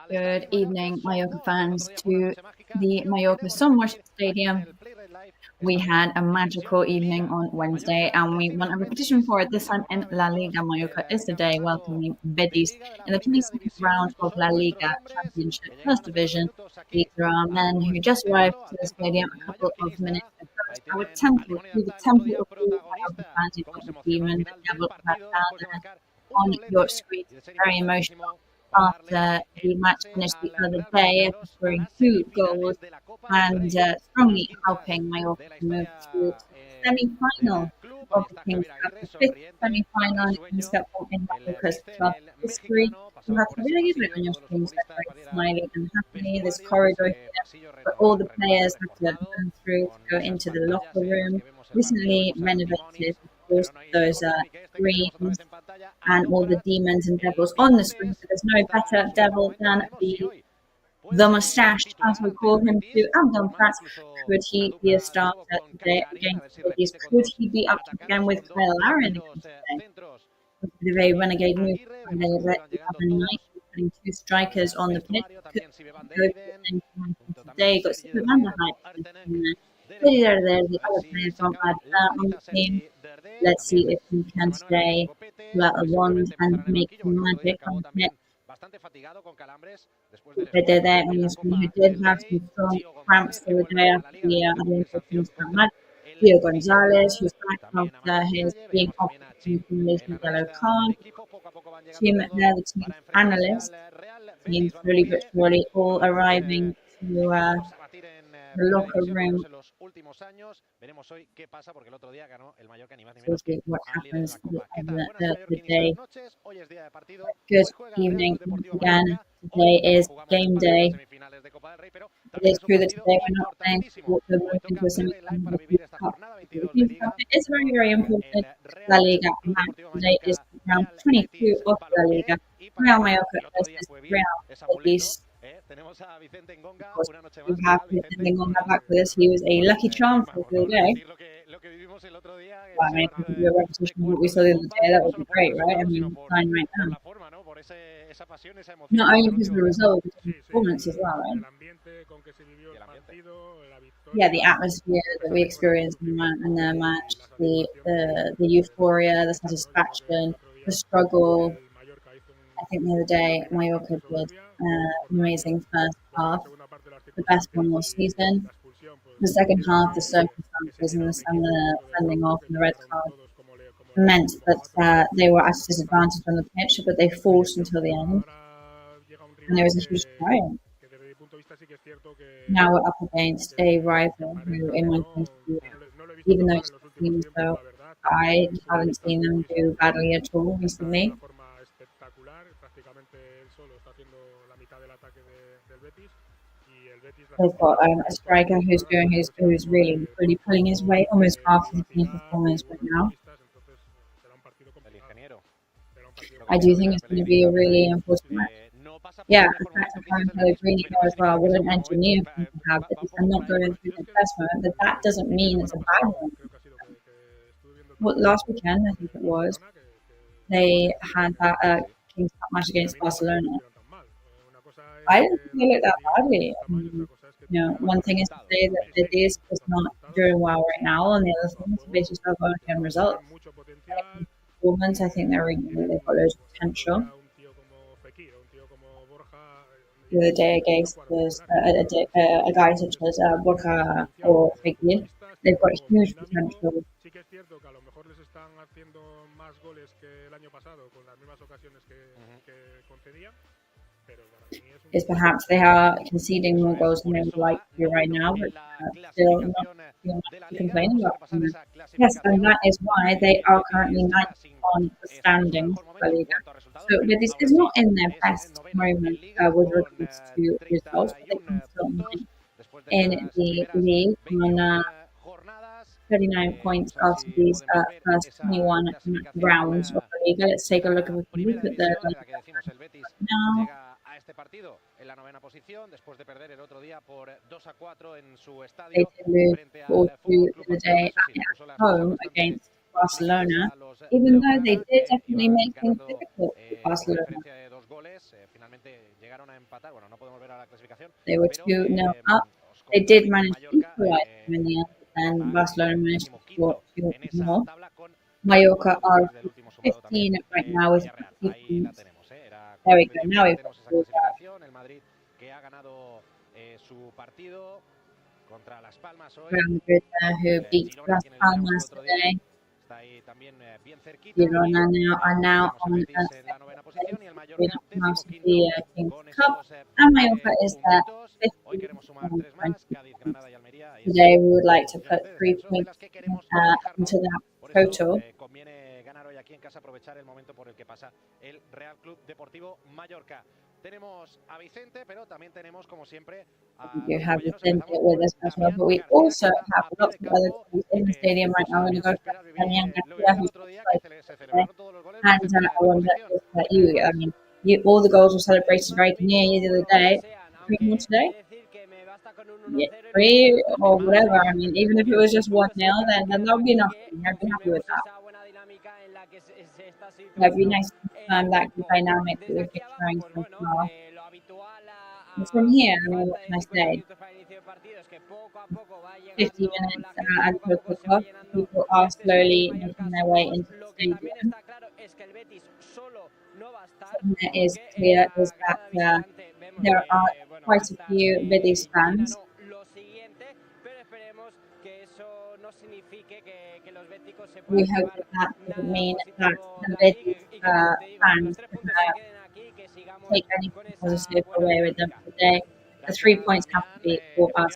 Good evening, Mallorca fans, to the Mallorca Sunwash Stadium. We had a magical evening on Wednesday and we want a repetition for it, this time in La Liga. Mallorca is today welcoming Betis in the 22nd round of La Liga Championship First Division. These are our men who just arrived to the stadium a couple of minutes ago. Our temple, through the temple of all Mallorca fans, you've got the demon, the devil, down there on your screen. It's very emotional. After the match finished the other day, scoring 2 goals and strongly helping Mallorca to move through to the semi-final of the King's Cup, the 5th semi-final in the King's Cup in Mallorca's club history. You have to really give it on your screen, so very smiling and happy. This corridor here, where all the players have to go through to go into the locker room. Recently renovated, of course, those screens and all the demons and devils on the screen. So there's no better devil than the mustached, as we call him, to Abdul Prats. Could he be a starter today against Betis? Could he be up again with Kyle Aaron today? With a renegade move from the other night, putting 2 strikers on the pitch. Could go today? Got Super Van there, the other player from Adler on the team. Let's see if he can stay flat a wand and make magic on the pitch. But they're there on the screen who did have some strong cramps the other day after the unfortunate match. Leo Gonzalez, who's back after his being off the combination yellow card. Team there, the team analysts, team slowly but surely all arriving to the locker room. So see what happens the day. Good evening once again. Today is game day. It is true that today we're not playing for the move into a semi-final of the Cup. It is very, very important. La Liga match today is round 22 of La Liga. Real Mallorca versus Real Betis. We have Vicente Ngonga back with us. He was a lucky charm for the day. Well, I mean, if we could do a repetition of what we saw the other day, that would be great, right? I mean, fine right now. Not only because of the result, but the performance as well, right? Yeah, the atmosphere that we experienced in the match, the euphoria, the satisfaction, the struggle. I think the other day, Mallorca did an amazing first half, the best one all season. The second half, the circumstances and the sending off and the red card meant that they were at a disadvantage on the pitch, but they fought until the end. And there was a huge triumph. Now we're up against a rival who, in my point of view, even though it seems though I haven't seen them do badly at all recently. They've got a striker who's really pulling his weight, almost half of the team performance right now. I do think it's going to be a really important match. Yeah, in fact, I find Pellegrini there as well. What an engineer to have, but I'm not going through the best moment, but that doesn't mean it's a bad one. Well, last weekend, I think it was, they had that King's Cup match against Barcelona. I didn't think they looked that badly. One thing is to say that Betis is not doing well right now, and the other thing is to base yourself on results. Performance, I think they've got loads of potential. The other day against a guy such as Borja or Fekir, they've got huge potential. Is perhaps they are conceding more goals than they would like to do right now, but still not complaining about them. Yes, and that is why they are currently 9th on the standings for Liga. So this is not in their best moment with regards to results, but they can still win in the league on 39 points after these first 21 rounds of the Liga. Let's take a look at the now. They did lose 4-2 the day at home against Barcelona, even though they did definitely make things difficult Barcelona. They were 2-0 up. They did manage to equalize in the end, and Barcelona managed to score 2 more. Mallorca are 15 right now with 50 points. There we go. Now we've got Real Madrid who beat Las Palmas today. Girona are now on second place, most of the King's Cup, and Mallorca is there 50 points. Today we would like to put 3 points into that total. You have Vicente with us as well, but we also have lots of other teams in the stadium right now. We're going to go for Daniel Garcia, who's today. And I wonder if all the goals were celebrated very near you the other day. 3 more today? Yeah, 3 or whatever. I mean, even if it was just 1-0, then that would be enough. I'd be happy with that. It'd be nice to confirm that dynamic that we've been showing so far. And from here, I mean, what can I say? 50 minutes until kickoff. People are slowly making their way into the stadium. Something that is clear is that there are quite a few Betis fans. We hope that doesn't mean that the Betis fans take anything positive away with them today. The 3 points have to be for us.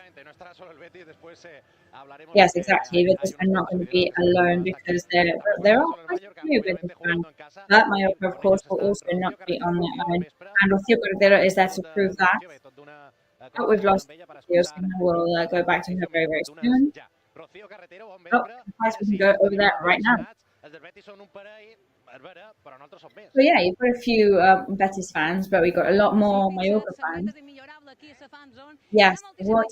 Yes, exactly. Betis are not going to be alone because there are quite a few Betis fans. But Mallorca, of course, will also not be on their own. And Rocío Cordero is there to prove that. But we've lost Rocío, so we'll go back to her very, very soon. Oh, we can go over there right now. So yeah, you've got a few Betis fans, but we've got a lot more Mallorca fans. Yes, you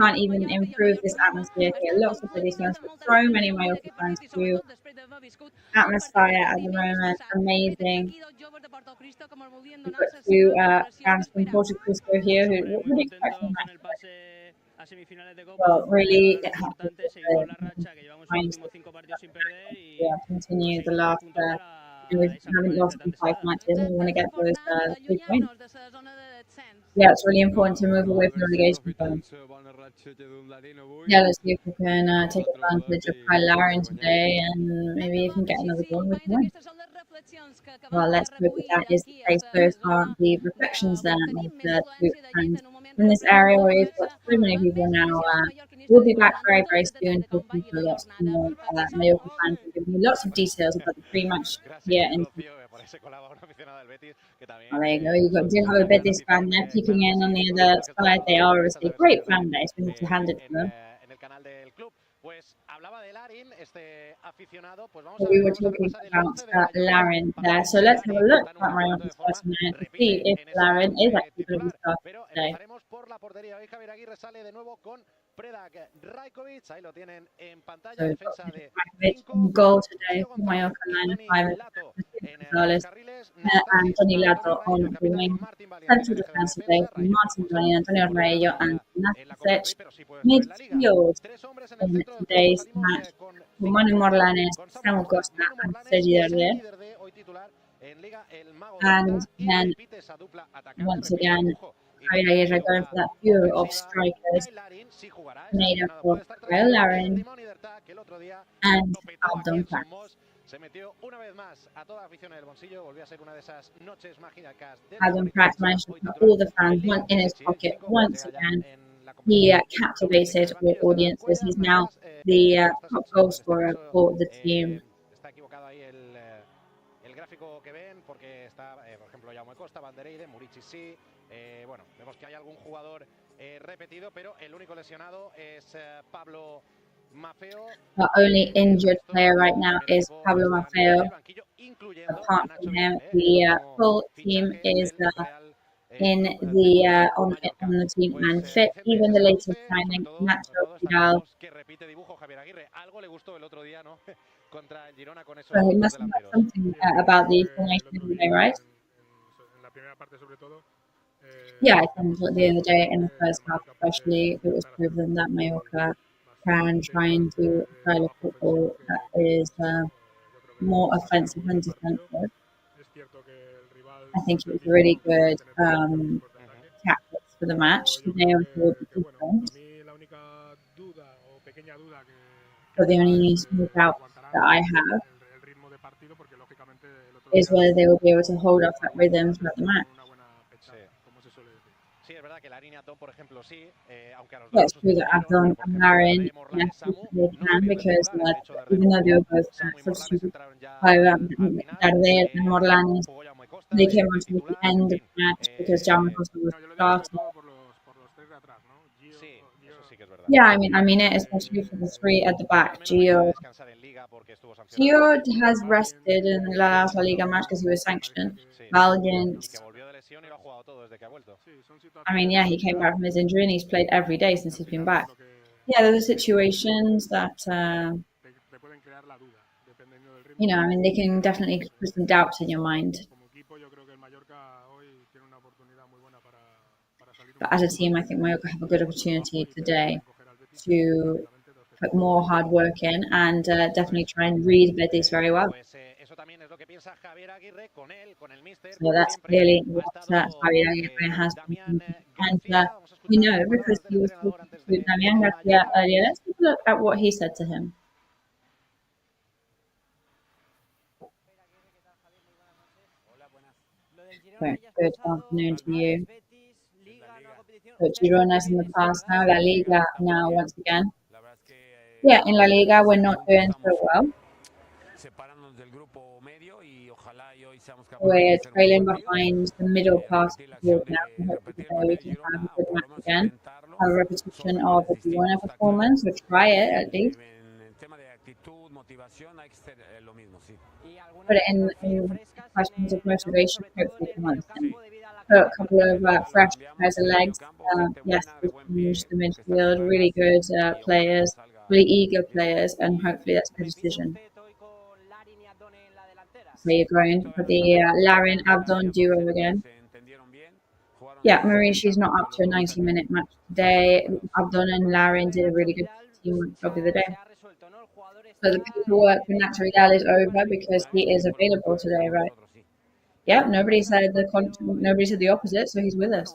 can't even improve this atmosphere here. Lots of Betis fans, but so many Mallorca fans too. Atmosphere at the moment, amazing. We've got 2 fans from Portugal here who wouldn't expect them. Well, really, it happened. Continue the last. We haven't lost in 5 matches. We want to get those 3 points. Yeah, it's really important to move away from the relegation zone. Yeah, let's see if we can take advantage of Kyle Larin today and maybe even get another goal with him. Well, let's hope that is the case. Those are the reflections then of the 2 fans in this area where we've got so many people now. We'll be back very, very soon talking to lots more Mallorca fans and giving you lots of details about the pre-match here. Oh, there you go. You do have a Betis fan there peeking in on the other side. They are obviously a great fan base. We have to hand it to them. We were talking about Larin there. So let's have a look at Mallorca's first minute to see if Larin is actually going to be starting today. So, goal today for Mallorca, 9-5. Anthony Lato on the wing. Central defense today from Martin Johnny, Antonio Rayo, and Nasic. Midfield in today's match for Manu Morlanes, Samuel Costa, and Sergi Darder. And then, once again, Javier Aguirre going for that duo of strikers made up of Kyle Larin and Abdon Pratt. Abdon Pratt managed to put all the fans in his pocket once again. He captivated all audiences. He's now the top goal scorer for the team. The only injured player right now is Pablo Maffeo. Apart from him, the full team is in on the team and fit. Even the latest signing, nuestra. So he must have heard something about the formation today, right? Yeah, I think the other day in the first half, especially, it was proven that Mallorca can try and do a style of football that is more offensive than defensive. I think it was a really good tactics for the match. Today was a little bit different. But the only small doubt that I have is whether they will be able to hold up that rhythm throughout the match. Yeah, it's true that Abdon and Marin, yes, they can, because even though they were both substituted by Darder and Morlanes, they came on towards the end of the match because Jaume Costa was starting. Yeah, I mean it, especially for the three at the back. Gio has rested in the last La Liga match because he was sanctioned. Valiant. I mean, yeah, he came back from his injury and he's played every day since he's been back. Yeah, those are situations that, I mean, they can definitely put some doubts in your mind. But as a team, I think Mallorca have a good opportunity today to put more hard work in and definitely try and read Betis very well. So that's clearly what Javier Aguirre has been thinking. And because he was talking to Damian Garcia earlier, let's take a look at what he said to him. Right, good afternoon to you. So Girona's in the past now, La Liga now once again. Yeah, in La Liga we're not doing so well. We're trailing behind the middle part of the field now. And hopefully today we can have a good match again. Have a repetition of the Girona performance, or try it at least. Put it in questions of motivation, hopefully come on. Put a couple of fresh pairs of legs. Yes, we've changed the midfield. Really good players, really eager players, and hopefully that's the decision. So you're going for the Larin Abdon duo again. Yeah, Marishi's not up to a 90-minute match today. Abdon and Larin did a really good teamwork job the other day. So the paperwork for Real is over because he is available today, right? Yeah, nobody said the opposite, so he's with us.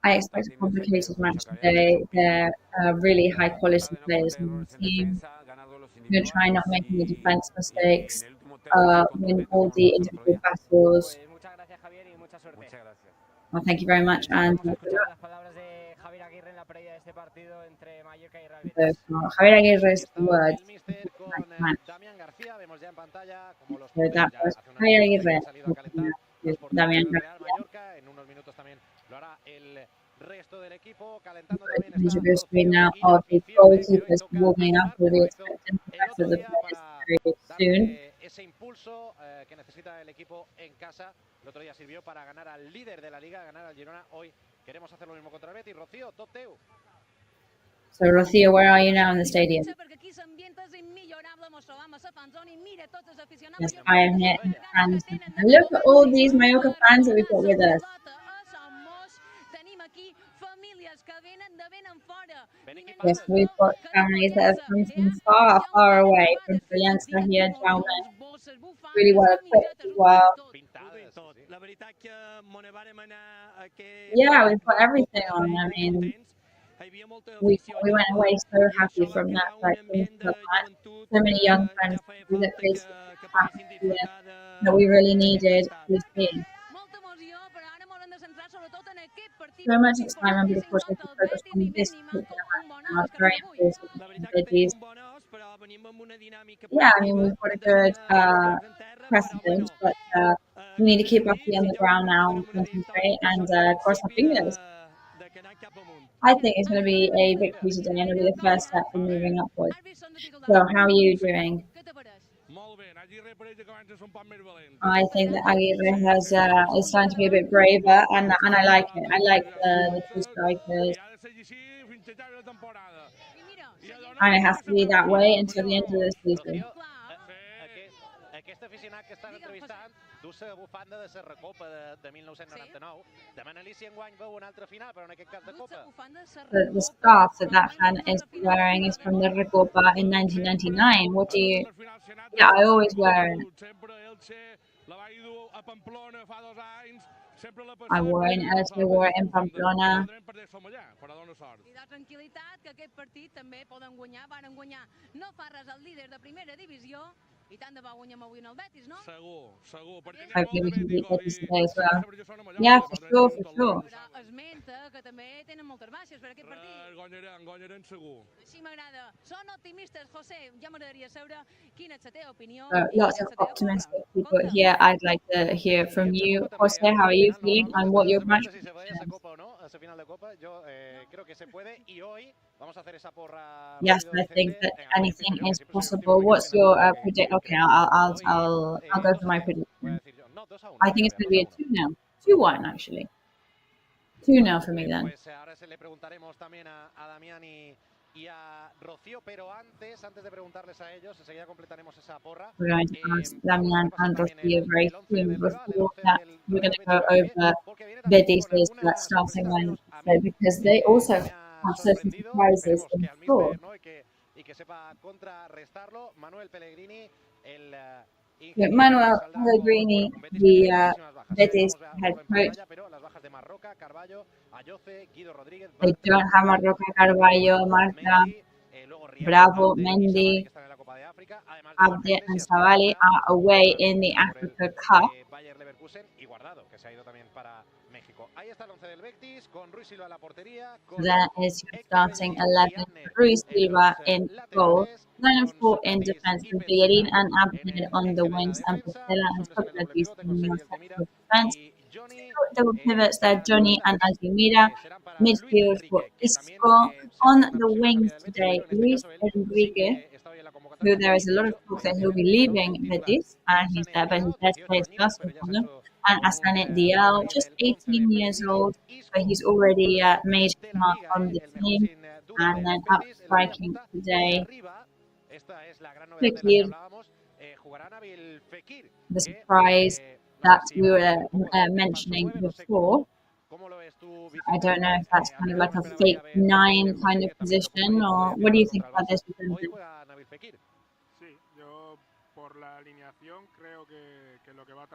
I expect a complicated match today. They're really high quality players in the team. I'm going to try not make any defense mistakes, win all the individual battles. Well, thank you very much, and good luck. Javier Aguirre's words. So that was Javier Aguirre. Damian Garcia. The screen now of the goalkeepers warming up. We'll be expecting the rest of the players very soon. Ese impulso que necesita el equipo en casa el otro día sirvió para ganar al líder de la liga, ganar al Girona. Hoy queremos hacer lo mismo contra el Betis. Rocío, top teu. So Rocío, where are you now in the stadium? Yes, I am here in France. And look at all these Mallorca fans that we've got with us. Yes, we've got families that have come from far, far away from Valencia here, Jaume. Really well equipped as well. Yeah, we've got everything on. I mean, we went away so happy from that match. So many young friends that faced that we really needed this team. So much excitement, but of course we have to focus on this particular match now. It's very important. Yeah, I mean, we've got a good precedent, but we need to keep our feet on the ground now and concentrate and cross our fingers. I think it's going to be a victory today and it'll be the first step for moving upwards. So, how are you doing? I think that Aguirre is starting to be a bit braver, and I like it. I like the two strikers, and it has to be that way until the end of the season. Aquest aficionat que estan entrevistant du-se bufanda de la Recopa de 1999. Demana-li si enguany veu una altra final, però en aquest cas de Copa. The scarf that fan is wearing is from the Recopa in 1999. What do you... Yeah, I always wear it. I wore it in Elche, wore it in Pamplona. I de tranquil·litat que aquest partit també poden guanyar, van guanyar no fa res al líder de primera divisió i tant de bo guanyem avui en el Betis, no? Hopefully we can beat Betis today as well. Yeah, for sure, for sure. Però esmenta que també tenen moltes baixes per aquest partit. Guanyarem segur. Així m'agrada. Són optimistes, José. Ja m'agradaria saber quina és la teva opinió. Lots of optimistic people here. I'd like to hear from you. Jose, how are you feeling and what your match Yes, I think that anything is possible. What's your prediction? Okay, I'll go for my prediction. I think it's going to be a 2-0. 2-1 actually. 2-0 for me then. We're going to ask Damian and Rocío very soon. Before that, we're going to go over Betis' starting line because they also have certain surprises in store. Manuel Pellegrini, the Betis head coach. They don't have Mayoruka, Carballo, Marta, Bravo, Mendy, Abde and Savali are away in the Africa Cup. There is your starting 11. Ruiz Silva in goal. 9 and 4 in defense with Bellerin and Abde on the wings and Pastella and Socrates in your central defense. Double pivots there, Johnny and Altimira. Midfield for Isco. On the wings today, Luis Enrique, who there is a lot of talk that he'll be leaving Betis, and he's there, but he's there to play his first for them. And Asane Dial, just 18 years old, but he's already made his mark on the team. And then up striking today, Fekir, the surprise that we were mentioning before. I don't know if that's kind of like a fake 9 kind of position, or what do you think about this?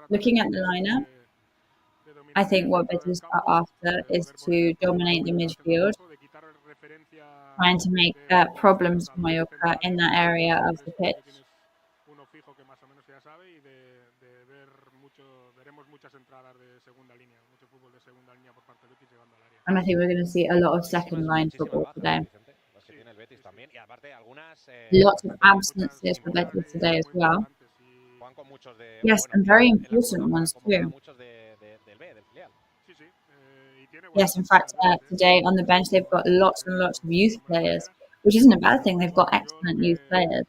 Looking at the lineup, I think what Betis are after is to dominate the midfield, trying to make problems for Mallorca in that area of the pitch. And I think we're going to see a lot of second line football today. Lots of absences for Betis today as well. Yes, and very important ones too. Yes, in fact, today on the bench they've got lots and lots of youth players, which isn't a bad thing. They've got excellent youth players.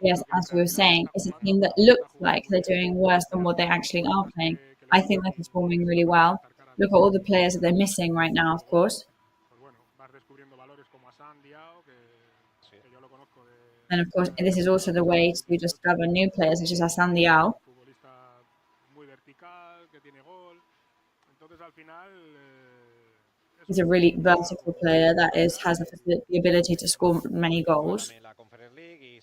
Yes, as we were saying, it's a team that looks like they're doing worse than what they actually are playing. I think they're performing really well. Look at all the players that they're missing right now, of course. And of course, this is also the way to discover new players, such as Hassan Diao. He's a really vertical player that has the ability to score many goals.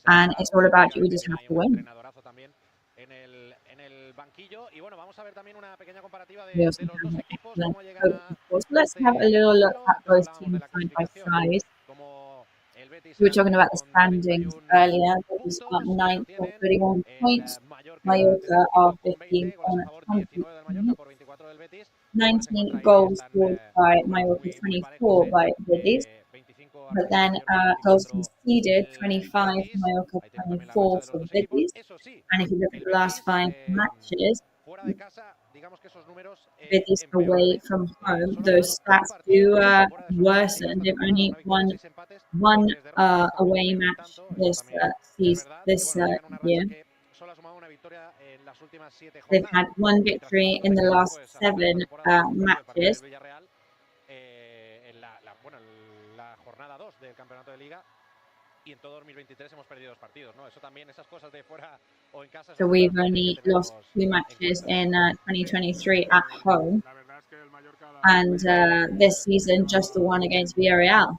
And it's all about you just have to win. Let's have a little look at both teams side by side. We were talking about the standings earlier. Betis are 9th on 31 points. Mallorca are 15th on 20 points. 19 goals scored by Mallorca, 24 by Betis. But then goals conceded, 25 Mallorca, 24 for Betis. And if you look at the last 5 matches, Betis away from home, those stats do worsen. They've only won one away match this year. They've had one victory in the last 7 matches. So we've only lost 2 matches in 2023 at home, and this season just the one against Villarreal.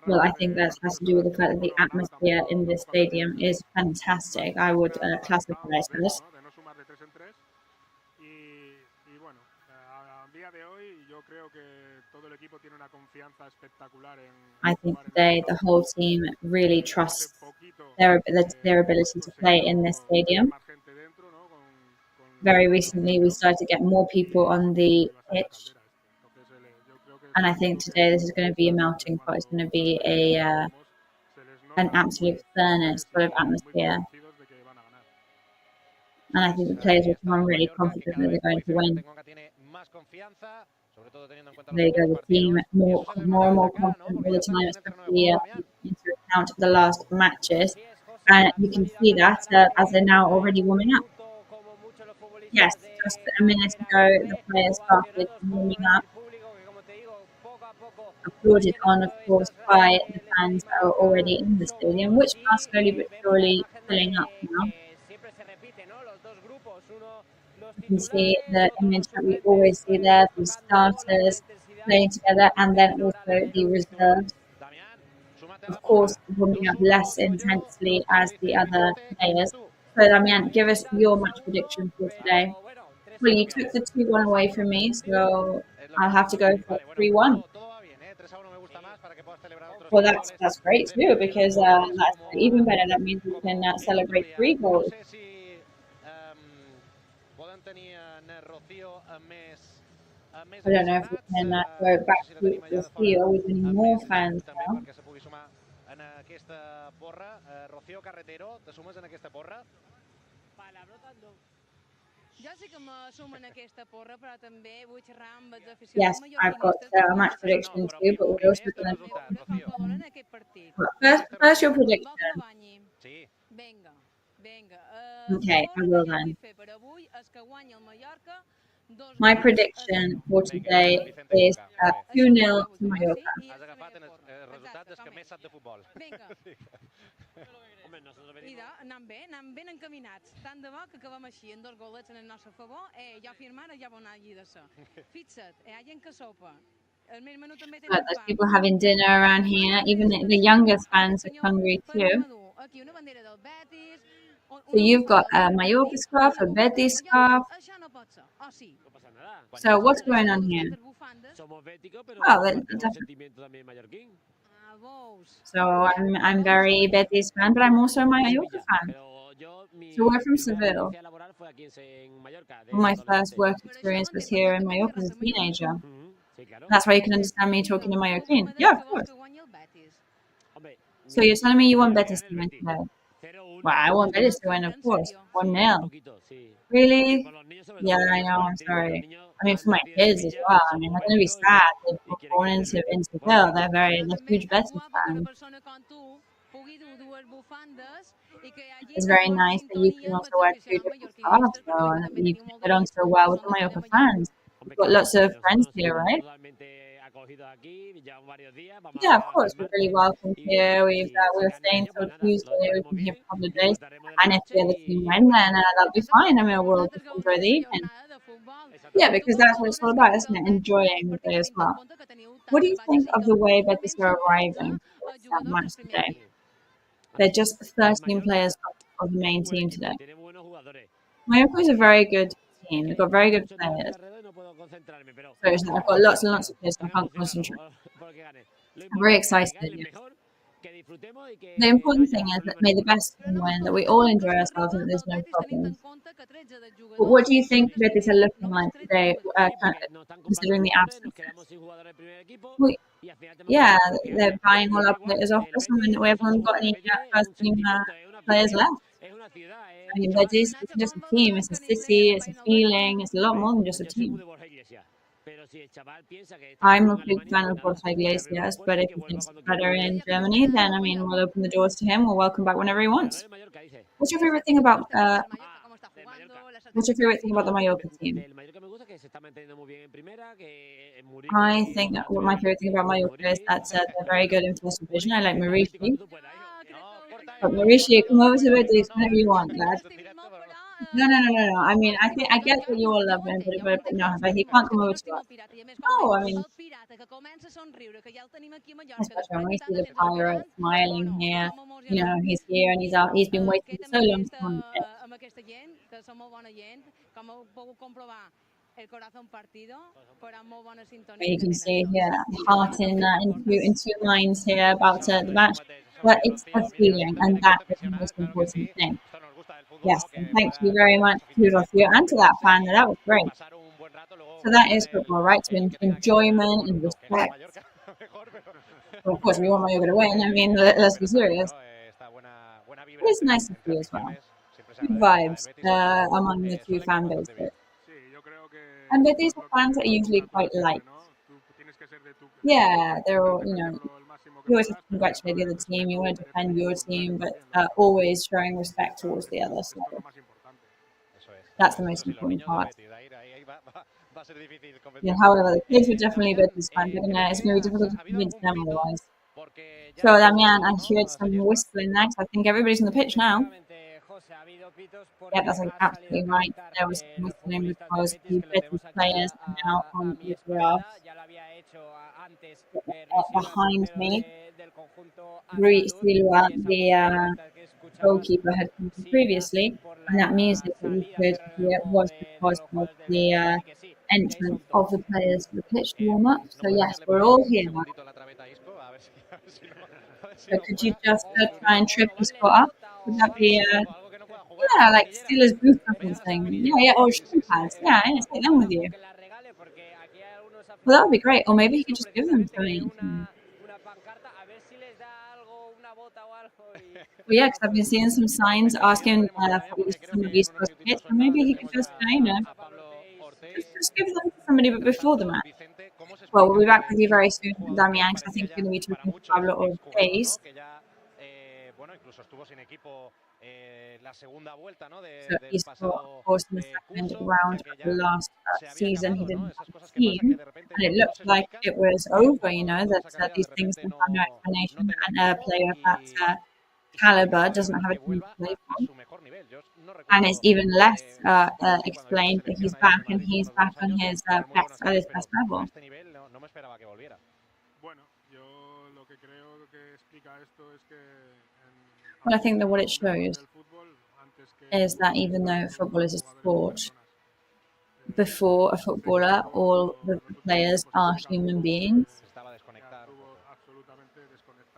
Well, I think that has to do with the fact that the atmosphere in this stadium is fantastic. I would classify it as this. I think today the whole team really trusts their ability to play in this stadium. Very recently, we started to get more people on the pitch, and I think today this is going to be a melting pot. It's going to be an absolute furnace full of atmosphere. And I think the players will come on really confident that they're going to win. There you go, the team more and more confident all the time, especially into account the last matches. And you can see that as they're now already warming up. Yes, just a minute ago, the players started warming up. Applauded on, of course, by the fans that are already in the stadium, which are slowly but surely filling up now. You can see the image that we always see there, the starters playing together, and then also the reserves. Of course, warming up less intensely as the other players. So, Damian, give us your match prediction for today. Well, you took the 2-1 away from me, so I'll have to go for 3-1. Well, that's great too, because that's even better. That means we can celebrate 3 goals. I don't know if we can go back to the field with any more fans now. Yes, I've got a match prediction too, but we're also going to first your prediction. Okay, I will then. My prediction for today is 2-0 to Mallorca. Anem ben encaminats. Tant de bo que acabem així, amb 2 golets en el nostre favor. Ja firmant, ja va anar allí de ser. Fixa't, hi ha gent que sopa. There's people having dinner around here. Even the youngest fans are hungry too. So you've got a Mallorca scarf, a Betis scarf. So what's going on here? Well, so I'm very Betis fan, but I'm also a Mallorca fan. So we're from Seville. My first work experience was here in Mallorca as a teenager. That's why you can understand me talking to Mallorquin. Yeah, of course. So you're telling me you want Betis to win today? Well, I want Betis to win, of course. 1-0. Really? Yeah, I know. I'm sorry. I mean, for my kids as well. I mean, they're going to be sad. They've been born in Seville. They're huge Betis fans. It's very nice that you can also wear 2 different scarves, though, and that you can get on so well with the Mallorca fans. You've got lots of friends here, right? Yeah, of course. We're really welcome here. We're staying till Tuesday. We've been here for a couple of days. And if the other team win, then that'll be fine. I mean, we'll just enjoy the evening. Yeah, because that's what it's all about, isn't it? Enjoying the day as well. What do you think of the way Betis are arriving for that match today? They're just 13 players of the main team today. Mallorca is a very good team. They've got very good players. So I've got lots and lots of players, so I can't concentrate. I'm very excited. The important thing is that may the best team win, that we all enjoy ourselves and that there's no problems. But what do you think Betis are looking like today, considering the absence? Well, yeah, they're buying all our players off us, and we haven't got any first team players left. I mean, Betis is just a team, it's a city, it's a feeling, it's a lot more than just a team. I'm a big fan of Borja Iglesias, but if he thinks it's better in Germany, then I mean, we'll open the doors to him. We'll welcome back whenever he wants. What's your favorite thing about the Mallorca team? I think that what my favorite thing about Mallorca is that they're very good in first division. I like Maurici. But Maurici, come over to Betis whenever you want, lad. No. I mean, I get that you all love him, but no, but he can't come over to us. No, I mean, especially when we see the pirate smiling here. You know, he's here and he's out. He's been waiting for so long to come on the You can see here, heart in two minds here about the match. But it's a feeling, and that is the most important thing. Yes, and thank you very much to you and to that fan. That was great. So that is football, right? To enjoyment and respect. Well, of course, we want Mallorca to win. I mean, let's be serious. It is nice to see as well. Good vibes among the two fan bases. And these are fans that are usually quite liked. Yeah, they're all, you know, you always have to congratulate the other team, you want to defend your team, but always showing respect towards the other. So that's the most important part. Yeah, however, the kids would definitely be this fans. It's going to be difficult to convince them otherwise. So, Damian, I heard some whistling next. I think everybody's on the pitch now. Yeah, that's absolutely right. There was some whistling because the Betis players are now on the grass. Behind me, Rui Silva, the goalkeeper, had come previously, and that music that you could hear was because of the entrance of the players to the pitch to warm up. So yes, we're all here now. So could you just try and trip your spot up? Would that be yeah, like Steelers booth or something? Yeah, or shin pads. Yeah, take them with you. Well, that would be great. Or maybe he could just give them to me. Well, yeah, because I've been seeing some signs asking for some of these tickets, so maybe he could just, just give them to somebody but before the match. Well, we'll be back with you very soon, Damian, because I think you're going to be talking to Pablo Ortiz. So he's got, of course, in the second round of the last season, he didn't have a team, and it looked like it was over, that these things can have no explanation, and a player of that caliber doesn't have a team to play for. And it's even less explained that he's back, and he's back on his best level. Well, I think that what it shows is that even though football is a sport, before a footballer, all the players are human beings.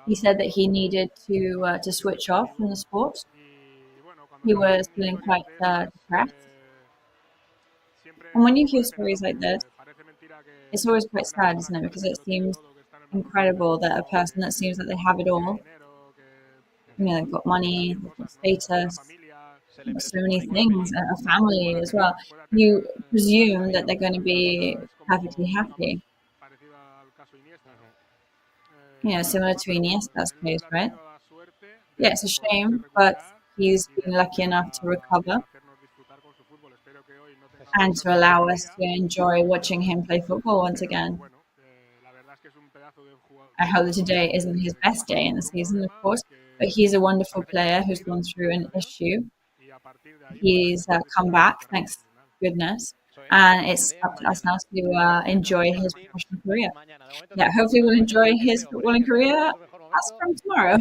He said that he needed to switch off from the sport. He was feeling quite depressed. And when you hear stories like this, it's always quite sad, isn't it? Because it seems incredible that a person that seems like they have it all, they've got money, they've got status, they've got so many things, a family as well. You presume that they're going to be perfectly happy. Similar to Iniesta's case, right? Yeah, it's a shame, but he's been lucky enough to recover and to allow us to enjoy watching him play football once again. I hope that today isn't his best day in the season, of course, but he's a wonderful player who's gone through an issue. He's come back, thanks goodness, and it's up to us now to enjoy his professional career. Yeah, hopefully we'll enjoy his footballing career as from tomorrow.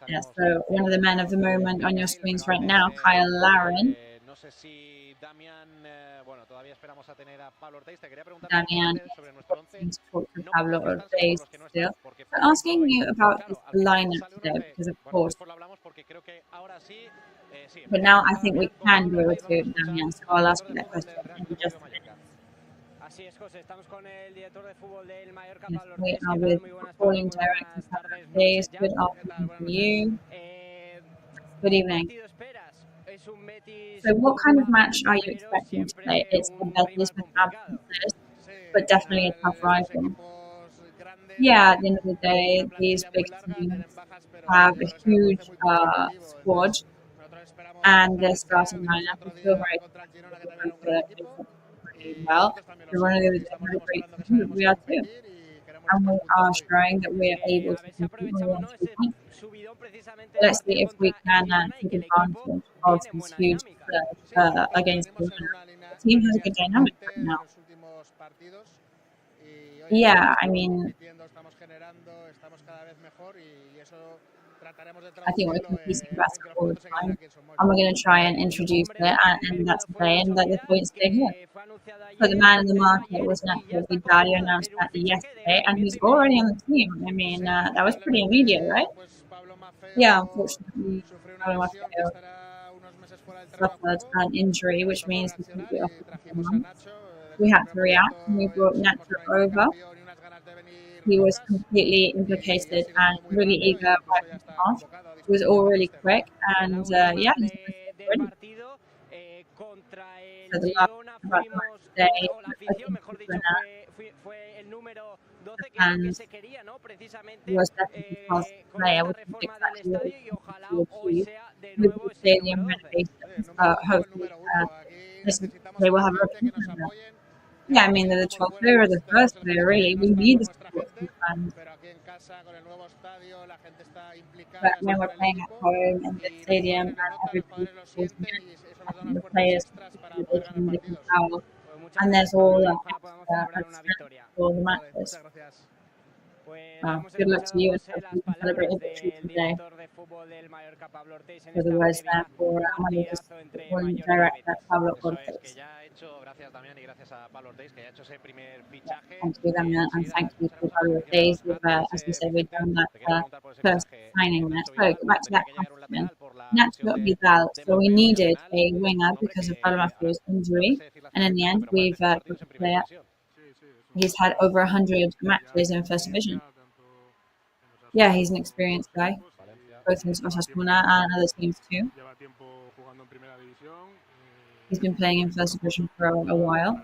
Yeah, so one of the men of the moment on your screens right now, Kyle Laren. Damian is talking to Pablo Ortiz still. So asking you about this lineup today, because of course, but now I think we can go to Damian, so I'll ask you that question in just a minute. Yes, we are with footballing director Ortiz. Good afternoon to you. Good evening. So what kind of match are you expecting today? It's the Betis with absences, but definitely a tough rival. Yeah, at the end of the day, these big teams have a huge squad, and their starting lineup is still very well. They're one of the great teams that we are too. And we are showing that we are able to compete when we want to compete. Let's see if we can take advantage of this huge surge against the team has a good dynamic right now. Yeah, I mean, I think we're competing basketball all the time, and we're going to try and introduce it, and that's today, and that the points stay here. So the man in the market was Nacho Vidal, announced that yesterday, and he's already on the team. I mean, that was pretty immediate, right? Yeah, unfortunately, Pablo Maffeo suffered an injury, which means he couldn't be off for a couple of months. We had to react, and we brought Nacho over. He was completely implicated and really eager right from the off. He was all really quick, and yeah, he's ready. So the last about the match today, I think he's winner, and he was definitely the fastest player, which is exactly what we wanted to achieve. With the stadium renovations, hopefully, they will have a replacement. Yeah, I mean, they're the 12th player or the first player, really. We need the support from the fans. But when we're playing at home in the stadium and everybody's supporting it, I think the players they can tell. And there's all that extra strength for the matches. Good luck to you and hope you can celebrate a victory today. So the words there for Mallorca's football director, Pablo Ortiz. Thank you, Damian, and thank you to Pablo Ortiz. As we said, we've done that first signing there. So back to that question. Nacho Vidal. So we needed a winger because of Pablo Maffeo's injury, and in the end, we've got a player. He's had over 100 matches in First Division. Yeah, he's an experienced guy, both in Osasuna and other teams too. He's been playing in First Division for a while.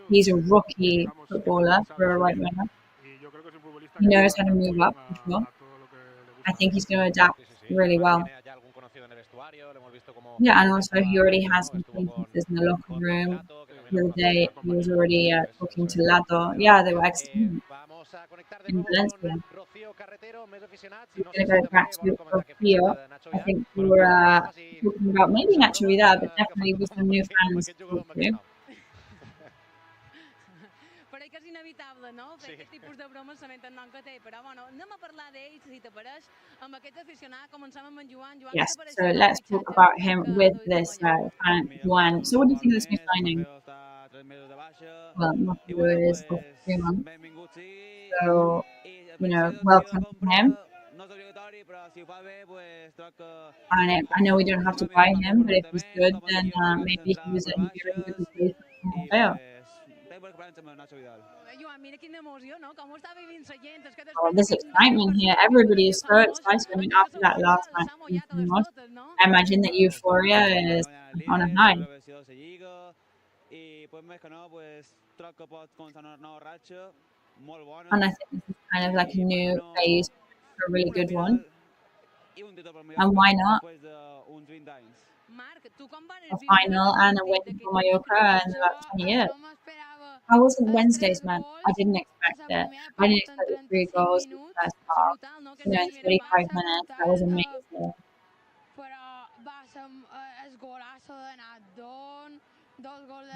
He's a rookie footballer for a right winger. He knows how to move up for sure. I think he's going to adapt really well. Yeah, and also he already has some acquaintances in the locker room. The other day he was already talking to Lado. Yeah, they were excellent in Valencia. We're going to go back to Rocío. I think we were talking about maybe Nacho Vidal, but definitely with some new fans to talk to. Que és inevitable, no? Fer aquest tipus de bromes sabent el nom que té, però bueno, anem a parlar d'ell, si t'apareix, amb aquest aficionat. Comencem amb en Joan. Yes, so let's talk about him with this fan, Juan. So what do you think of this new signing? Well, Matthew is for 3 months, so, you know, welcome to him. I know we don't have to buy him, but if he's good, then maybe he was a really good replacement for Maffeo. Oh, there's excitement here. Everybody is so excited. I mean, after that last match, I imagine that euphoria is on a high. And I think this is kind of like a new phase, a really good one. And why not? A final and a win for Mallorca in about 20 years. I wasn't Wednesday's man. I didn't expect it. I didn't expect the 3 goals in the first half. You know, in 35 minutes, that was amazing.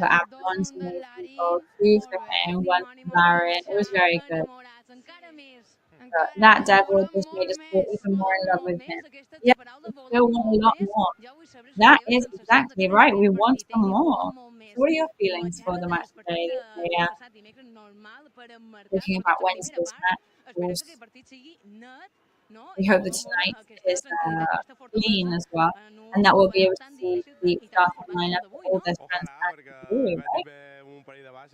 But Abdon's amazing goal, 2 for him, 1 for Larry. It was very good. But that devil just made us feel even more in love with him. Yeah, we still want a lot more. That is exactly right. We want some more. What are your feelings for the match today? Thinking about Wednesday's match, of course. We hope that tonight is clean as well, and that we'll be able to see the starting lineup with all their transparent glory, right?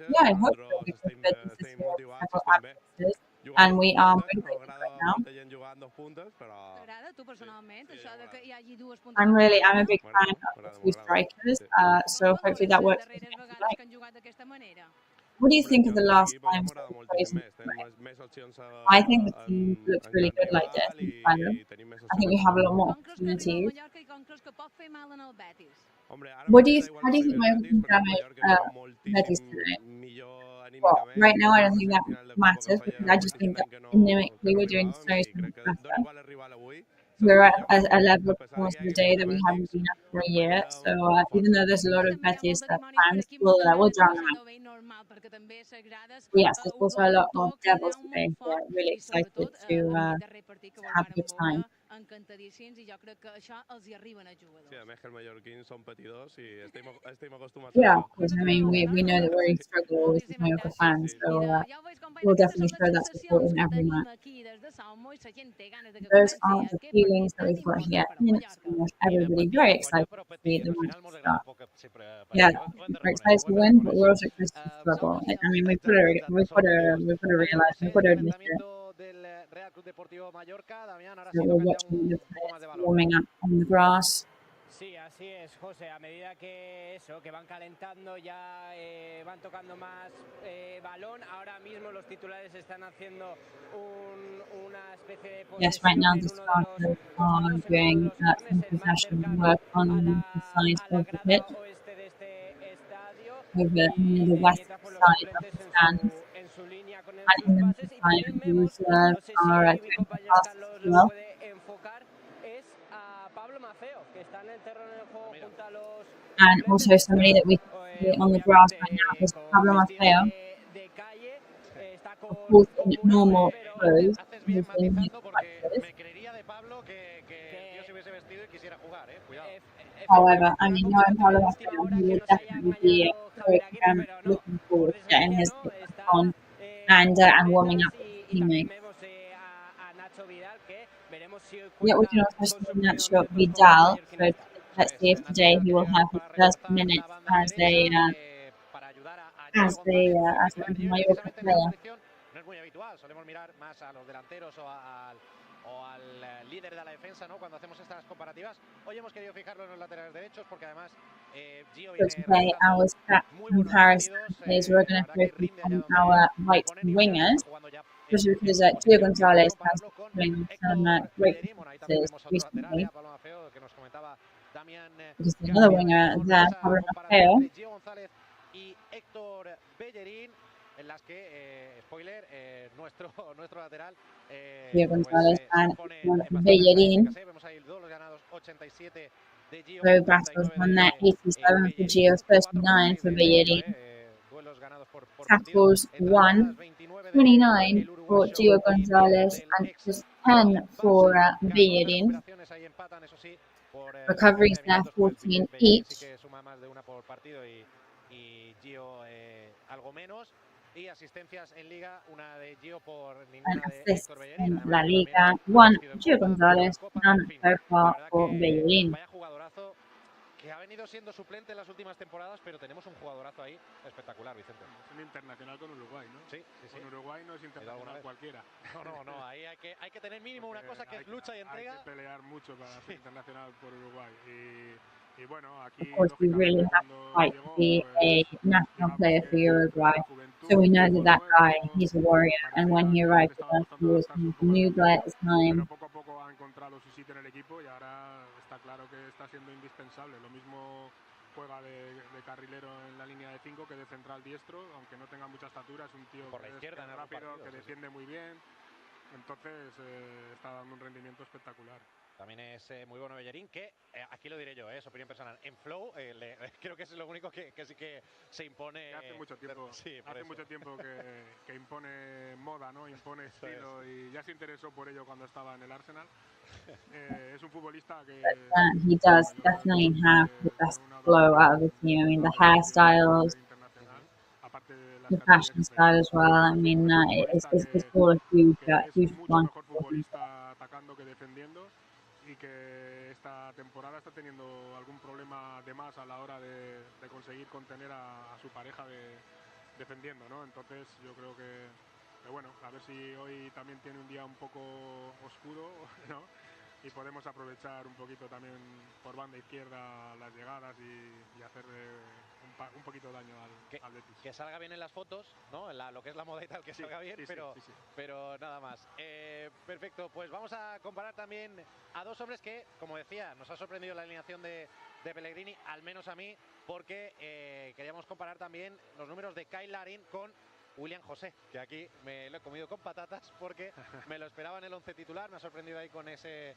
Yeah, I hope so, because Betis is here with several absences, and we are motivated right now. I'm a big fan of the two strikers, so hopefully that works. What do you think of the last time that we played in I think the team looks really good like this. I think we have a lot more opportunities. How do you think Mallorca can damage Betis today? Well, right now I don't think that matters because I just think that dynamically we're doing so much better. We're at a level of performance today that we haven't been at for a year. So even though there's a lot of Betis fans, we'll drown them out. Yes, there's also a lot of Devils today who are really excited to have a good time. Yeah, of course. I mean, we know that we're in struggle with Mallorca fans, so we'll definitely show that support in every match. Those are the feelings that we've got here in Spain. Everybody very excited to see the match start. Yeah, we're excited to win, but we're also excited to struggle. I mean, we've got to realize, we've got to admit it. So we're watching the players warming up on the grass. Sí, así es, José. A medida que van calentando, ya van tocando más balón. Ahora mismo los titulares están haciendo una especie de posesión. Yes, right now the starters are doing some possession work on the side of the pitch, over on the west side of the stands. And in the side, the reserves are doing the passes as well. And also somebody that we can see on the grass right now is Pablo Maffeo. Of course, in normal clothes, he's in his white clothes. However, I mean, knowing Pablo Maffeo, he will definitely be looking forward to getting his kicks on and warming up with his teammates. Yeah, we can also see Nacho Vidal. So let's see if today he will have his first minutes as a Mallorca player. No es muy habitual, solemos mirar más a los delanteros o al líder de la defensa, ¿no? Cuando hacemos estas comparativas. Hoy hemos querido fijarlo en los laterales derechos porque además Gio So today our comparison is we're going to focus on our right wingers, especially because Gio Gonzalez has been some great performances recently. Because the other winger there, Pablo Maffeo, en las que, spoiler, nuestro lateral Gio Gonzalez and Bellerín. So battles won there, 87 for Gio, 39 for Bellerín. Tackles 1, 29 for Gio Gonzalez and just 10 for Bellerín. Recoveries there, 14 each. Y asistencias en Liga, una de Gio por and assists in La Liga, 1 Gio Gonzalez, none so far for Bellerín. Vaya jugadorazo que ha venido siendo suplente en las últimas temporadas, pero tenemos un jugadorazo ahí espectacular, Vicente. Es un internacional con Uruguay, ¿no? Sí, sí, sí. Con Uruguay no es internacional cualquiera. No, ahí hay que tener mínimo una cosa que es lucha y entrega. Hay que pelear mucho para ser internacional por Uruguay. Y bueno, aquí, of course, we really have to fight to be a national player for Uruguay. So we know that guy, he's a warrior. And when he arrived with us, he was new guy at the time. Poco a poco ha encontrado su sitio en el equipo y ahora está claro que está siendo indispensable. Lo mismo juega de carrilero en la línea de 5 que de central diestro, aunque no tenga mucha estatura, es un tío por la izquierda, rápido, que defiende muy bien. Entonces está dando un rendimiento espectacular. También es muy bueno Bellerín, que aquí lo diré yo, es opinión personal. En flow, creo que es lo único que sí que se impone. Hace mucho tiempo, mucho tiempo que impone moda, ¿no? Impone estilo y ya se interesó por ello cuando estaba en el Arsenal. Es un futbolista que. He does definitely have the best flow out of the team. I mean, the hairstyles, the fashion style as well. I mean, it's all a huge one. Atacando que defendiendo y que esta temporada está teniendo algún problema de más a la hora de conseguir contener a su pareja defendiendo, ¿no? Entonces yo creo que bueno, a ver si hoy también tiene un día un poco oscuro, ¿no? y podemos aprovechar un poquito también por banda izquierda las llegadas y hacerle un poquito de daño al Betis. Que salga bien en las fotos, ¿no? Lo que es la moda y tal, que salga bien, pero nada más. Perfecto, pues vamos a comparar también a dos hombres que, como decía, nos ha sorprendido la alineación de Pellegrini, al menos a mí, porque queríamos comparar también los números de Kyle Larin con William José, que aquí me lo he comido con patatas porque me lo esperaba en el 11 titular, me ha sorprendido ahí con ese...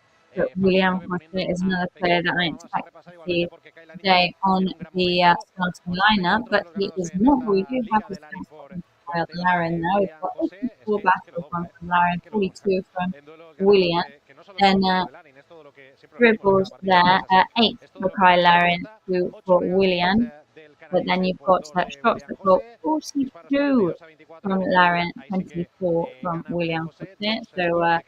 William José is another player that I expect to see today on the starting lineup, but he is not. We do have the stats from Kyle Larin now. We've got 84 battles from Larin, 42 from William, then dribbles there, 8 for Kyle Larin, 2 for William. But then you've got shots that got 42 from Larin, 24 from William. So,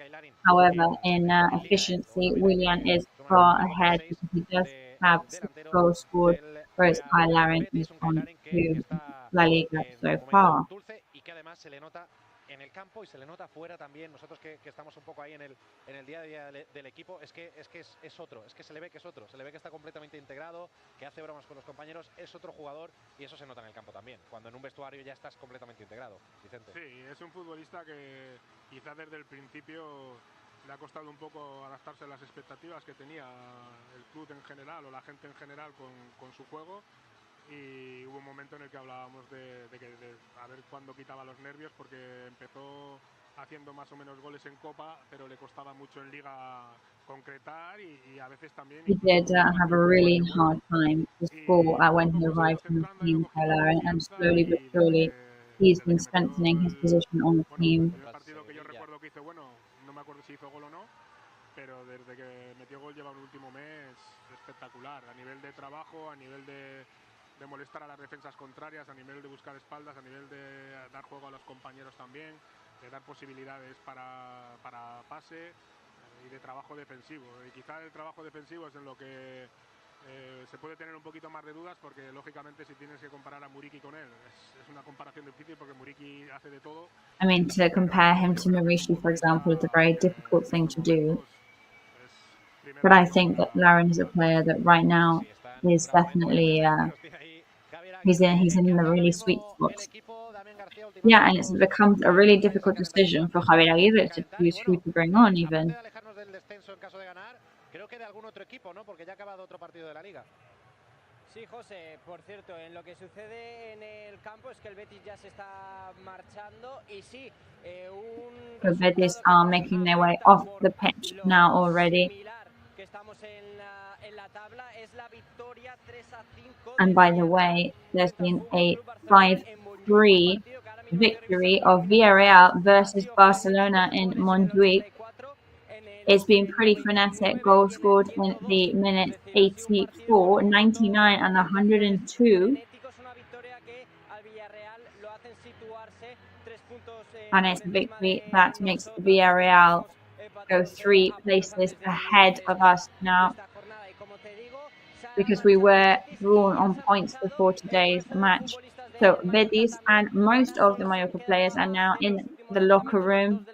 however, in efficiency, William is far ahead because he does have 6 goals scored, whereas Kyle Larin is on 2 La Liga so far. En el campo y se le nota fuera también, nosotros que estamos un poco ahí en el día a día del equipo, es que es otro, es que se le ve que es otro, se le ve que está completamente integrado, que hace bromas con los compañeros, es otro jugador y eso se nota en el campo también, cuando en un vestuario ya estás completamente integrado, Vicente. Sí, es un futbolista que quizás desde el principio le ha costado un poco adaptarse a las expectativas que tenía el club en general o la gente en general con su juego. Y hubo un momento en el que hablábamos de a ver cuándo quitaba los nervios, porque empezó haciendo más o menos goles en Copa, pero le costaba mucho en Liga concretar y a veces también... He did have a really hard time to score when he arrived in the team, Larin, and slowly but surely he's been strengthening his position on the team. El partido que yo recuerdo que hizo, bueno, no me acuerdo si hizo gol o no, pero desde que metió gol lleva un último mes espectacular, a nivel de trabajo, a nivel de molestar a las defensas contrarias, a nivel de buscar espaldas, a nivel de dar juego a los compañeros también, de dar posibilidades para pase y de trabajo defensivo. Y quizá el trabajo defensivo es en lo que se puede tener un poquito más de dudas, porque lógicamente si tienes que comparar a Muriqui con él, es una comparación difícil porque Muriqui hace de todo. I mean, to compare him to Mauricio, for example, is a very difficult thing to do. But I think that Larin is a player that right now is definitely he's in the really sweet spot. Yeah, and it's becomes a really difficult decision for Javier Aguirre to choose who to bring on even. Creo que de algún otro equipo, ¿no? Porque ya ha acabado otro partido de la Liga. Sí, José, por cierto, en lo que sucede en el campo es que el Betis ya se está marchando y sí, The Betis are making their way off the pitch now already. And by the way, there's been a 5-3 victory of Villarreal versus Barcelona in Montjuic. It's been pretty frenetic. Goals scored in the minutes 84, 99 and 102. And it's a victory that makes Villarreal go 3 places ahead of us now, because we were drawn on points before today's match. So Betis and most of the Mallorca players are now in the locker room.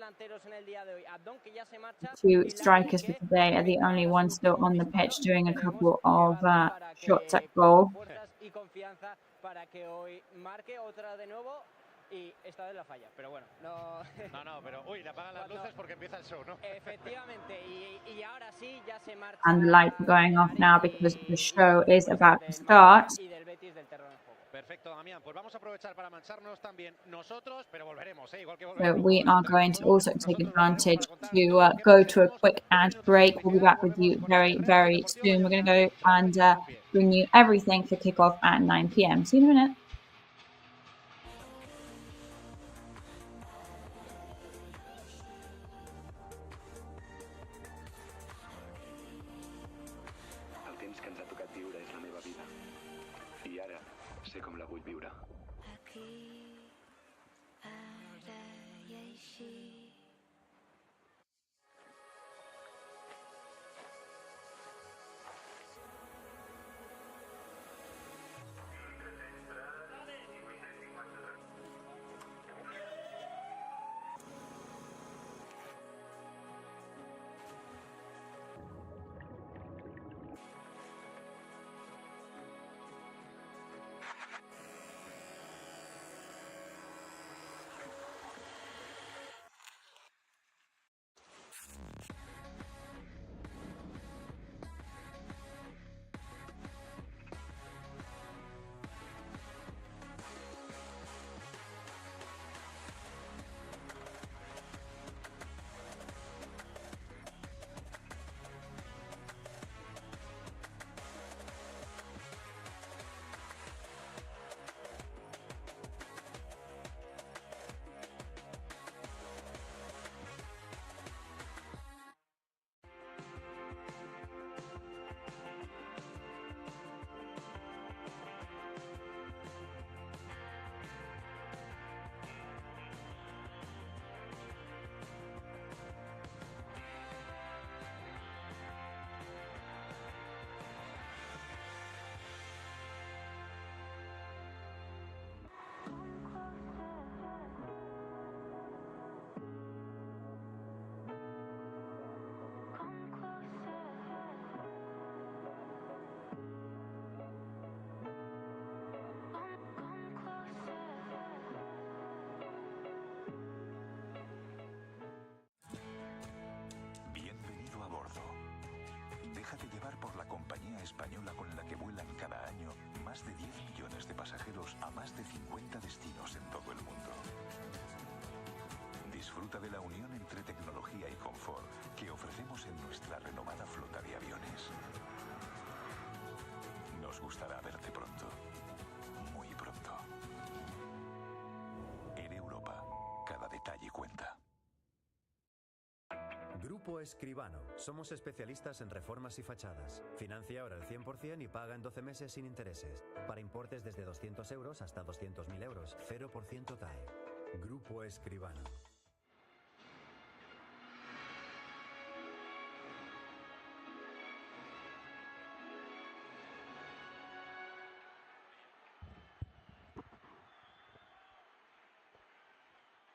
2 strikers for today are the only ones still on the pitch doing a couple of shots at goal. Y esta vez la falla, pero bueno, no... No, pero uy, le apagan las luces porque empieza el show, ¿no? Efectivamente, y ahora sí ya se marcha... And the lights are going off now because the show is about to start. Perfecto, Damián, pues vamos a aprovechar para mancharnos también nosotros, pero volveremos, igual que So we are going to also take advantage to go to a quick ad break. We'll be back with you very, very soon. We're going to go and bring you everything for kickoff at 9 p.m. See you in a minute. Sé com la vull viure. Grupo Escribano. Somos especialistas en reformas y fachadas. Financia ahora el 100% y paga en 12 meses sin intereses. Para importes desde 200 euros hasta 200.000 euros. 0% TAE. Grupo Escribano.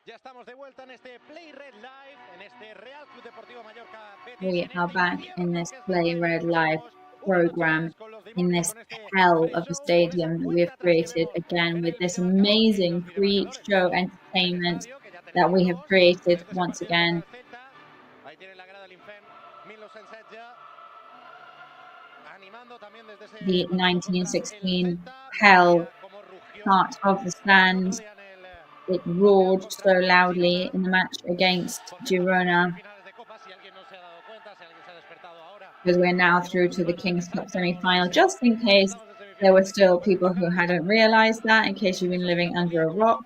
Ya estamos de vuelta en este Play Red Live, en este Real Club Deportivo Mallorca Betis. We are back in this Play Red Live program in this hell of a stadium that we have created again with this amazing pre-show entertainment that we have created once again. The 1916 hell part of the stand. It roared so loudly in the match against Girona, because we're now through to the King's Cup semi-final, just in case there were still people who hadn't realised that, in case you've been living under a rock.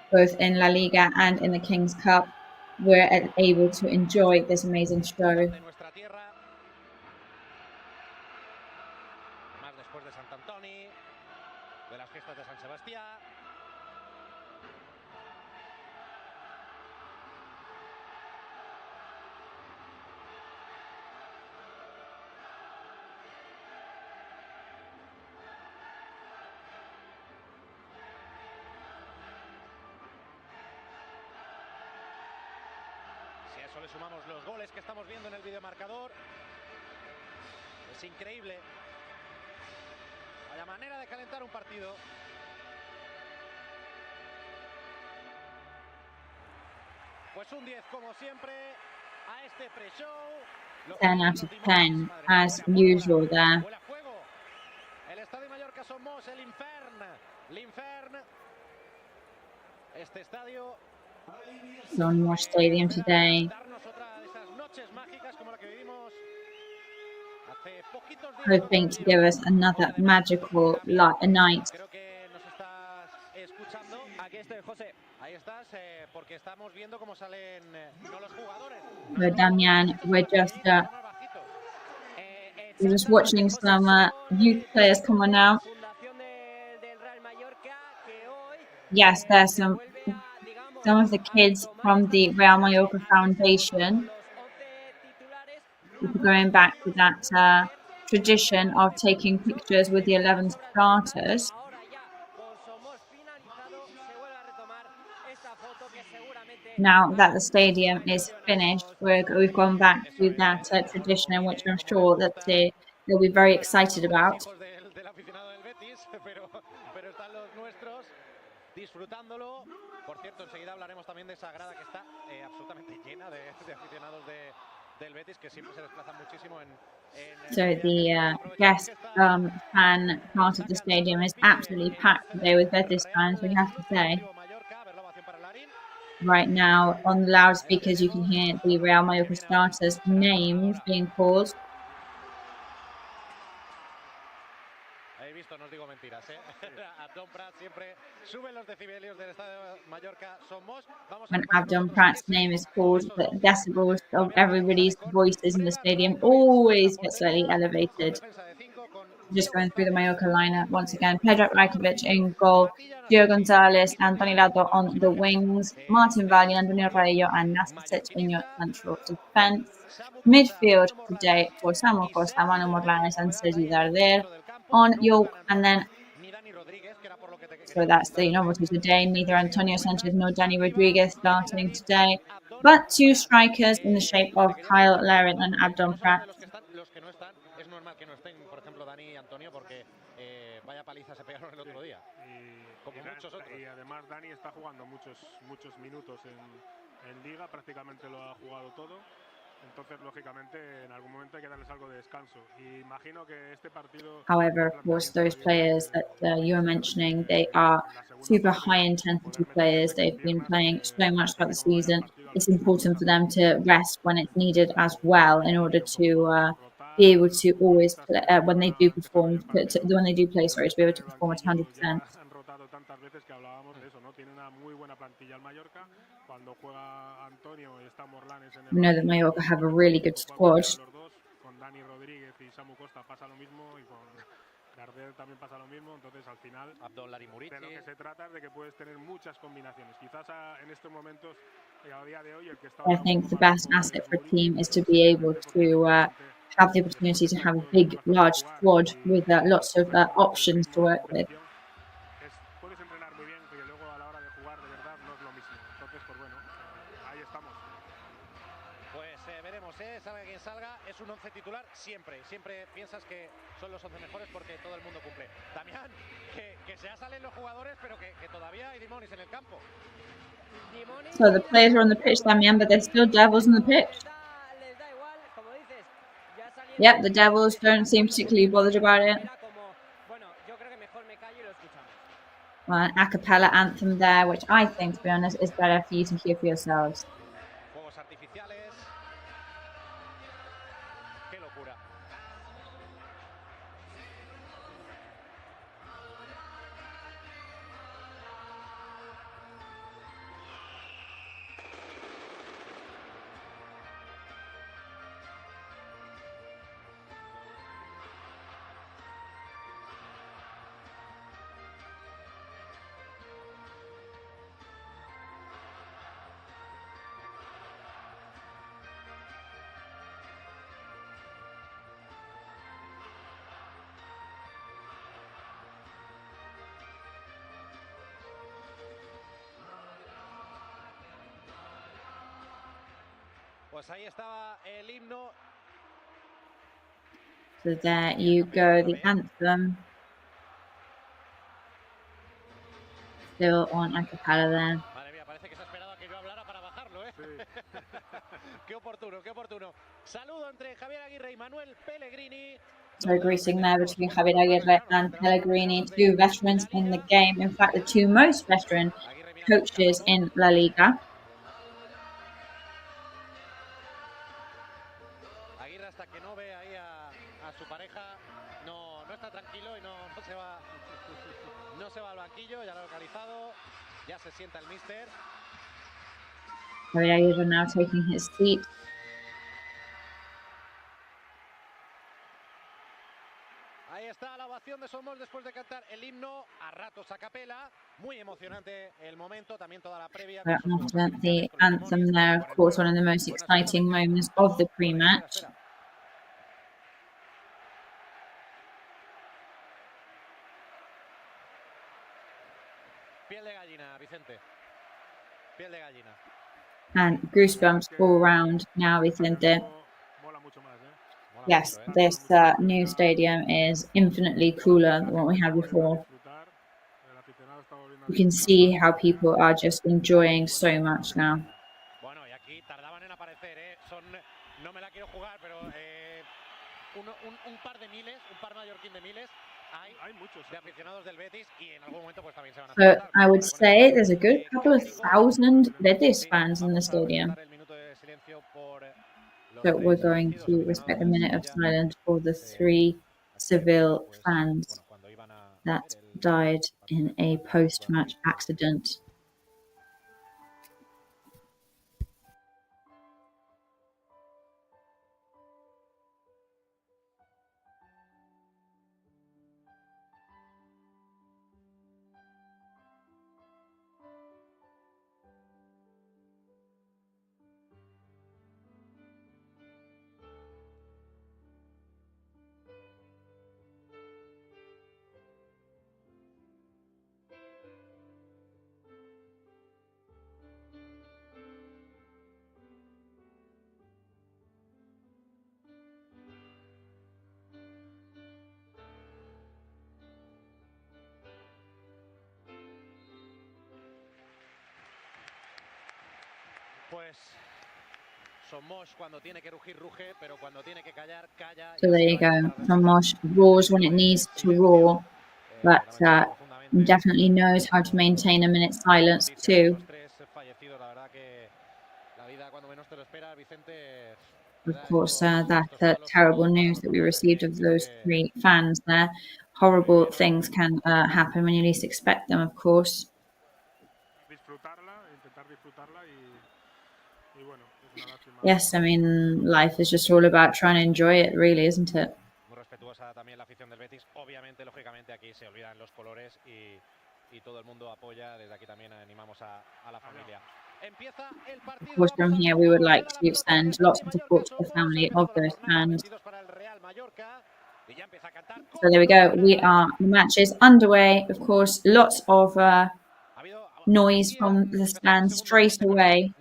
Both in La Liga and in the King's Cup, we're able to enjoy this amazing show. Si a eso le sumamos los goles que estamos viendo en el videomarcador, es increíble. Vaya manera de calentar un partido. Pues un 10 como siempre a este pre-show. 10 out of 10 as usual there. El Estadio Mallorca somos el L'Infern. Este estadio One more stadium today. Hoping to give us another magical night. So Damian, we're just watching some youth players come on now. Yes, there's some of the kids from the Real Mallorca Foundation going back to that tradition of taking pictures with the 11 starters. Now that the stadium is finished, we've gone back to that tradition, which I'm sure that they'll be very excited about. Disfrutándolo. Por cierto, enseguida hablaremos también de esa grada que está absolutamente llena de aficionados del Betis, que siempre se desplazan muchísimo en So the guest fan part of the stadium is absolutely packed today with Betis fans, we have to say. Right now, on the loudspeakers, you can hear the Real Mallorca starters' names being called. No os digo mentiras, Abdon Prat siempre sube los decibelios del Estadio Mallorca Somos. When Abdon Prat's name is called, the decibels of everybody's voices in the stadium always get slightly elevated. Just going through the Mallorca lineup once again: Pedro Rajkovic in goal, Gio Gonzalez, Anthony Lado on the wings, Martin Valle, Antonio Raillo, and Nastasic in your central defence. Midfield today for Samuel Costa, Manu Morlanes, and Sergi Darder. On York, and then so that's the novelty today. Neither Antonio Sanchez nor Dani Rodriguez starting today, but two strikers in the shape of Kyle Larin and Abdon Prat. Y además Dani está jugando muchos minutos en Liga, prácticamente lo ha jugado todo. Entonces, lógicamente, en algún momento hay que darles algo de descanso. Y imagino que este partido. However, of course, those players that you were mentioning, they are super high-intensity players. They've been playing so much throughout the season. It's important for them to rest when it's needed as well, in order to be able to always play, when they do play, to be able to perform at 100%. tantas veces que hablábamos de eso, ¿no? Tiene una muy buena plantilla el Mallorca. Cuando juega Antonio y está Morlanes en el We know that Mallorca have a really good squad. los dos, con Dani Rodríguez y Samu Costa pasa lo mismo y con Gardel también pasa lo mismo, entonces al final de lo que se trata es de que puedes tener muchas combinaciones. Quizás en estos momentos, a día de hoy, el que está I think the best asset for a team is to be able to have the opportunity to have a big, large squad with lots of options to work with. Puedes entrenar muy bien, pero luego a la hora de jugar de verdad no es lo mismo. Entonces, pues bueno, ahí estamos. Pues veremos, salga quien salga, es un 11 titular siempre. Siempre piensas que son los 11 mejores porque todo el mundo cumple. Damián, que ya salen los jugadores, pero que todavía hay Dimonis en el campo. So the players are on the pitch, Damian, but there's still Devils on the pitch. Yep, the Devils don't seem particularly bothered about it. Well, an a cappella anthem there, which I think, to be honest, is better for you to hear for yourselves. Fuegos artificiales. Qué locura. Pues ahí estaba el himno. So there you go, the anthem. Still on a cappella there. Madre mía, parece que se ha esperado a que yo hablara para bajarlo, ¿eh? Sí. Qué oportuno, qué oportuno. Saludo entre Javier Aguirre y Manuel Pellegrini. So greeting there between Javier Aguirre and Pellegrini, two veterans in the game. In fact, the two most veteran coaches in La Liga. Aguirre, hasta que no ve ahí a su pareja, no está tranquilo y no se va al banquillo, ya lo ha localizado, ya se sienta el míster. Javier Aguirre now taking his seat. Ahí está la ovación de Somos después de cantar el himno a ratos a capela. Muy emocionante el momento, también toda la previa. After the anthem there, of course, one of the most exciting moments of the pre-match. Piel de gallina, Vicente. Piel de gallina. And goosebumps all round now, Vicente. Yes, this new stadium is infinitely cooler than what we had before. You can see how people are just enjoying so much now. Bueno, y aquí tardaban en aparecer, no me la quiero jugar, pero un par de miles, un par mallorquín de miles, hay muchos de aficionados del Betis y en algún momento pues también se van a So I would say there's a good couple of thousand Betis fans in the stadium. So we're going to respect a minute of silence for the 3 Seville fans that died in a post-match accident. Pues Somos cuando tiene que rugir ruge, pero cuando tiene que callar calla. So there you go. Somos roars when it needs to roar, but definitely knows how to maintain a minute's silence too. Of course, that terrible news that we received of those 3 fans there. horrible things can happen when you least expect them, of course. Yes, I mean, life is just all about trying to enjoy it, really, isn't it? Muy respetuosa también la afición del Betis. Obviamente, lógicamente, aquí se olvidan los colores y todo el mundo apoya. Desde aquí también animamos a la familia. Empieza el partido. Of course, from here, we would like to send lots of support to the family of those fans. So there we go. The match is underway. Of course, lots of noise from the stand straight away.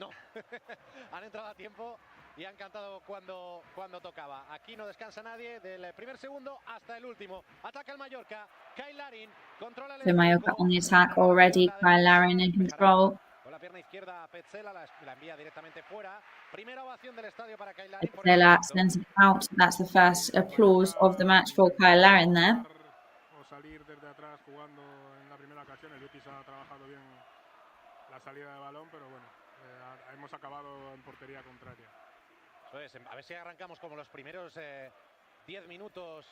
Han entrado a tiempo y han cantado cuando tocaba. Aquí no descansa nadie del primer segundo hasta el último. Ataca el Mallorca. Kyle Larin controla el. So Mallorca on the attack already. Kyle Larin in control. Con la pierna izquierda Petzela la envía directamente fuera. Primera ovación del estadio para Kyle Larin. Petzela sends it out. That's the first applause of the match for Kyle Larin there. O salir desde atrás jugando en la primera ocasión. El Betis ha trabajado bien la salida de balón, pero bueno. Hemos acabado en portería contraria. Pues, a ver si arrancamos como los primeros 10 minutos,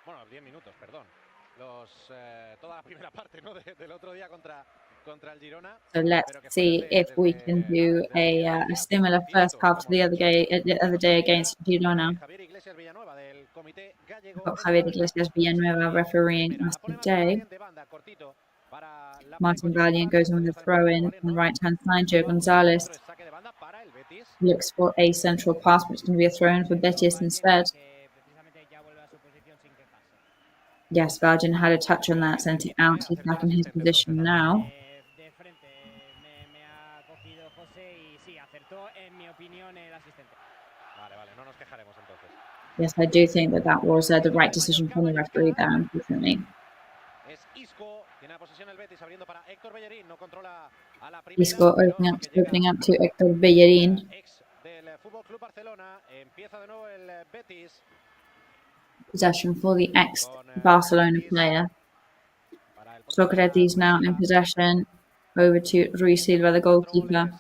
bueno, 10 minutos, perdón, toda la primera parte, ¿no? del otro día contra el Girona. So let's see if we can do a similar first half to the other day against Girona. We've got Javier Iglesias Villanueva refereeing us today. Martin Valiant goes on the throw-in on the right-hand side. Joe Gonzalez looks for a central pass, which can be a throw-in for Betis instead. Yes, Valiant had a touch on that, sent it out. He's back in his position now. Yes, I do think that was the right decision from the referee there, unfortunately. Isco opening up to Héctor Bellerín. Possession for the ex-Barcelona player. Socrates now in possession. Over to Rui Silva, the goalkeeper,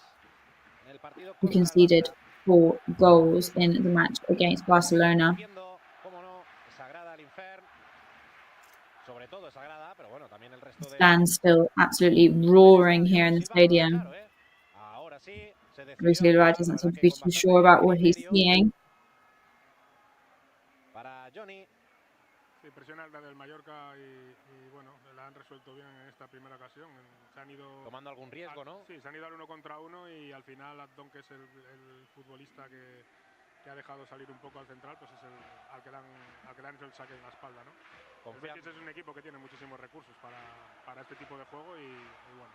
who conceded 4 goals in the match against Barcelona. Stands still absolutely roaring here in the stadium. Rui Silva doesn't seem to be too sure about what he's seeing. Presiona el del Mallorca y bueno, la han resuelto bien en esta primera ocasión. Se han ido tomando algún riesgo, ¿no? Sí, se han ido al 1 contra 1 y al final Abdón, que es el futbolista que ha dejado salir un poco al central, pues es al que le han hecho el saque en la espalda, ¿no? El Betis es un equipo que tiene muchísimos recursos para este tipo de juego y bueno.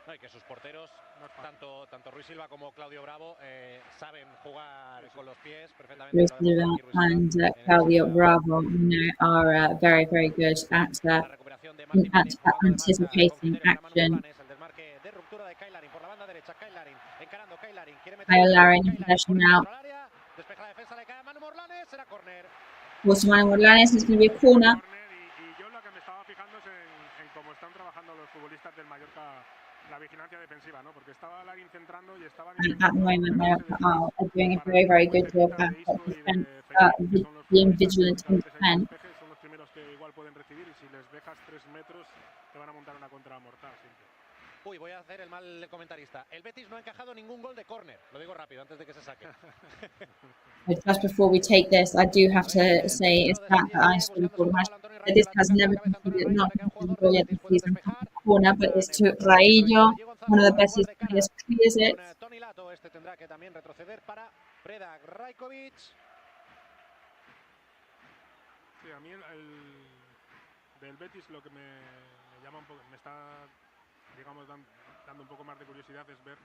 No, y que sus porteros, tanto Ruiz Silva como Claudio Bravo, saben jugar con los pies perfectamente. Ruiz Silva and Claudio Bravo are very, very good at anticipating action. Kyle Larin in possession now. Also, Manu Morlanes is going to be a corner. La vigilancia defensiva, ¿no? Porque estaba Larin centrando y estaban at the moment Mallorca are doing a very, very good job at defense, being vigilant in defense. Son los primeros que igual pueden recibir y si les dejas 3 metros te van a montar una contra mortal siempre. Uy, voy a hacer el mal comentarista. El Betis no ha encajado ningún gol de córner. Lo digo rápido antes de que se saque. Just before we take this, I do have to say it's that I still that this has never conceded not conceded goal yet this season from the corner, but it's to Raillo, one of the best players, clears it. Tony Lato, este tendrá que también retroceder para Predrag Rajkovic. Sí, a mí del Betis lo que me llama un poco, me está, digamos, dando un poco más de curiosidad es ver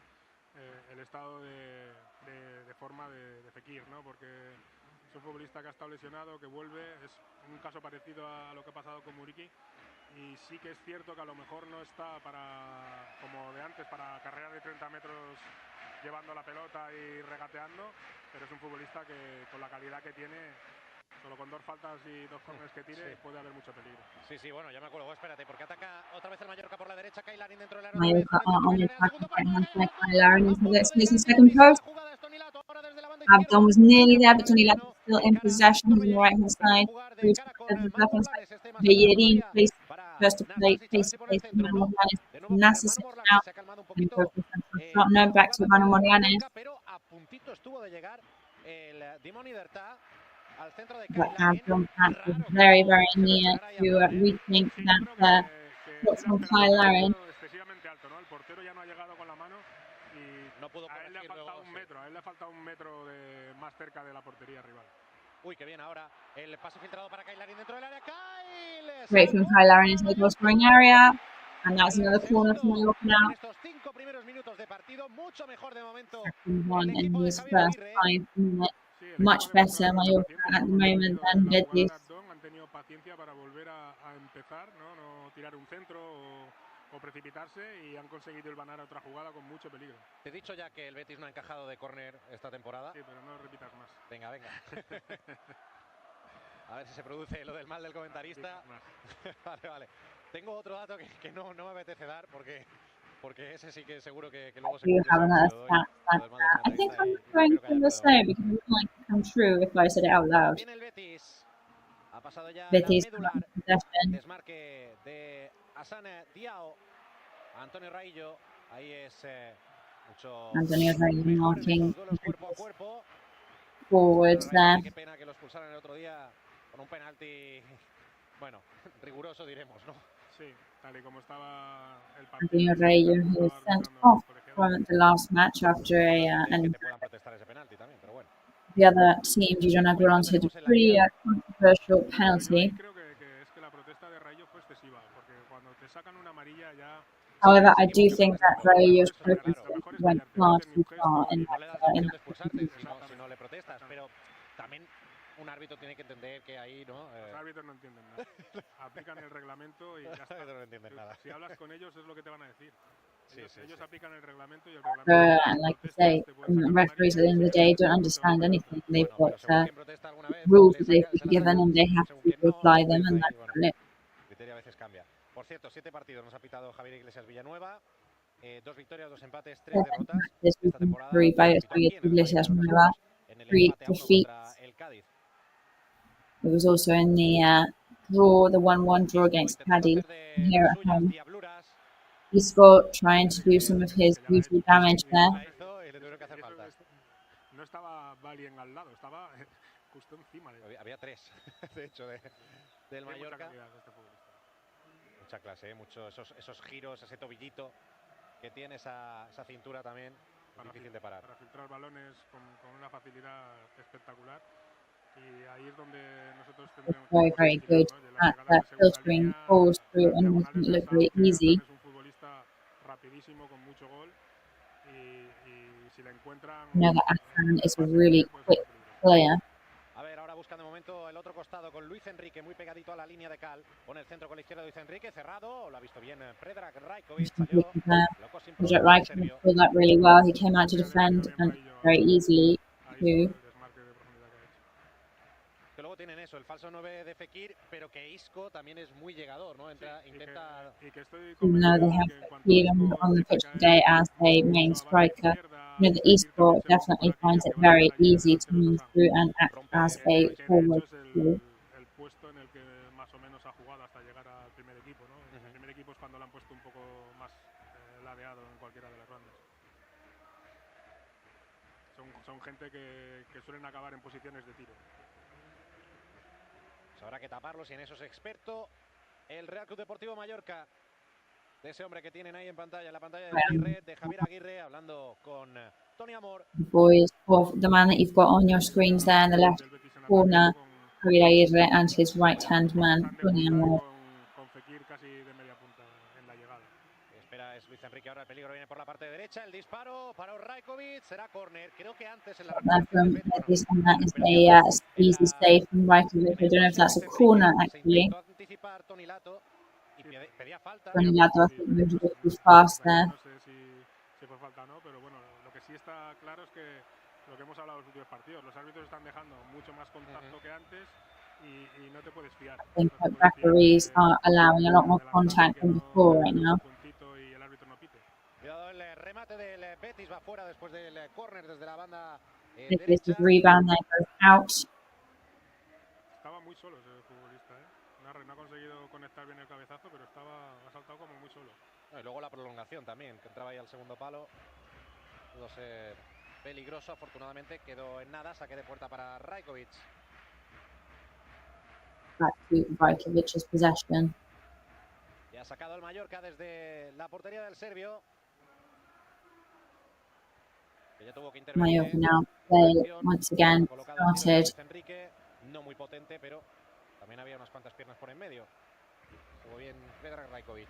el estado de forma de Fekir, ¿no? Porque es un futbolista que ha estado lesionado, que vuelve, es un caso parecido a lo que ha pasado con Muriqui y sí que es cierto que a lo mejor no está como de antes, para carreras de 30 metros llevando la pelota y regateando, pero es un futbolista que con la calidad que tiene, solo con 2 faltas y 2 corners que tire, puede haber mucho peligro. Sí, sí, bueno, ya me acuerdo. Espérate, porque ataca otra vez el Mallorca por la derecha. Kyle Larin dentro del área. Mallorca are on the attack right-hand side. Kyle Larin into the space in second post. Abdon was nearly there, but Tony Lato still in possession. He's on the right-hand side. Through to the left-hand side. Bellerín plays first to play, face to face with Manu Morales. Nasser sits out. And goes to central shot. No, back to Manu Morales. But John Pat was very, very near to rethink that shot from Kyle Larin. No pudo corregir, a él le ha faltado un metro más cerca de la portería rival. Uy, qué bien ahora. El pase filtrado para Kyle Larin dentro del área. Kyle. Great from Kyle Larin into the goal scoring area. And that's another corner from Mallorca now. Second one in his first 5 minutes. Much better Mallorca at the moment than Betis. Han tenido paciencia para volver a empezar, no tirar un centro o precipitarse, y han conseguido hilvanar otra jugada con mucho peligro. Te he dicho ya que el Betis no ha encajado de córner esta temporada. Sí, pero no repitas más. Venga. A ver si se produce lo del mal del comentarista. Vale. Tengo otro dato que no me apetece dar porque ese sí que seguro que luego se You have another stat. I think I'm going to say because it might come true if I said it out loud. Viene el Betis. Ha pasado ya Betis la medular. possession. Desmarque de Asane Diao. Antonio Raillo. Ahí es mucho. Antonio Raillo marking cuerpo a cuerpo. forwards there. Qué pena que lo expulsaran el otro día con un penalti, bueno, riguroso diremos, ¿no? Sí, tal y como estaba el partido. Antonio Raillo, who was sent off from the last match after and the other team, Dijon Aguiron, hit a pretty controversial penalty. However, I do think that Raillo's protest went far too far in that un árbitro tiene que entender que ahí, ¿no? Los árbitros no entienden nada. Aplican el reglamento y ya está. No entienden nada. Si hablas con ellos es lo que te van a decir. Ellos aplican el reglamento y el reglamento. And like you say, referees at the end of the day don't understand anything. They've got rules that they've been given and they have to apply them, and that's it. Criterio a veces cambia. Por cierto, 7 partidos nos ha pitado Javier Iglesias Villanueva. 2 victorias, 2 empates, 3 derrotas. Esta temporada. 3 Iglesias Nueva, 3 defeats. It was also in the draw, the 1-1 draw against Cadiz here at home. Isco trying to do some of his usual damage there. No estaba Valien al lado, estaba justo encima. Había 3, de hecho, del Mallorca. Mucha clase, esos giros, ese tobillito que tiene esa cintura también, difícil de parar. Para filtrar balones con una facilidad espectacular. Y ahí es donde nosotros tendremos very good at that filtering balls through and making it look very easy. Es un futbolista rapidísimo con mucho gol y si la encuentran. No, that Hassan is a really quick player. A ver, ahora busca de momento el otro costado con Luis Enrique muy pegadito a la línea de cal. Pone el centro con la izquierda de Luis Enrique, cerrado, lo ha visto bien Predrag Rajkovic. Predrag Rajkovic pulled that really well. He came out to defend and very easily too. Luego tienen eso, el falso 9 de Fekir, pero que Isco también es muy llegador, ¿no? Intenta... No, they have Fekir on the pitch today as a main striker. You know, the Isco definitely finds it very easy to move through and act as a forward. El puesto en el que más o menos ha jugado hasta llegar al primer equipo, ¿no? El primer equipo es cuando lo han puesto un poco más ladeado en cualquiera de las rondas. Son gente que suelen acabar en posiciones de tiro. Habrá que taparlos y en eso es experto el Real Club Deportivo Mallorca. De ese hombre que tienen ahí en pantalla, en la pantalla de Aguirre, de Javier Aguirre, hablando con Tony Amor. Boys, the man that you've got on your screens there in the left corner, Javier Aguirre, and his right-hand man, Tony Amor. Con Fekir casi de media punta en la llegada. Espera, es Luis Enrique, ahora el peligro viene por la parte derecha, el disparo para Rajkovic, será córner, creo que antes en la From Betis, and that is a easy save from Rajkovic. I don't know if that's a corner actually. Tony Lato, I think, moved a bit too fast there. No sé si fue falta o no, pero bueno, lo que sí está claro es que lo que hemos hablado en los últimos partidos, los árbitros están dejando mucho más contacto que antes y no te puedes fiar. I think that referees are allowing a lot more contact than before right now. Cuidado, el remate del Betis va fuera después del córner desde la banda This is rebound that goes out. muy solo ese futbolista, ¿eh? No ha conseguido conectar bien el cabezazo, pero ha saltado como muy solo. Y luego la prolongación también, que entraba ahí al segundo palo. Pudo ser peligroso, afortunadamente quedó en nada, saque de puerta para Rajkovic. Back to Rajkovic's possession. Y ha sacado el Mallorca desde la portería del serbio. Que ya tuvo que intervenir. Mallorca now play once again started. No muy potente, pero también había unas cuantas piernas por en medio. Estuvo bien Predrag Rajkovic.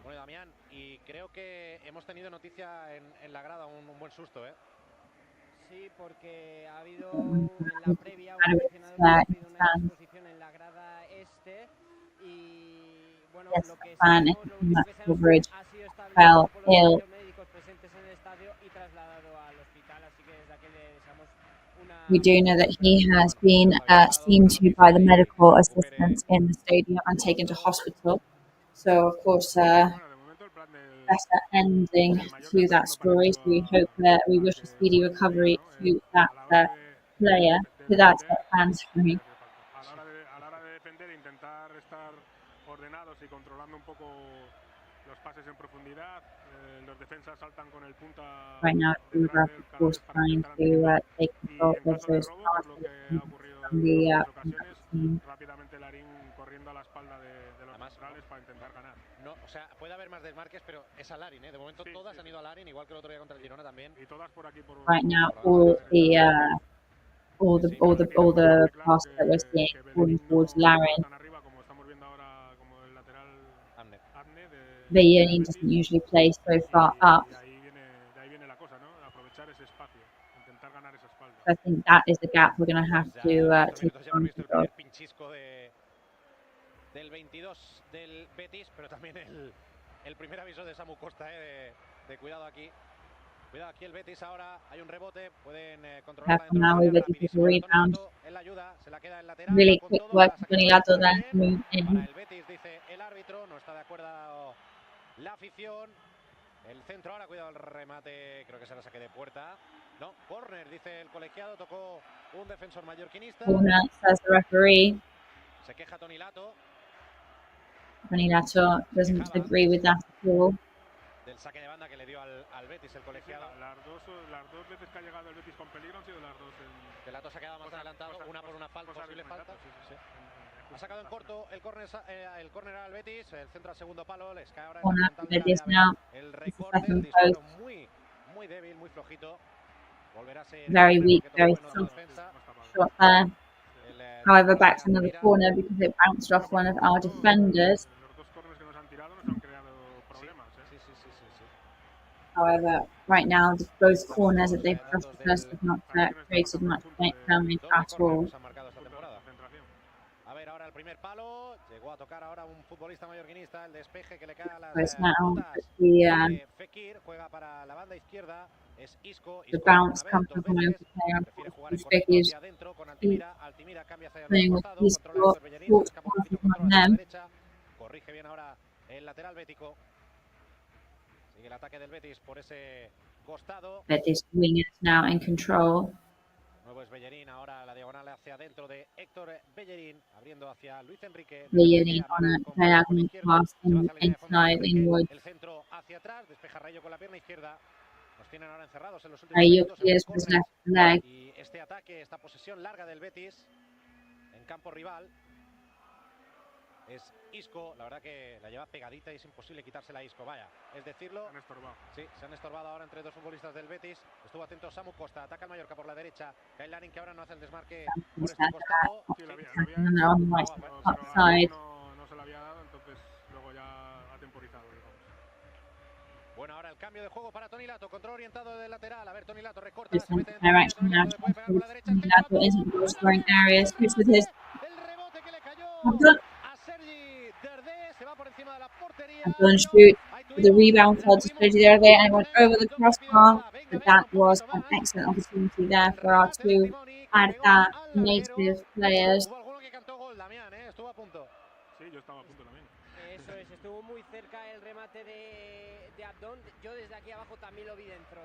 Bueno, Damián, y creo que hemos tenido noticia en la grada, un buen susto, ¿eh? Sí, porque ha habido en la previa un aficionado que ha sufrido una exposición en la grada este y bueno, lo que sabemos, lo último que sabemos ha sido establecido por los servicios médicos presentes en el estadio y trasladado al hospital, así que desde aquí le deseamos una... We do know that he has been seen to by the medical assistants in the stadium and taken to hospital. So, of course, better ending to that story. So we hope that we wish a speedy recovery to that player, to that fan. Sorry. A la hora de defender, intentar estar ordenados y controlando un poco los pases en profundidad. Los defensas saltan con el punta. Right now, we are of course trying to take control of those passes from the rápidamente Larín corriendo a la espalda de los centrales para intentar ganar. No, o sea, puede haber más desmarques, pero es a Larín, ¿eh? De momento sí, todas han ido a Larín, igual que el otro día contra el Girona también. Y todas por aquí por right now, all the passes that we're seeing going towards Larin. Bellerin doesn't usually play so far up. So I think that is the gap we're going to have to take advantage of. Del 22 del Betis, pero también el primer aviso de Samu Costa, de cuidado aquí. Cuidado aquí el Betis, ahora hay un rebote, pueden controlar la rebound. En la ayuda, se la queda el lateral. Really quick work from Tonilato there, move in. Para el Betis, dice el árbitro, no está de acuerdo la afición. El centro ahora, cuidado el remate, creo que se la saque de puerta. No, corner, dice el colegiado, tocó un defensor mallorquinista. Corner, says the referee. Se queja Tonilato. Tonilato doesn't agree with that at all. Del saque de banda que le dio al Betis el colegiado. Las dos veces que ha llegado el Betis con peligro han sido las dos. Tonilato se ha quedado más adelantado, una por una falta, posible falta. Sí. Ha sacado en corto el córner al Betis, el centro al segundo palo, les cae ahora el recorte, el disparo muy débil, muy flojito. Volverá a ser very weak, very soft shot there. However, back to another corner because it bounced off one of our defenders. However, right now, both corners that they've crossed the first have not created much damage at all. A ver, ahora el primer palo, llegó a tocar ahora un futbolista mallorquinista, el despeje que le cae a las Fekir, juega para la banda izquierda, es Isco. The bounce comes from one player, Fekir's playing with Isco, on them. Corrige bien ahora el lateral bético. Sigue el ataque del Betis por ese costado. Betis wing is now in control. Nuevo es Bellerin, ahora la diagonal hacia adentro de Héctor Bellerin, abriendo hacia Luis Enrique. Bellerin on a diagonal pass inside inwards. El centro hacia atrás, despeja Rayo con la pierna izquierda. Nos tienen ahora encerrados en los últimos minutos. Y este ataque, esta posesión larga del Betis en campo rival. Es Isco, la verdad que la lleva pegadita y es imposible quitársela a Isco, vaya, es decirlo. Se han estorbado. Sí, se han estorbado ahora entre dos futbolistas del Betis. Estuvo atento Samu Costa, ataca al Mallorca por la derecha. Kyle Larin que ahora no hace el desmarque por este costado. Sí, lo había no se lo había dado, entonces luego ya ha temporizado, digamos. Bueno, ahora el cambio de juego para Tonilato, control orientado del lateral. A ver, Tonilato recorta, se mete Tonilato isn't goal scoring area, switch with his and don't shoot for the rebound for Discovery there and went over the crossbar, but that was an excellent opportunity there for our two native players. Sí, yo estaba a punto también. Eso es, estuvo muy cerca el remate de Abdón. Yo desde aquí abajo también lo vi dentro,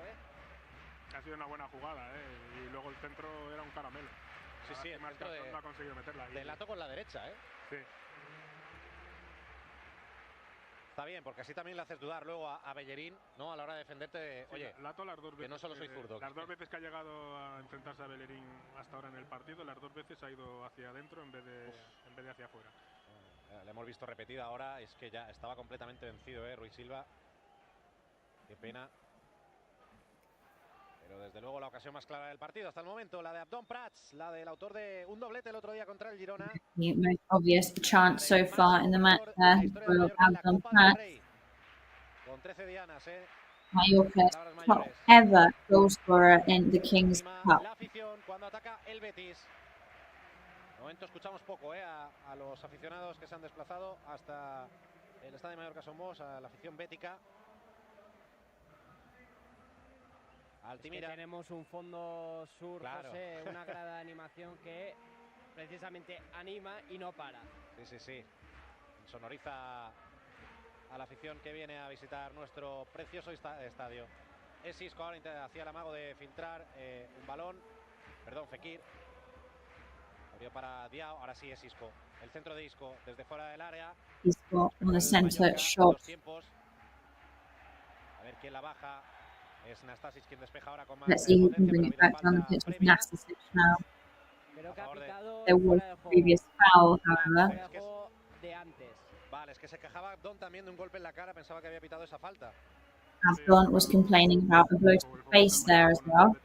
Ha sido una buena jugada, y luego el centro era un caramelo. Sí, el centro no ha conseguido meterla. De lato con la derecha, Sí. Está bien, porque así también le haces dudar luego a Bellerín, ¿no? A la hora de defenderte, Sí, oye, Lato las dos veces, que no solo soy zurdo. Las dos veces que ha llegado a enfrentarse a Bellerín hasta ahora en el partido, las dos veces ha ido hacia adentro en vez de hacia afuera. Le hemos visto repetida ahora, es que ya estaba completamente vencido, Ruiz Silva. Qué pena. Pero desde luego la ocasión más clara del partido hasta el momento, la de Abdón Prats, la del autor de un doblete el otro día contra el Girona. The most obvious chance so far in the match there for Abdon Prats, con 13 dianas, Mallorca's top ever goal scorer in the King's Cup. La afición cuando ataca el Betis. De momento escuchamos poco a los aficionados que se han desplazado hasta el estadio Mallorca Somos, a la afición bética. Altimira. Es que tenemos un fondo sur, claro. José, una grada de animación que precisamente anima y no para. Sí. Sonoriza a la afición que viene a visitar nuestro precioso estadio. Es Isco, ahora hacía el amago de filtrar un balón. Perdón, Fekir. Abrió para Diao, ahora sí es Isco. El centro de Isco desde fuera del área. Isco on the center shot. A ver quién la baja. Es Nastasic quien despeja ahora con más Let's see who can bring it back down the pitch with Nastasic now. There was a previous foul, however. Vale, es que se quejaba Abdón también de un golpe en la cara, pensaba que había pitado esa falta. Abdon was complaining about a blow to the face there as well.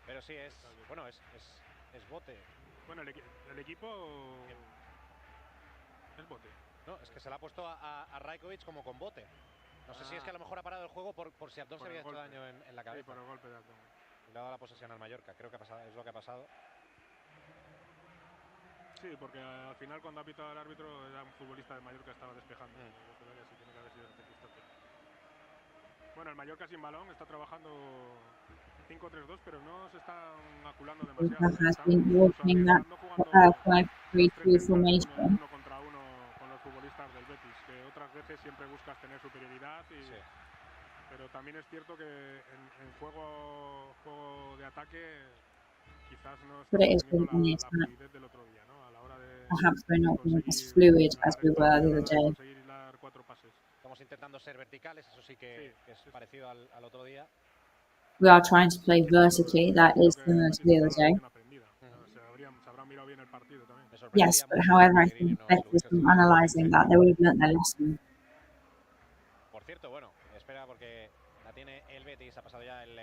Pero sí, es bote. Bueno, el equipo es bote. No, es que se le ha puesto a Rajkovic como con bote. No sé si es que a lo mejor ha parado el juego por si Abdón se había hecho daño en la cabeza. Sí, por el golpe de Abdón. Y le ha dado la posesión al Mallorca, creo que es lo que ha pasado. Sí, porque al final cuando ha pitado el árbitro era un futbolista del Mallorca que estaba despejando. Así tiene que haber sido este instante. Bueno, el Mallorca sin balón está trabajando 5-3-2, pero no se están aculando demasiado. Has been walking that 5-3-2 formation. Uno contra uno con los futbolistas del Betis, que otras veces siempre buscas tener superioridad, pero también es cierto que en juego de ataque quizás no está teniendo la fluidez del otro día, ¿no? A la hora de perhaps we're not being as fluid as we were the other day. Estamos intentando ser verticales, eso sí que es parecido al otro día. We are trying to play vertically, that is similar to the other day. Yes, but however, I think Betis from analysing that, they would have learnt their lesson. Por cierto, bueno, espera porque la tiene el Betis, ha pasado ya el...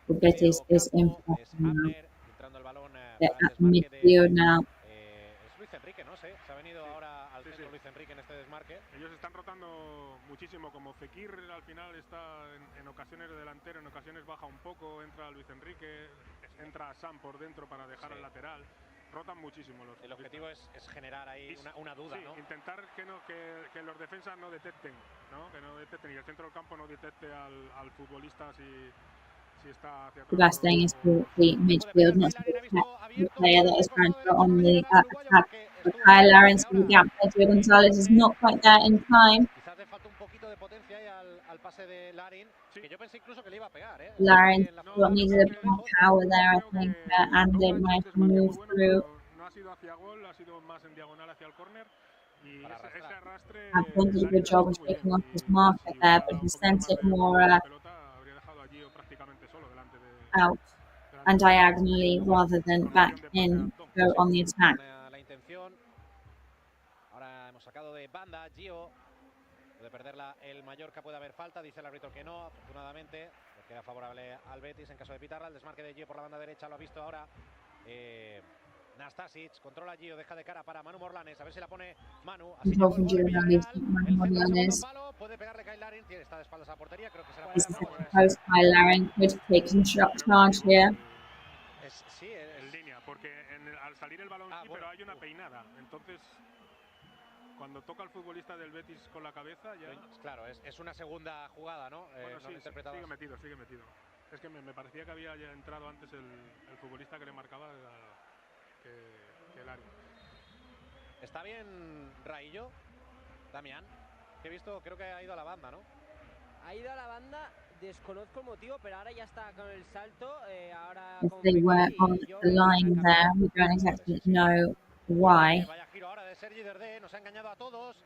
The Betis is in front now. Entrando el balón They're at midfield now. Es Luis Enrique, no sé, se ha venido ahora al centro Luis Enrique en este desmarque. Ellos están rotando muchísimo, como Fekir al final está en ocasiones de delantero, en ocasiones baja un poco, entra Luis Enrique, entra Sam por dentro para dejar al lateral. Rotan muchísimo los. El objetivo es generar ahí una duda, ¿no? Intentar que los defensas no detecten, ¿no? Que no detecten y el centro del campo no detecte al futbolista si está hacia atrás. The best thing is for the midfield not to detect the player that is trying to go on the attack. But Kyle Lawrence with the gap there to Gonzalez is not quite there in time. Quizás le falta un poquito de potencia ahí al pase de Larin, que yo pensé incluso que le iba a pegar, Lawrence needed a bit more power there, I think, and it might have moved through. No ha sido hacia gol, ha sido más en diagonal hacia el córner. Y ese arrastre. Abdon did a good job of taking off his marker there, but he sent it more out and diagonally rather than back in to go on the attack. La intención. Ahora hemos sacado de banda Gio. Puede perderla el Mallorca, puede haber falta, dice el árbitro que no, afortunadamente. Queda favorable al Betis en caso de pitarla. El desmarque de Gio por la banda derecha lo ha visto ahora Nastasic, controla Gio, deja de cara para Manu Morlanes, a ver si la pone Manu. Así puede pegarle Kyle Larin, está de espaldas a la portería, creo que será Kyle Larin could take some charge here. Sí, en línea, porque al salir el balón pero hay una peinada, entonces cuando toca el futbolista del Betis con la cabeza ya... Claro, es una segunda jugada, ¿no? Bueno, sí, sigue metido. Es que me parecía que había ya entrado antes el futbolista que le marcaba que el área. Está bien Raillo, Damián, que he visto, creo que ha ido a la banda, ¿no? Ha ido a la banda, desconozco el motivo, pero ahora ya está con el salto. Ahora If con they were on the line there, we don't exactly know why. Vaya giro ahora de Sergi Derdé, nos ha engañado a todos.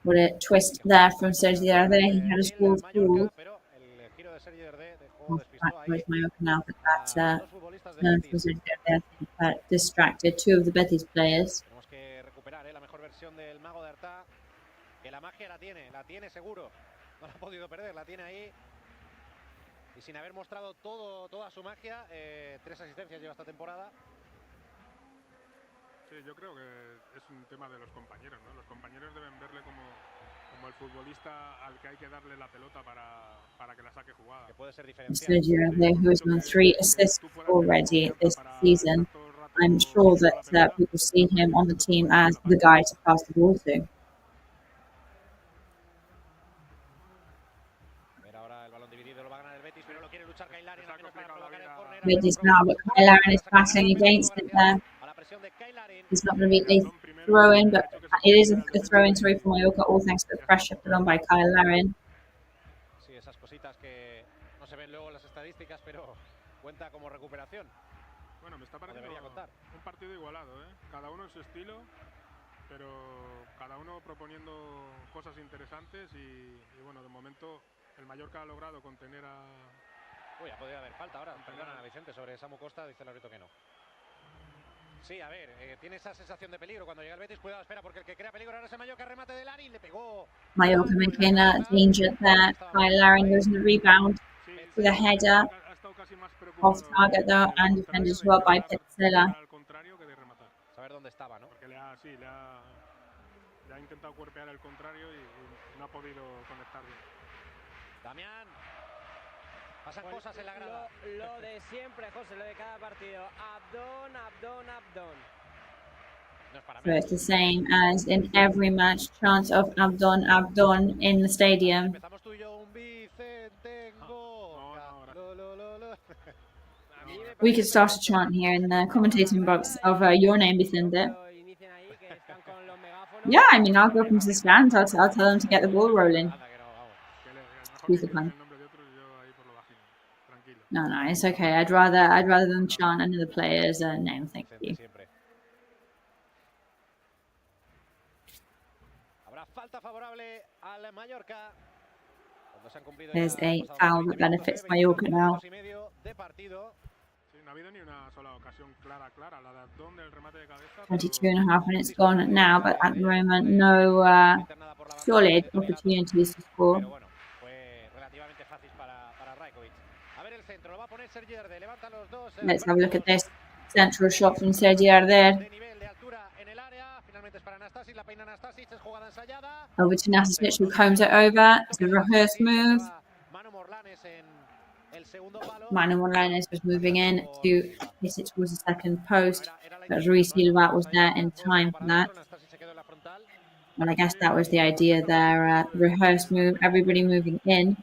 What a twist there from Sergi Derde. He had a small ball. Pero el giro de Sergi Derdé dejó Off despistó back ahí was Mallorca now, but a that dos futbolistas del turn from Betis. Sergi Derde, I think that distracted two of the Betis players. Tenemos que recuperar la mejor versión del mago de Artà, que la magia la tiene seguro. No la ha podido perder, la tiene ahí. Y sin haber mostrado toda su magia, 3 asistencias lleva esta temporada. Sí, yo creo que es un tema de los compañeros, ¿no? Los compañeros deben verle como el futbolista al que hay que darle la pelota para que la saque jugada. Que puede ser diferencial. Sergi Derde, who's won 3 assists already this season, I'm sure that people see him on the team as the guy to pass the ball to. Betis now, but Kyle Aaron is battling against it there. It's not going to be a throw-in, but it is a throw-in, sorry, for Mallorca, all thanks to the pressure put on by Kyle Aaron. Sí, esas cositas que no se ven luego en las estadísticas, pero cuenta como recuperación. Bueno, me está pareciendo un partido igualado, ¿eh? Cada uno en su estilo, pero cada uno proponiendo cosas interesantes y bueno, de momento el Mallorca ha logrado contener a... Uy, ha podido haber falta ahora. Perdona, Vicente, sobre Samu Costa, dice el árbitro que no. Sí, a ver, tiene esa sensación de peligro cuando llega el Betis. Cuidado, espera, porque el que crea peligro ahora es el Mallorca. Remate de Larin, le pegó. Mallorca making a danger there. Kyle Aaron goes in the rebound with a header. Off target though, and defended as well by Petzela. Saber dónde estaba, ¿no? Porque le ha intentado cuerpear el contrario y no ha podido conectar bien. Damián. Pasan cosas en la grada. Lo de siempre, José, lo de cada partido. Abdón, Abdón, Abdón. So it's the same as in every match. Chance of Abdon, Abdon in the stadium. Empezamos tú y yo, un Vicente. We could start a chant here in the commentating box of your name, Vicente. Yeah, I mean, I'll go up into the stands. I'll tell them to get the ball rolling. Excuse the pun. No, it's okay. I'd rather them chant another player's name. Thank you. There's a foul that benefits Mallorca now. 22.5 minutes gone now, but at the moment, no solid opportunities to score. Let's have a look at this central shot from Sergi Derde. Over to Nastasic, who combs it over. It's a rehearsed move. Manu Morlanes was moving in to hit it towards the second post, but Ruiz Silva was there in time for that. Well, I guess that was the idea there. Rehearsed move, everybody moving in.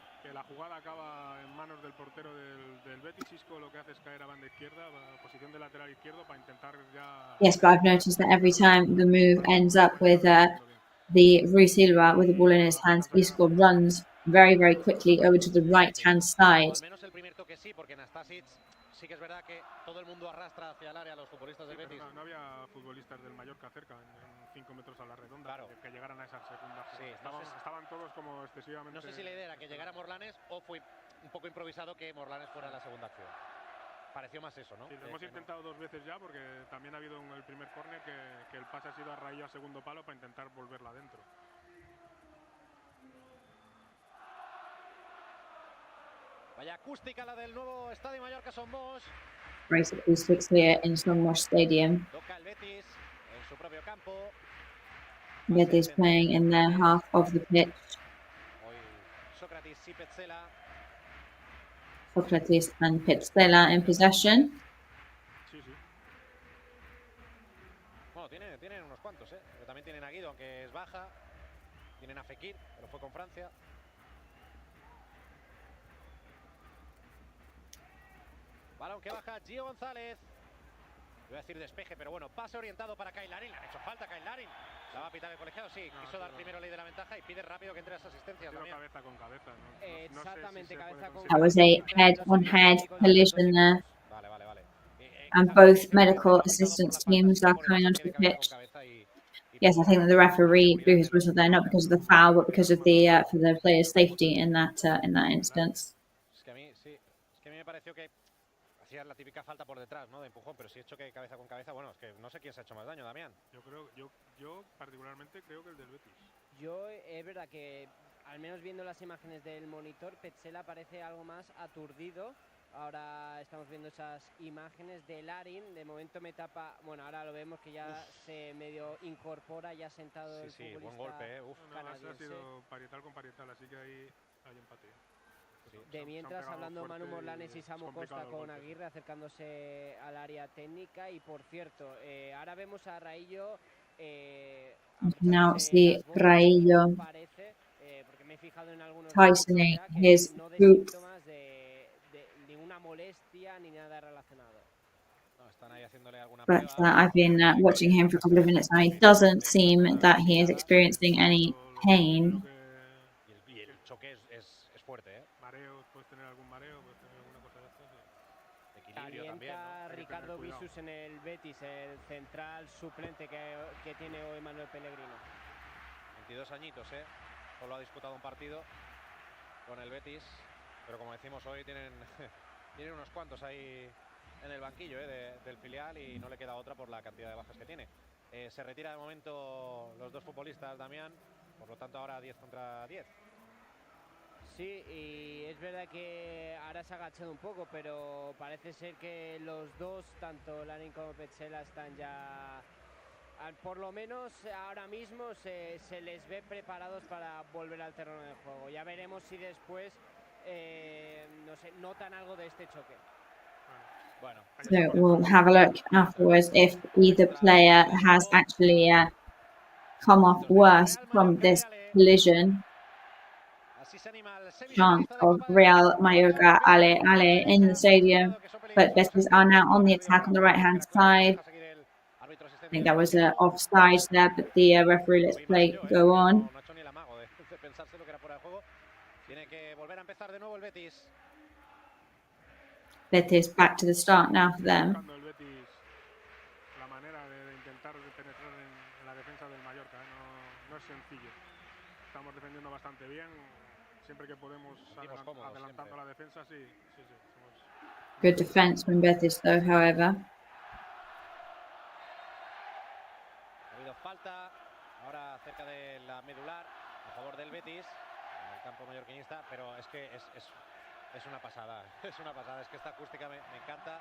Yes, but I've noticed that every time the move ends up with the Ruiz Silva with the ball in his hands, Isco runs very, very quickly over to the right-hand side. Sí que es verdad que todo el mundo arrastra hacia el área a los futbolistas del Betis. No había futbolistas del Mallorca cerca, en 5 metros a la redonda, claro, que llegaran a esa segunda. Sí, estaban todos como excesivamente... No sé si la idea era que llegara Morlanes o fue un poco improvisado que Morlanes fuera la segunda acción. Pareció más eso, ¿no? Sí, lo hemos intentado 2 veces ya, porque también ha habido en el primer córner que el pase ha sido a raíz a segundo palo para intentar volverla adentro. Vaya acústica la del nuevo estadio Mallorca Son Bosch. Great acoustics here in Son Bosch Stadium. Toca el Betis en su propio campo. Betis playing in their half of the pitch. Sócrates y Petzela. Socrates and Petzela in possession. Sí. Bueno, tienen unos cuantos, pero también tienen a Guido, aunque es baja. Tienen a Fekir, pero fue con Francia. Balón que baja Gio González. Voy a decir despeje, pero bueno, pase orientado para Kyle Larin. Le han hecho falta a Kyle Larin. La va a pitar el colegiado, sí. Quiso dar primero ley de la ventaja y pide rápido que entre las asistencias también. Cabeza con cabeza, ¿no? Exactamente, cabeza con That was a head-on-head collision there. Vale. And both medical assistance teams are coming onto the pitch. Yes, I think that the referee blew his whistle there, not because of the foul, but because of the for the player's safety in that instance. Es que a mí me pareció que hacía la típica falta por detrás, ¿no? De empujón, pero si he hecho que cabeza con cabeza, bueno, es que no sé quién se ha hecho más daño, Damián. Yo particularmente creo que el del Betis. Yo es verdad que al menos viendo las imágenes del monitor, Petzela parece algo más aturdido. Ahora estamos viendo esas imágenes de Larin. De momento me tapa. Bueno, ahora lo vemos que ya se medio incorpora, ya sentado el futbolista. Buen golpe, canadiense. Ha sido parietal con parietal, así que ahí hay empate. De mientras, hablando Manu Morlanes y Samu Costa con Aguirre acercándose al área técnica. Y por cierto, ahora vemos a Raillo. Now see Raillo tightening his boots. Ninguna molestia ni nada relacionado. But I've been watching him for a couple of minutes now. It doesn't seem that he is experiencing any pain. Y el choque es fuerte, ¿eh? Mareo, puedes tener algún mareo, puedes tener alguna cosa de estas. Equilibrio también, ¿no? Ricardo Visus en el Betis, el central suplente que tiene hoy Manuel Pellegrino. 22 añitos, ¿eh? Solo ha disputado un partido con el Betis, pero como decimos hoy tienen unos cuantos ahí en el banquillo del filial y no le queda otra por la cantidad de bajas que tiene. Se retira de momento los dos futbolistas, Damián, por lo tanto ahora 10 contra 10. Sí, y es verdad que ahora se ha agachado un poco, pero parece ser que los dos, tanto Larin como Petzela, están ya, por lo menos ahora mismo, se les ve preparados para volver al terreno de juego. Ya veremos si después no sé, notan algo de este choque. Bueno. So we'll have a look afterwards if either player has actually come off worse from this collision. Chant of Real Mallorca Ale in the stadium, but Betis are now on the attack on the right-hand side. I think that was offside there, but the referee lets play go on. Betis back to the start now for them. La manera de intentar penetrar en la defensa del Mallorca, no es sencillo. Estamos defendiendo bastante bien. Siempre que podemos adelantando a la defensa, sí. Good defense from Betis, though, however. Ha habido falta ahora cerca de la medular a favor del Betis, en el campo mallorquinista, pero es que es una pasada, es que esta acústica me encanta.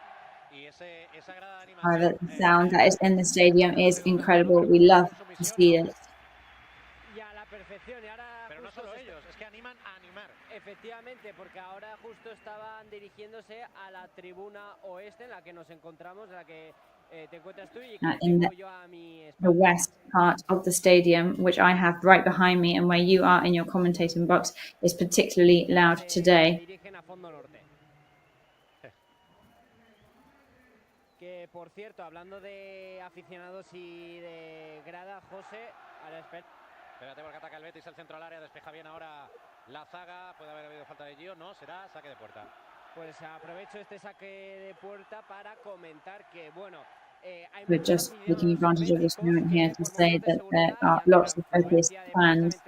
Y esa grada de animación, The sound that is in the stadium is incredible. We love to see it. Pero no solo ellos, es que animan a animar. Efectivamente, porque ahora justo estaban dirigiéndose a la tribuna oeste en la que nos encontramos, en la que te encuentras tú y que in tengo yo a mi the west part of the stadium, which I have right behind me, and where you are in your commentating box, is particularly loud today. Dirigen a fondo norte. Que por cierto, hablando de aficionados y de grada, José, ahora Espérate porque ataca el Betis, el centro al área, despeja bien ahora la zaga, puede haber habido falta de Gio, no, será saque de puerta. Pues aprovecho este saque de puerta para comentar que, bueno, We're just taking advantage of this moment here to say that there are lots of Betis fans,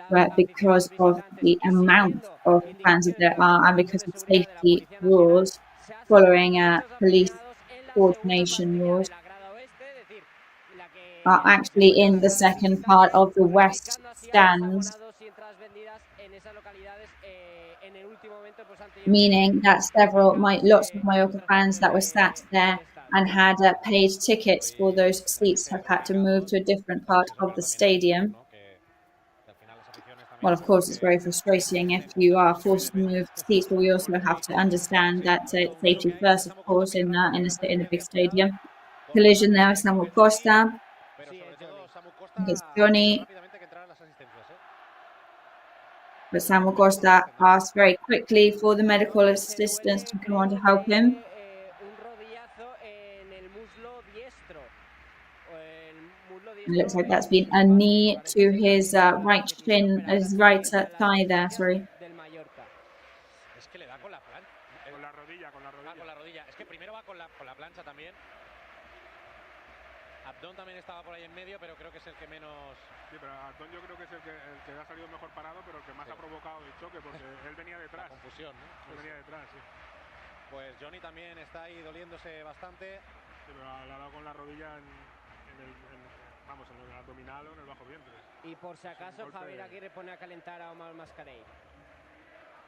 but because of the amount of fans that there are and because of safety rules, following police coordination rules, are actually in the second part of the west stands, meaning that lots of Mallorca fans that were sat there and had paid tickets for those seats have had to move to a different part of the stadium. Well, of course, it's very frustrating if you are forced to move seats, but we also have to understand that safety first, of course, in a big stadium. Collision there with Samu Costa. It's Johnny. But Samu Costa asked very quickly for the medical assistance to come on to help him. It looks like that's been a knee to his right shin, his right thigh there, sorry. Del Mallorca. Es que le da con la plancha. Con la rodilla, con la rodilla. Ah, con la rodilla. Es que primero va con la plancha también. Abdón también estaba por ahí en medio, pero creo que es el que menos... Sí, pero Abdón yo creo que es el que ha salido mejor parado, pero el que más ha provocado el choque, porque él venía detrás. La confusión, ¿no? Él venía detrás, sí. Pues Johnny también está ahí doliéndose bastante. Sí, pero le ha dado con la rodilla en el abdominal o en el bajo vientre. Y por si acaso, Javier Aguirre pone a calentar a Omar Mascarell.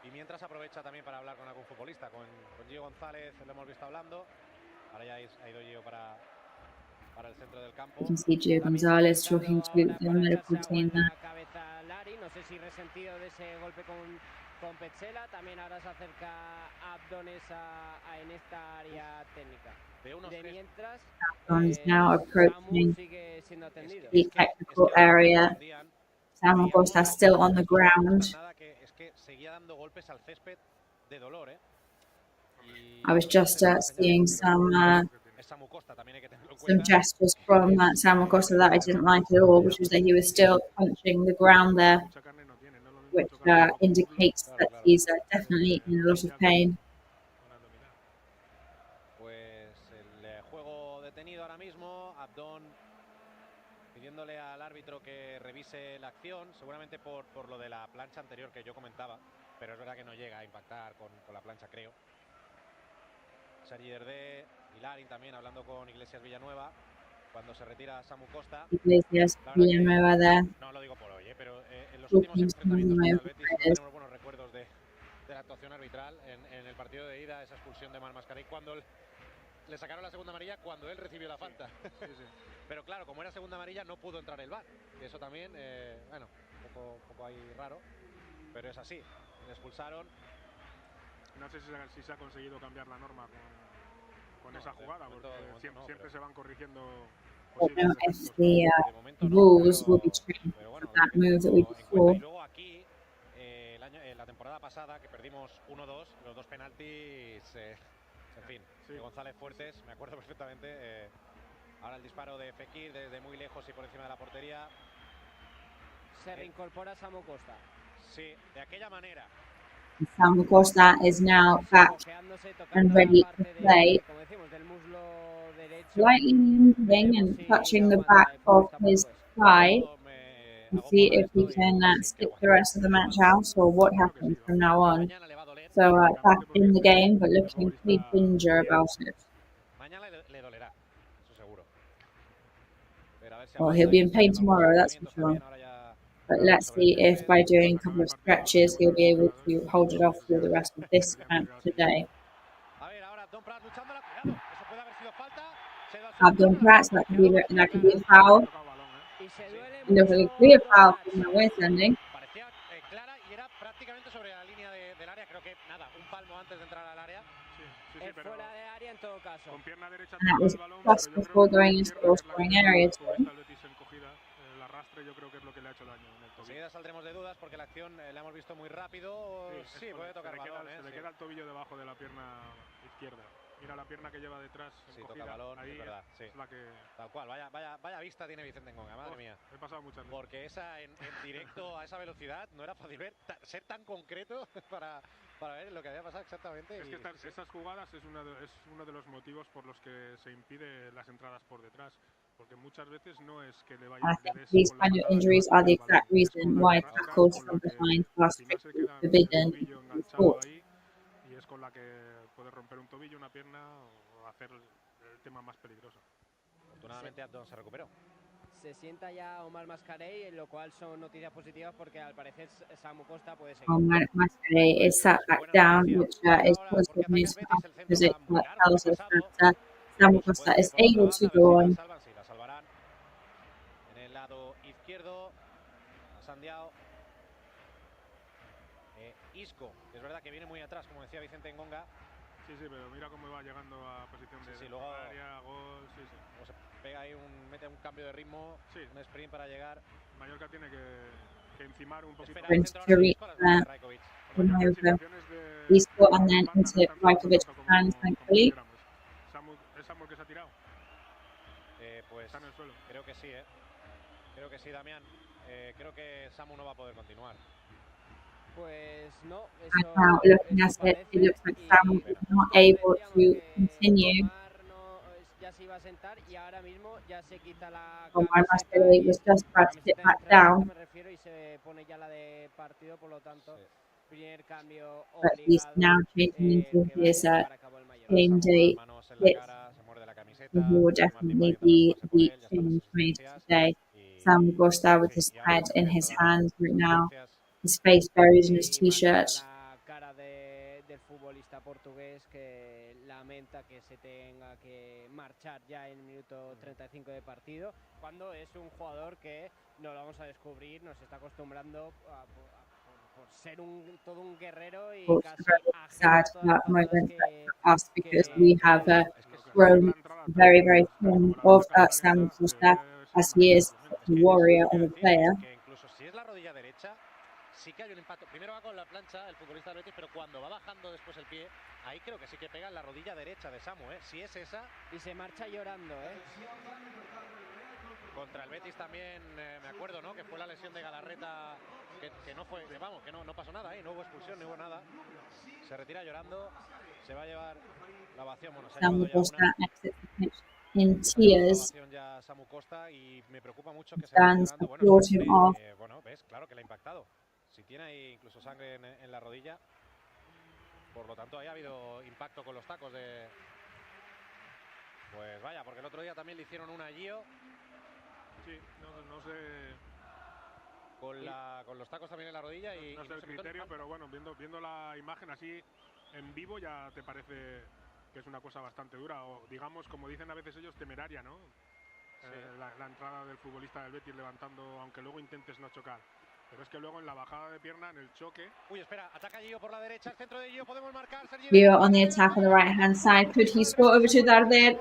Y mientras aprovecha también para hablar con algún futbolista, con Gio González, lo hemos visto hablando. Ahora ya ha ido Gio para el centro del campo. You can see Gio González talking to the medical team there. Cabeza Lari, no sé si resentido de ese golpe con Petzela. También ahora se acerca Abdones en esta área técnica. De mientras, Abdon's now approaching sigue siendo atendido. the technical area. Samu Costa still on the ground. Es que seguía dando golpes al césped de dolor, ¿eh? I was just seeing some Some gestures from Samu Costa that I didn't like at all, which was that he was still punching the ground there, which indicates that he's definitely in a lot of pain. Pues el juego detenido ahora mismo, Abdón pidiéndole al árbitro que revise la acción, seguramente por lo de la plancha anterior que yo comentaba, pero es verdad que no llega a impactar con la plancha, creo. Sergi Derdé y Larin también hablando con Iglesias Villanueva cuando se retira Samu Costa. Iglesias Villanueva there. No lo digo por hoy, pero en los últimos enfrentamientos con el Betis tenemos buenos recuerdos de la actuación arbitral en el partido de ida, esa expulsión de Omar Mascarell cuando le sacaron la segunda amarilla cuando él recibió la falta. Sí. Pero claro, como era segunda amarilla no pudo entrar el VAR. Eso también, bueno, un poco ahí raro, pero es así. Le expulsaron. No sé si se ha conseguido cambiar la norma con esa jugada, porque siempre se van corrigiendo. I don't know if the rules will be changed for that move that we saw. Y luego aquí, la temporada pasada, que perdimos 1-2, los dos penaltis, en fin, de González Fuertes, me acuerdo perfectamente. Ahora el disparo de Fekir desde muy lejos y por encima de la portería. Se reincorpora Samu Costa. Sí, de aquella manera. Samu Costa is now back and ready to play. Slightly moving and touching the back of his thigh to see if he can stick the rest of the match out or what happens from now on. So back in the game, but looking pretty ginger about it. Well, he'll be in pain tomorrow, that's for sure. But let's see if by doing a couple of stretches, he'll be able to hold it off through the rest of this match today. Abdon Prats, that could be a foul. It looks like a clear foul from where we're standing. Sí, pero fuera de área en todo caso. Con pierna derecha And that was el balón, just pero yo before creo que going into the scoring area too. el Betis encogida, el arrastre yo creo que es lo que le ha hecho daño en el tobillo. Enseguida saldremos de dudas porque la acción la hemos visto muy rápido. Sí, puede tocar balón. Se le queda el tobillo debajo de la pierna izquierda. Mira la pierna que lleva detrás encogida. Toca balón, ahí es verdad, es la que... Tal cual, vaya vista tiene Vicente Ngonga, madre mía. He pasado muchas veces. Porque esa en directo a esa velocidad no era fácil ver, ser tan concreto para ver lo que había pasado exactamente. Es que estas jugadas es uno de los motivos por los que se impide las entradas por detrás. Porque muchas veces no es que le vaya I think these kind of injuries are the exact reason why tackles from behind are strictly forbidden in sport. Y es con la que puede romper un tobillo, una pierna o hacer el tema más peligroso. Afortunadamente Abdon se recuperó. Se sienta ya Omar Mascarell, lo cual son noticias positivas porque al parecer Samu Costa puede seguir. Omar Mascarell is sat back down, which is positive news for us because it tells us that Samu Costa is able to go on. La salvarán en el lado izquierdo. Sandiao. Isco, que es verdad que viene muy atrás, como decía Vicente Ngonga. Sí, pero mira cómo va llegando a posición de luego área, gol, Luego se pega ahí mete un cambio de ritmo, un sprint para llegar. Mallorca tiene que encimar un poquito. To reach Mayoka. Isco and then into Rajkovic's hands, thankfully. ¿Es Samu que se ha tirado? Pues está en el suelo. Creo que sí, Creo que sí, Damián. Creo que Samu no va a poder continuar. Pues no, And eso, now looking eso at it, it parece. looks like Y Sam is not able decíamos to que continue. Omar ya se iba a sentar y ahora mismo ya se quita la Omar camiseta, Masvidal was just about to sit camiseta de back entrenamiento down, me refiero, y se pone ya la de partido, por lo tanto, primer cambio but he's obligado now changing into que va a his llevar a cabo el Mallorca. game Samu con las day manos en la kit. cara, se muerde la camiseta. He will definitely be the change made today. Sam Costa with his head in his hands right now, his face buried in his Y marca t-shirt. la cara del futbolista portugués, que lamenta que se tenga que marchar ya en el minuto 35 de partido, cuando es un jugador que no lo vamos a descubrir, nos está acostumbrando por ser todo un guerrero y It's casi very ajeno sad a todas las that moment pasadas for us because que we have grown very, very fond of Sam Costa as he is such a warrior of a player. Que incluso si es la rodilla derecha, sí que hay un impacto. Primero va con la plancha el futbolista del Betis, pero cuando va bajando después el pie, ahí creo que sí que pega en la rodilla derecha de Samu, ¿eh? Si es esa. Y se marcha llorando, ¿eh? Contra el Betis también, me acuerdo, ¿no? Que fue la lesión de Galarreta, que no fue, vamos, que no pasó nada ahí, no hubo expulsión, no hubo nada. Se retira llorando, se va a llevar la ovación, bueno, se ha llevado Sam ya Costa una. exits the pitch in Se ha llevado la tears. ovación ya Samu Costa y me preocupa mucho que se vaya Stands llorando. Bueno, applaud him off. bueno, ves, claro que le ha impactado. Si tiene ahí incluso sangre en la rodilla, por lo tanto ahí ha habido impacto con los tacos de... Pues vaya, porque el otro día también le hicieron una a Gio. Sí, no sé. Con los tacos también en la rodilla y... No sé el criterio, pero bueno, viendo la imagen así en vivo ya te parece que es una cosa bastante dura, o digamos, como dicen a veces ellos, temeraria, ¿no? Sí. La entrada del futbolista del Betis levantando, aunque luego intentes no chocar. Pero es que luego en la bajada de pierna, en el choque... Uy, espera, ataca Gio por la derecha, el centro de Gio, podemos marcar... Gio on the attack on the right-hand side. Could he score over to Darder?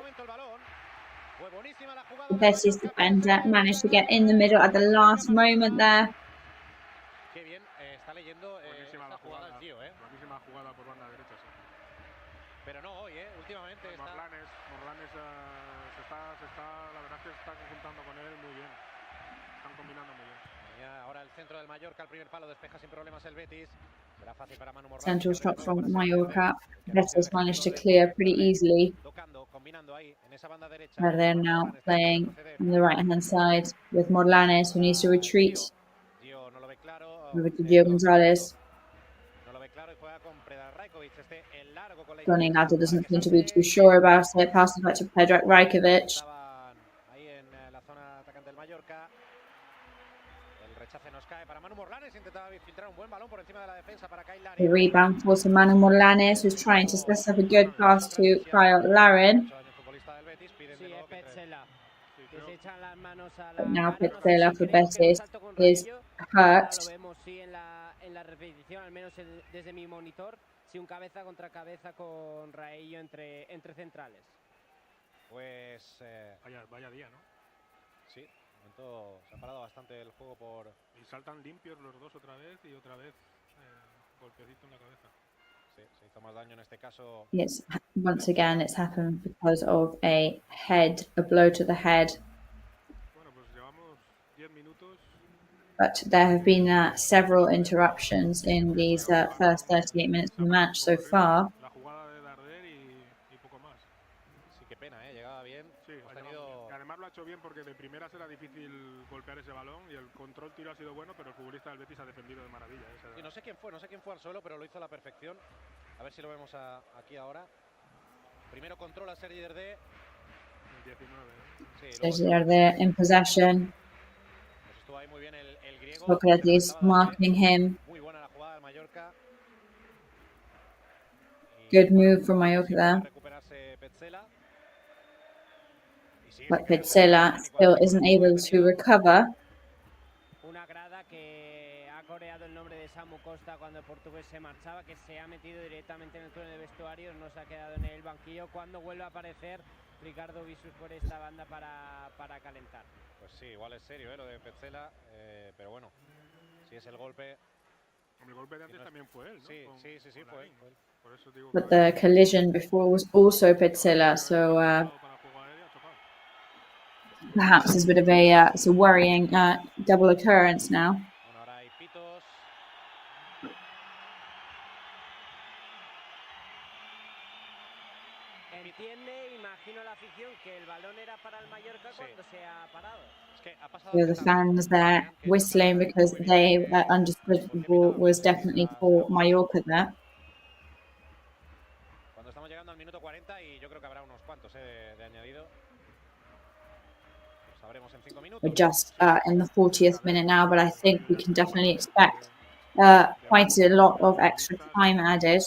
The Betis defender managed to get in the middle at the last moment there. Qué bien, está leyendo buenísima buenísima jugada por banda derecha, sí. Pero no hoy, últimamente está... Morlanes la verdad es que se está conjuntando con él muy bien. Están combinando muy bien. Ahora el centro del Mallorca, el primer palo, despeja sin problemas el Betis. Será fácil para Manu Morlanes. Central shot from Mallorca. Betis managed to clear pretty easily. But they're now playing on the right-hand side with Morlanes, who needs to retreat. Over to Gio Gonzalez. Johnny Nato doesn't seem to be too sure about it. Passes back to Predrag Rajkovic. The rebound falls to Manu Morlanes, who's trying to set up a good pass to Kyle Larin. But now Petzela for Betis is hurt. En la repetición, al menos desde mi monitor, sí, un cabeza contra cabeza con Raello entre centrales. Pues vaya día, ¿no? Sí, de momento se ha parado bastante el juego por... Y saltan limpios los dos otra vez golpecito en la cabeza. Sí, se hizo más daño en este caso. Yes, once again it's happened because of a blow to the head. Bueno, pues llevamos 10 minutos. But there have been several interruptions in these first 38 minutes of the match so far. La jugada de Darder y poco más. Sí, qué pena, llegaba bien. Sí, y además lo ha hecho bien porque de primeras era difícil golpear ese balón y el control tiro ha sido bueno, pero el futbolista del Betis ha defendido de maravilla. Sí, no sé quién fue al suelo, pero lo hizo a la perfección. A ver si lo vemos aquí ahora. Primero controla Sergi Darder. 19. Sergi Darder in possession. Pues estuvo ahí muy bien el griego. Socrates marking him. Muy buena la jugada del Mallorca. Good move from Mallorca there. But Petzela still isn't able to recover. Una grada que ha coreado el nombre de Samu Costa cuando el portugués se marchaba, que se ha metido directamente en el túnel de vestuarios, no se ha quedado en el banquillo cuando vuelve a aparecer Ricardo Visus por esta banda para calentar. Pues sí, igual es serio lo de Petzela, pero bueno, si es el golpe... El golpe de antes también fue él, ¿no? Sí, fue él. Por eso digo But the collision before was also Petzela, so perhaps there's a bit of it's a worrying double occurrence now. Ahora hay pitos. Entiende, imagino la afición, que el balón era para el Mallorca cuando se ha parado. So the fans there whistling because they understood the ball was definitely for Mallorca there. Cuando estamos llegando al minuto 40 y yo creo que habrá unos cuantos de añadido. Lo sabremos en 5 minutos. We're just in the 40th minute now, but I think we can definitely expect quite a lot of extra time added.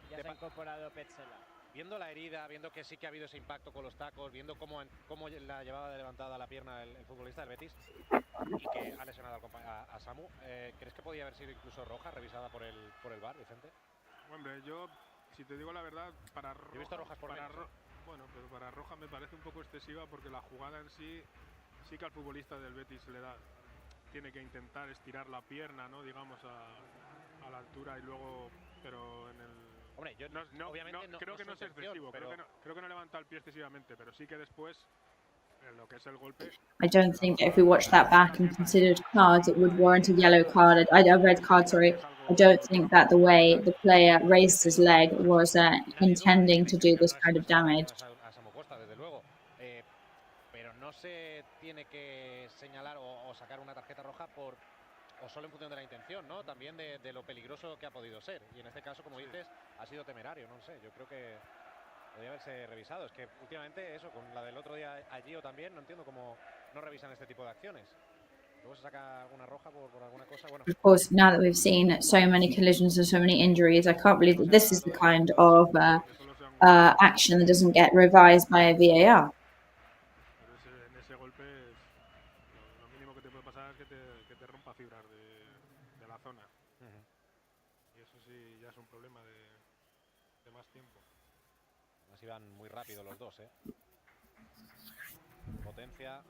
Ya se ha incorporado Petzela. Viendo la herida, viendo que sí que ha habido ese impacto con los tacos, viendo cómo la llevaba de levantada la pierna el futbolista del Betis y que ha lesionado a Samu, ¿crees que podía haber sido incluso roja revisada por el VAR, Vicente? Hombre, yo, si te digo la verdad, he visto rojas por bueno, pero para roja me parece un poco excesiva porque la jugada en sí que al futbolista del Betis tiene que intentar estirar la pierna, ¿no? Digamos a la altura y luego, pero en el... Hombre, yo obviamente no creo que no es excesivo, pero... creo que no levanta el pie excesivamente, pero sí que después lo que es el golpe. I don't think that if we watched that back and considered cards, it would warrant a yellow card. A red card, sorry. I don't think that the way the player raised his leg was intending to do this kind of damage. Pero no se tiene que señalar o sacar una tarjeta roja o solo en función de la intención, ¿no? También de lo peligroso que ha podido ser. Y en este caso, como dices, ha sido temerario, no sé. Yo creo que podría haberse revisado. Es que últimamente eso, con la del otro día allí o también, no entiendo cómo no revisan este tipo de acciones. Luego se saca alguna roja por alguna cosa. Bueno. Of course, now that we've seen so many collisions and so many injuries, I can't believe that this is the kind of action that doesn't get revised by a VAR. En ese golpe, lo mínimo que te puede pasar es que te rompa fibras de la zona. Y eso sí ya es un problema de más tiempo. Además iban muy rápido los dos, Potencia.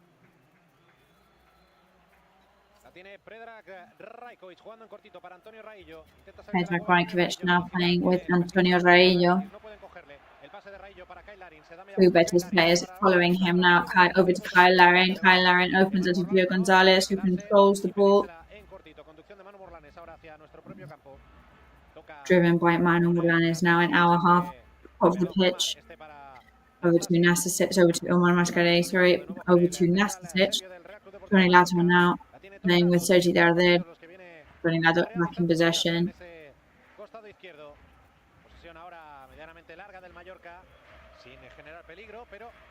La tiene Predrag Rajkovic jugando en cortito para Antonio Raillo. Predrag Rajkovic now playing with Antonio Raillo. Two Betis players following him now. Over to Kyle Larin. Kyle Larin opens it to Gio Gonzalez, who controls the ball. Driven by Manu Morlanes now in our half of the pitch. Over to Nastasic, over to Omar Mascaré, sorry. Over to Nastasic. Tony Lato now playing with Sergi Darder. Tony Lato back in possession.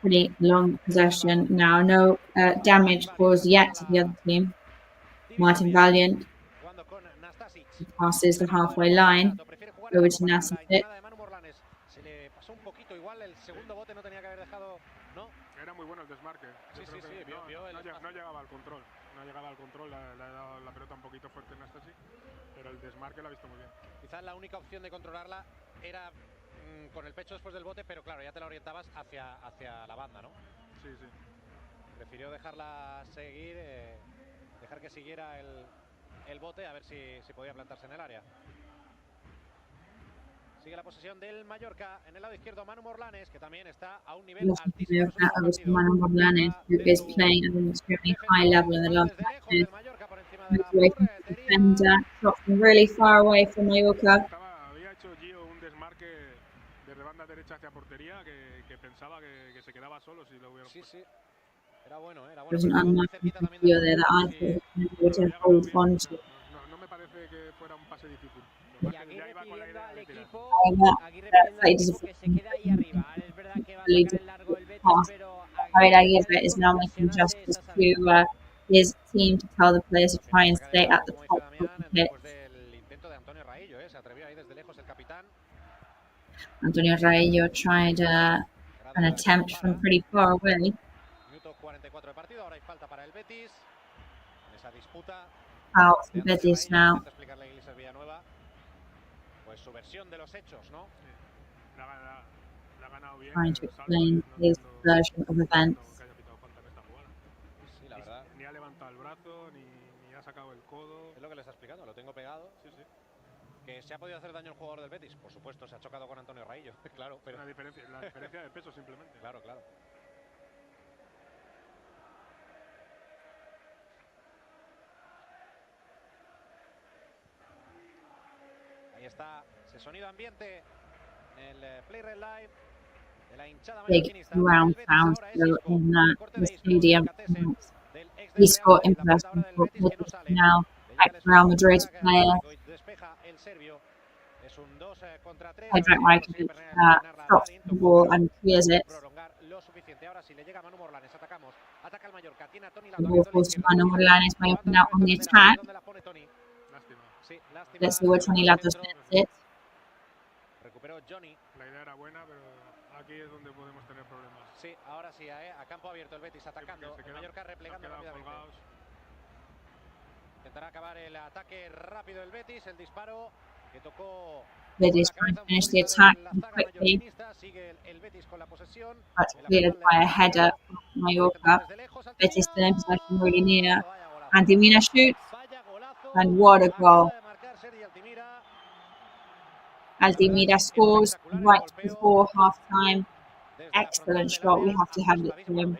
Pretty long possession now. No damage caused yet to the other team. Martin Valiant passes the halfway line. Over to Nastasic. Era muy bueno el desmarque. No llegaba al control. No llegaba al control, le ha dado la pelota un poquito fuerte en Nastasic, pero el desmarque lo ha visto muy bien. Quizás la única opción de controlarla era con el pecho después del bote, pero claro, ya te la orientabas hacia la banda, ¿no? Sí. Prefirió dejarla seguir, dejar que siguiera el bote, a ver si podía plantarse en el área. Sigue la posesión del Mallorca en el lado izquierdo, Manu Morlanes, que también está a un nivel altísimo. Manu Morlanes, who is playing at an extremely high level in the last matches. Defender, shot from really far away from Mallorca. Había hecho Gio un desmarque desde banda derecha hacia portería que pensaba que se quedaba solo si lo hubiera puesto. Sí. Era bueno, era bueno. There's an unlucky Gio there that I hold on to. No me parece que fuera un pase difícil. Y Aguirre pidiendo al equipo, que se quede ahí arriba. Es verdad que va a sacar el largo el Betis, pero Aguirre is now making justice to his team to tell the players to try and stay at the top of the pitch. Antonio Raillo tried an attempt from pretty far away. Out for Betis now. Trying to explain his version of events. Ni ha levantado el brazo, ni ha sacado el codo. Es lo que le está explicando, lo tengo pegado. Sí. ¿Que se ha podido hacer daño el jugador del Betis? Por supuesto, se ha chocado con Antonio Raillo, claro, pero... La diferencia de peso simplemente. Claro, claro. Ahí está ese sonido ambiente en el Play Red Live de la hinchada mallorquinista. Round sound still in the stadium. Isco in person for Betis now. Real Madrid player Pedro Rakitic stops the ball and clears it. The ball falls to Manu Morlanes. Mallorca now on the attack. Let's see where Tony Lato sends it. Recuperó Johnny. La idea era buena, pero aquí es donde podemos tener problemas. Sí, ahora sí, a campo abierto el Betis atacando. El Mallorca replegando rápidamente. Intentará acabar el ataque rápido del Betis, el disparo que tocó. Betis trying to finish the attack quickly, but cleared by a header from Mallorca. Betis still in possession, really near. Antimina shoots, and what a goal! Altimira scores right before half-time. Excellent shot. We have to hand it to him.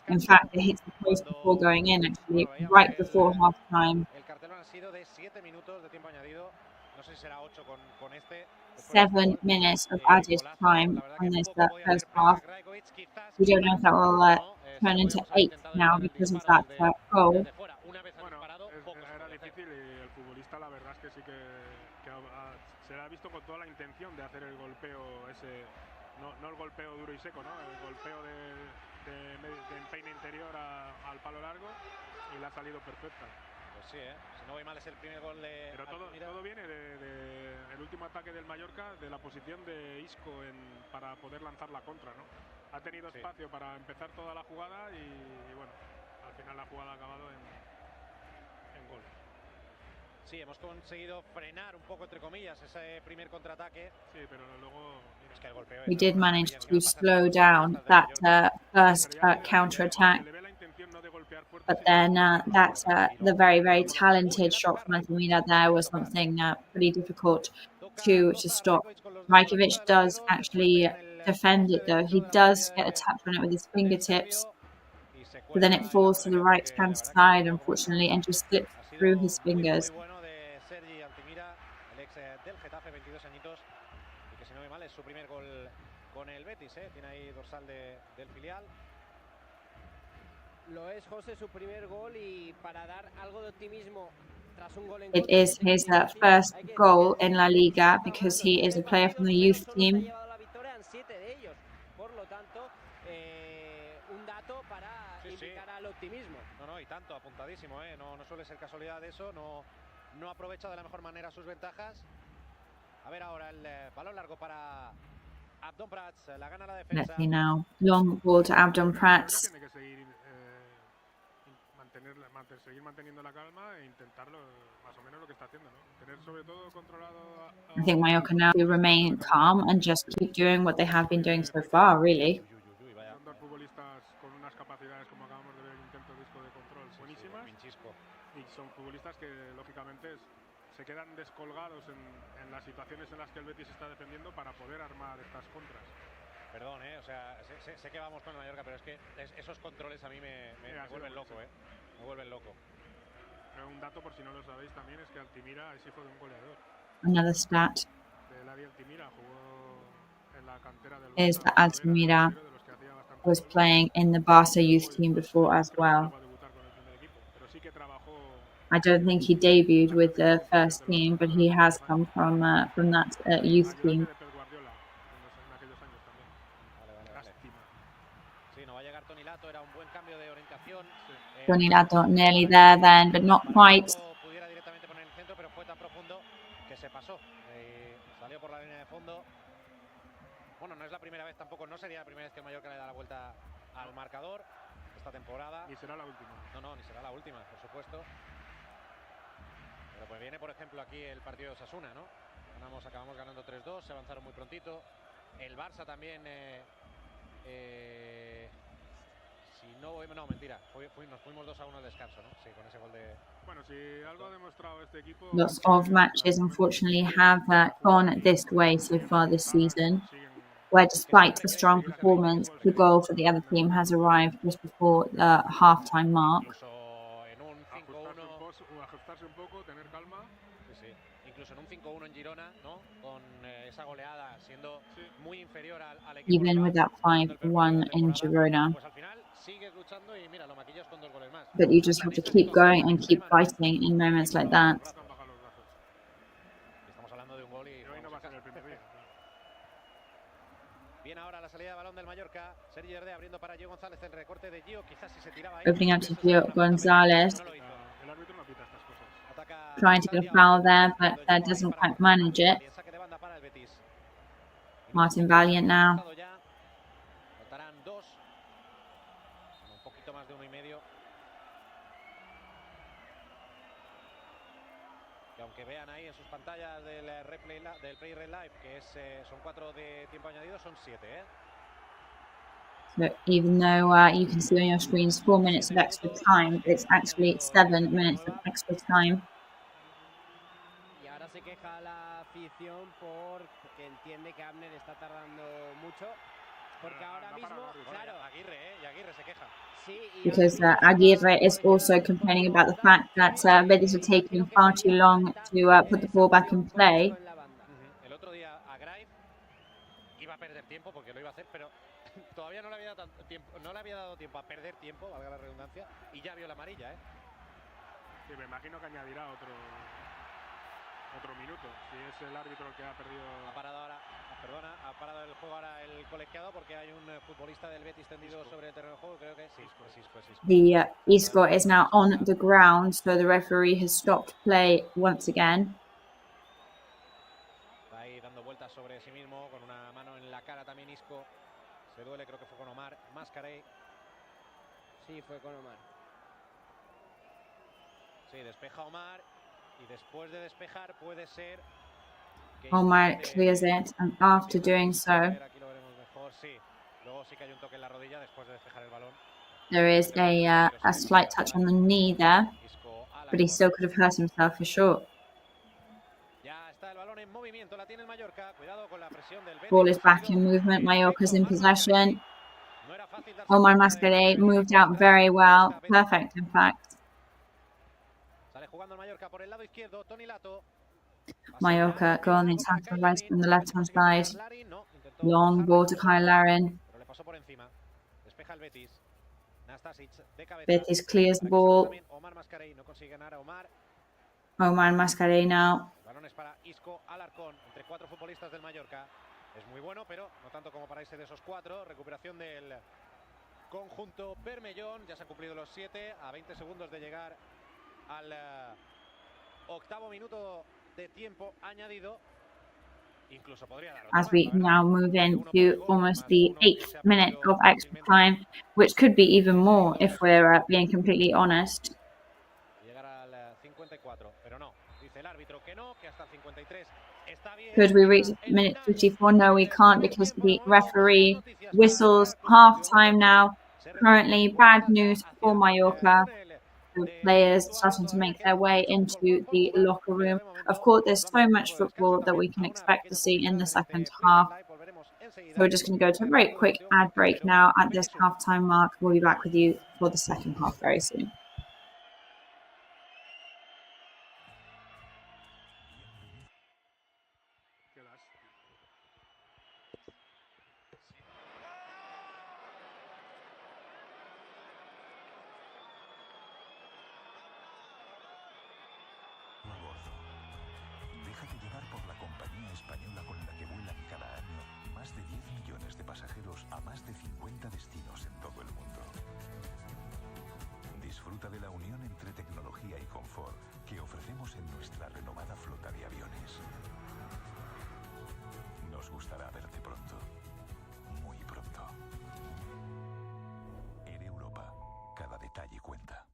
In fact, it hits the post before going in, actually, right before half-time. 7 minutes of added time on this first half. We don't know if that will turn into 8 now because of that goal. Era difícil y el futbolista la verdad es que sí que se le ha visto con toda la intención de hacer el golpeo ese, no el golpeo duro y seco, ¿no? El golpeo de empeine interior al palo largo y le ha salido perfecta. Pues sí, si no voy mal es el primer gol de... Pero todo viene el último ataque del Mallorca, de la posición de Isco para poder lanzar la contra, ¿no? Ha tenido espacio para empezar toda la jugada y bueno, al final la jugada ha acabado en gol. Sí, hemos conseguido frenar un poco, entre comillas, ese primer contraataque. Sí, pero luego... Es que el golpeo We did manage to slow down that first counter-attack. But then the very, very talented shot from Antimina there was something pretty difficult to stop. Rajkovic does actually defend it, though. He does get a touch on it with his fingertips, but then it falls to the right-hand side, unfortunately, and just slips through his fingers. Es su primer gol con el Betis, tiene ahí dorsal del filial. Lo es, José, su primer gol y para dar algo de optimismo tras un gol en It is his first goal in La Liga because he is a player from the youth team. Por lo tanto, un dato para invitar al optimismo. No, y tanto, apuntadísimo, no suele ser casualidad eso, no aprovecha de la mejor manera sus ventajas. A ver ahora el balón largo para Abdon Prats, la gana la defensa. Let's see now. Long ball to Abdon Prats. Tiene que seguir manteniendo la calma e intentarlo más o menos lo que está haciendo, ¿no? Tener sobre todo controlado I think Mallorca now remain calm and just keep doing what they have been doing so far, really. Son dos futbolistas con unas capacidades, como acabamos de ver, el intento de disco de control buenísimas. Y son futbolistas que lógicamente se quedan descolgados en las situaciones en las que el Betis está defendiendo para poder armar estas contras. Perdón, o sea, sé que vamos con el Mallorca, pero es que esos controles a mí me vuelven loco, me vuelven loco. Un dato, por si no lo sabéis también, es que Altimira es hijo de un goleador. Another stat Altimira jugó en la cantera del is that Altimira was playing in the Barca youth team before as well. I don't think he debuted with the first team, but he has come from that youth team. Tony Lato nearly there then, but not quite. Pudiera directamente poner el centro, pero fue tan profundo que se pasó. Salió por la línea de fondo. Bueno, no es la primera vez tampoco, no sería la primera vez que el Mallorca le da la vuelta al marcador esta temporada. Ni será la última. No, ni será la última, por supuesto. Pero pues viene, por ejemplo, aquí el partido de Osasuna, ¿no? Acabamos ganando 3-2, se avanzaron muy prontito. El Barça también... Si no, no, mentira. Nos fuimos 2-1 al descanso, ¿no? Sí, con ese gol de... Bueno, si algo ha demostrado este equipo... Lots of matches, unfortunately, have gone this way so far this season, where despite a strong performance, the goal for the other team has arrived just before the half-time mark. Incluso en un 5-1... Ajustarse un poco, tener calma. Sí. Incluso en un 5-1 en Girona, ¿no? Con esa goleada siendo muy inferior al equipo. Even with that 5-1 in Girona. Pues al final sigues luchando y mira, lo maquillas con 2 goles más. But you just have to keep going and keep fighting in moments like that. Estamos hablando de un gol y hoy no va a ser el primer día. Bien, ahora la salida de balón del Mallorca. Sergi Erde abriendo para Gio González, el recorte de Gio. Quizás si se tiraba ahí. Opening up to Gio González. El árbitro no pita estas cosas. Trying to get a foul there, but doesn't quite manage it. Martin Valiant now. Notarán 2. Un poquito más de 1,5. Y aunque vean ahí en sus pantallas del replay del Play Red Live que son 4 de tiempo añadido, son 7, ¿eh? So even though you can see on your screens 4 minutes of extra time, it's actually 7 minutes of extra time. Y ahora se queja la afición porque entiende que Abner está tardando mucho. Porque ahora mismo, claro, Aguirre se queja. Because Aguirre is also complaining about the fact that Betis are taking far too long to put the ball back in play. El otro día a Graif iba a perder tiempo porque lo iba a hacer, pero todavía no le había dado tiempo a perder tiempo, valga la redundancia, y ya vio la amarilla, ¿eh? Sí, me imagino que añadirá otro minuto. Si es el árbitro el que ha perdido... Ha parado ahora, ha parado el juego ahora el colegiado porque hay un futbolista del Betis tendido sobre el terreno de juego, creo que sí. The Isco is now on the ground, so the referee has stopped play once again. Está ahí dando vueltas sobre sí mismo, con una mano en la cara también Isco. Se duele, creo que fue con Omar. Mascarey. Sí, fue con Omar. Sí, despeja Omar. Y después de despejar puede ser... Omar clears it, and after doing so, Aquí lo veremos mejor, sí. Luego sí que hay un toque en la rodilla después de despejar el balón. there is a slight touch on the knee there, but he still could have hurt himself for sure. Ya está el balón en movimiento, la tiene el Mallorca. Cuidado con la presión del Betis. Ball is back in movement. Mallorca's in possession. Omar Mascarey moved out very well. Perfect, in fact. Sale jugando el Mallorca por el lado izquierdo, Toni Lato. Mallorca go on the attack from the left-hand side. Long ball to Kyle Larin. Pero le pasó por encima. Despeja el Betis. Nastasic de cabeza. Betis clears the ball. Omar Mascarey no consigue ganar a Omar. Omar Mascarey now. Balones para Isco Alarcón entre 4 futbolistas del Mallorca. Es muy bueno, pero no tanto como para irse de esos 4. Recuperación del conjunto Bermellón. Ya se han cumplido los 7 a 20 segundos de llegar al octavo minuto de tiempo añadido. Incluso podría dar As we now move into almost the 8th minute of extra time, which could be even more if we're being completely honest. Llegar al 54, pero no. Dice el árbitro que no, que hasta el 53 está bien. Could we reach minute 54? No, we can't, because the referee whistles half-time now. Currently, bad news for Mallorca. The players starting to make their way into the locker room. Of course, there's so much football that we can expect to see in the second half. So we're just going to go to a very quick ad break now at this half-time mark. We'll be back with you for the second half very soon. Déjate llevar por la compañía española con la que vuelan cada año más de 10 millones de pasajeros a más de 50 destinos en todo el mundo. Disfruta de la unión entre tecnología y confort que ofrecemos en nuestra renovada flota de aviones. Nos gustará verte pronto, muy pronto. Air Europa, cada detalle cuenta.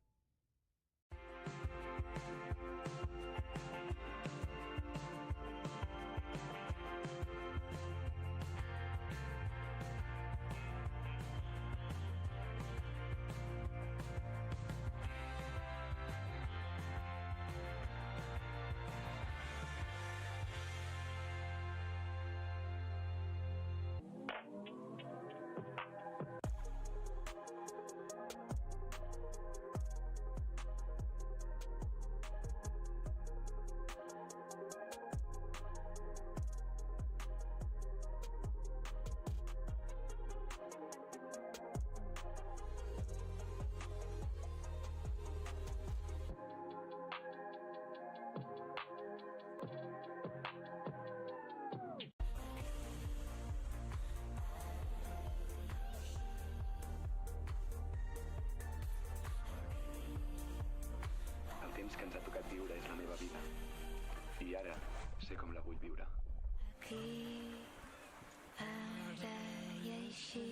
temps que ens ha tocat viure és la meva vida. I ara sé com la vull viure. Aquí, ara i així.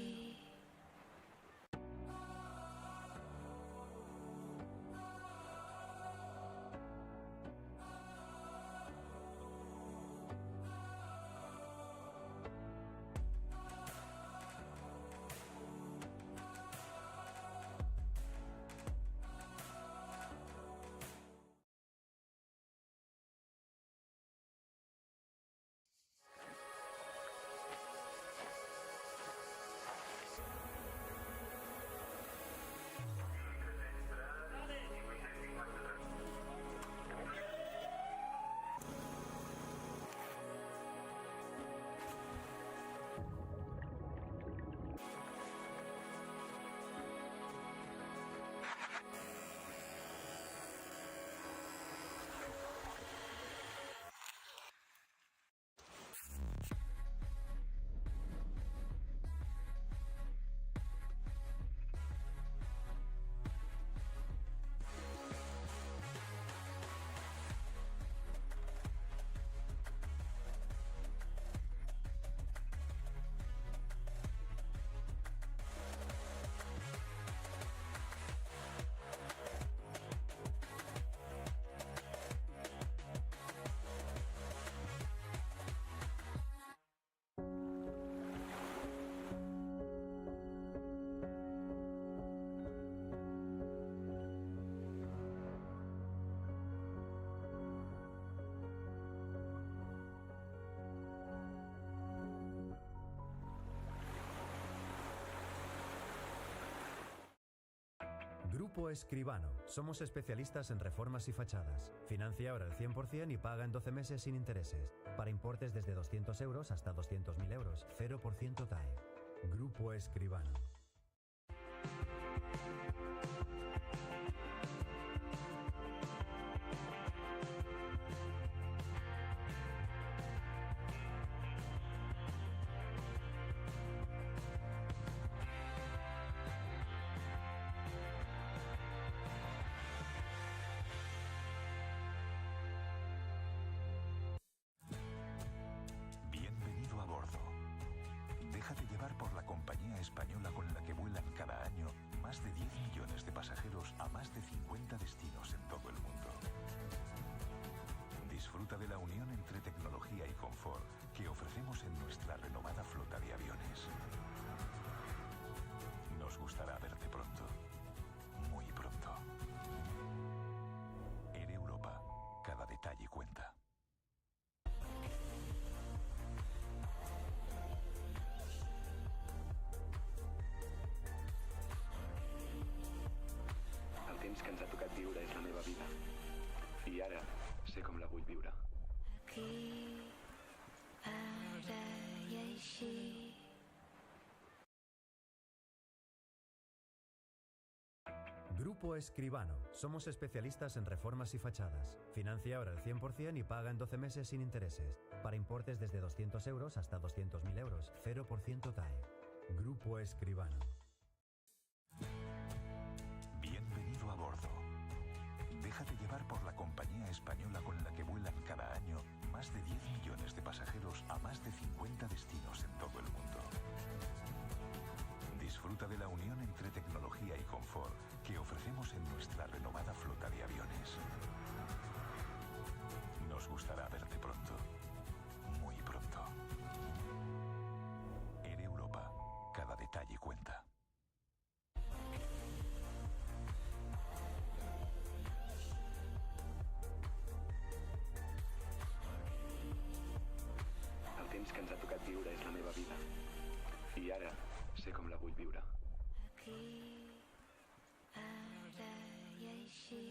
Grupo Escribano. Somos especialistas en reformas y fachadas. Financia ahora el 100% y paga en 12 meses sin intereses. Para importes desde 200 euros hasta 200.000 euros. 0% TAE. Grupo Escribano. Bienvenido a bordo. Déjate llevar por la compañía española con la que vuelan cada año más de 10 millones de pasajeros a más de 50 destinos en todo el mundo. Disfruta de la unión entre tecnología y confort que ofrecemos en nuestra renovada flota de aviones. Nos gustará verte pronto, muy pronto. En Europa, cada detalle cuenta. El temps que ens ha tocat viure és la meva vida. I ara sé com la vull viure. Aquí, ara i així. Grupo Escribano. Somos especialistas en reformas y fachadas. Financia ahora el 100% y paga en 12 meses sin intereses. Para importes desde 200 euros hasta 200.000 euros. 0% TAE. Grupo Escribano. Bienvenido a bordo. Déjate llevar por la compañía española con la que vuelan cada año más de 10 millones de pasajeros a más de 50 destinos en todo el mundo. Disfruta de la unión entre tecnología y confort que ofrecemos en nuestra renovada flota de aviones. Nos gustará verte pronto, muy pronto. En Europa, cada detalle cuenta. El temps que ens ha tocat viure és la meva vida. I ara sé com la vull viure. Aquí, ara i així.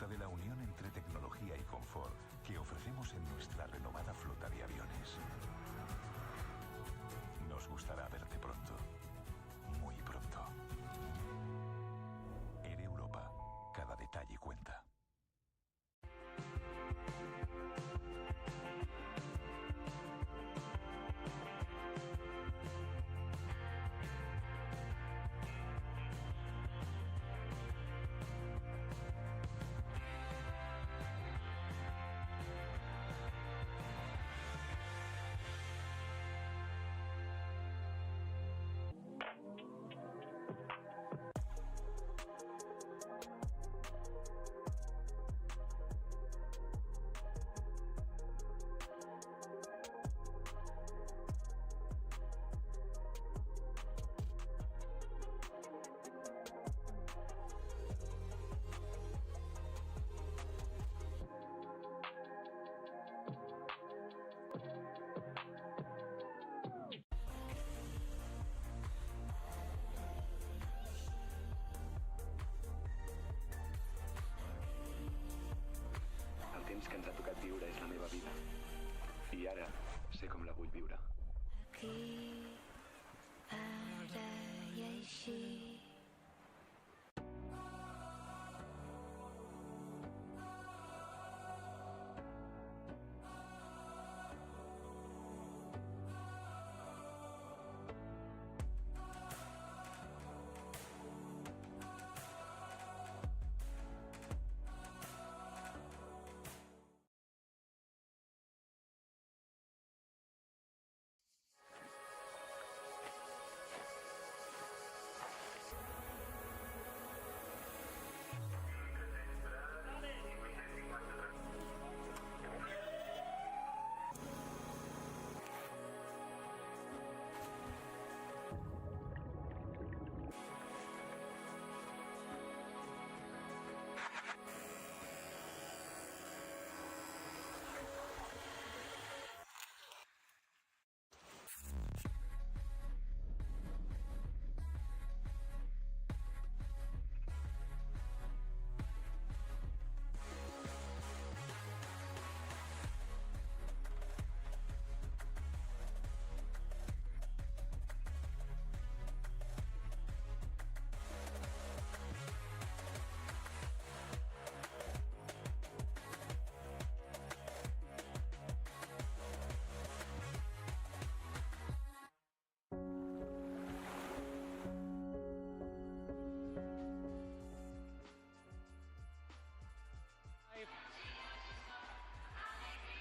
de la unión entre tecnología y confort que ofrecemos en nuestra renovada flota de aviones. Nos gustará verte pronto, muy pronto. En Europa, cada detalle cuenta. El temps que ens ha tocat viure és la meva vida. I ara sé com la vull viure. Aquí, ara i així.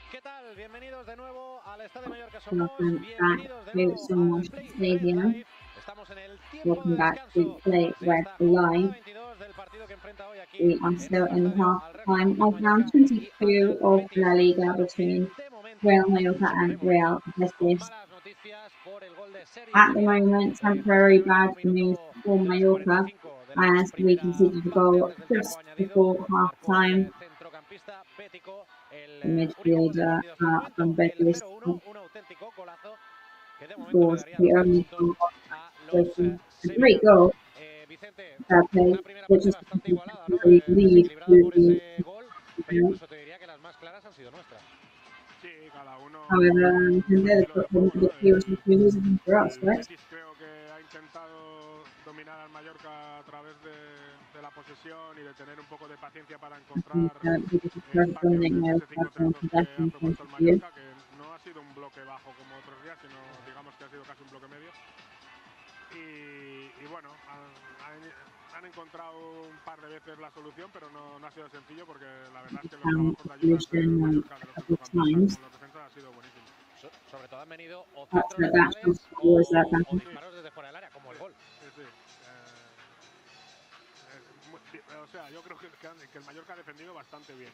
¿Qué tal? Bienvenidos de nuevo al Estadio Mallorca. Welcome Bienvenidos back de to nuevo Somos al Play Stadium. Live. Estamos en el tiempo Welcome de back to descanso Play de Red esta jornada Live. 22 del partido que enfrenta hoy aquí We en are este still in estadio half al Real time Betis of round Mallorca y 22 al of Betis. La Liga Partido between que de momento, Real Mallorca and de Real momento, con Betis. malas noticias por el gol de Sergi At the Khedira, moment, justo temporary en el bad último news minuto for de los Mallorca 45 de la as we primera conceded a parte goal antes del just tiempo añadido. before half Marcó el time. centrocampista bético, el The único gol del midfielder partido hasta el momento, from el Betis 0-1, un auténtico golazo que de momento le scores daría the los 3 only puntos goal a los taking a great sevillanos. goal Vicente, that played, una primera which parte is bastante igualada, ¿no? temporary lead Desequilibrada to por the ese gol, pero incluso te diría que las más claras han sido nuestras. Sí, cada uno however, con su the estilo de juego, ¿no? few was for us, El right? Betis creo que ha intentado dominar al Mallorca a través de la posesión y de tener un poco de paciencia para encontrar espacios en ese 5-3-2 que ha propuesto el Mallorca, que no ha sido un bloque bajo como otros días, sino digamos que ha sido casi un bloque medio. Y bueno, han encontrado un par de veces la solución, pero no ha sido sencillo, porque la verdad es que los trabajos de ayuda del Mallorca, de los centrocampistas con los defensas, ha sido buenísimo. Sobre todo han venido o centros laterales o disparos desde fuera del área, como el gol. Sí. O sea, yo creo que el Mallorca ha defendido bastante bien.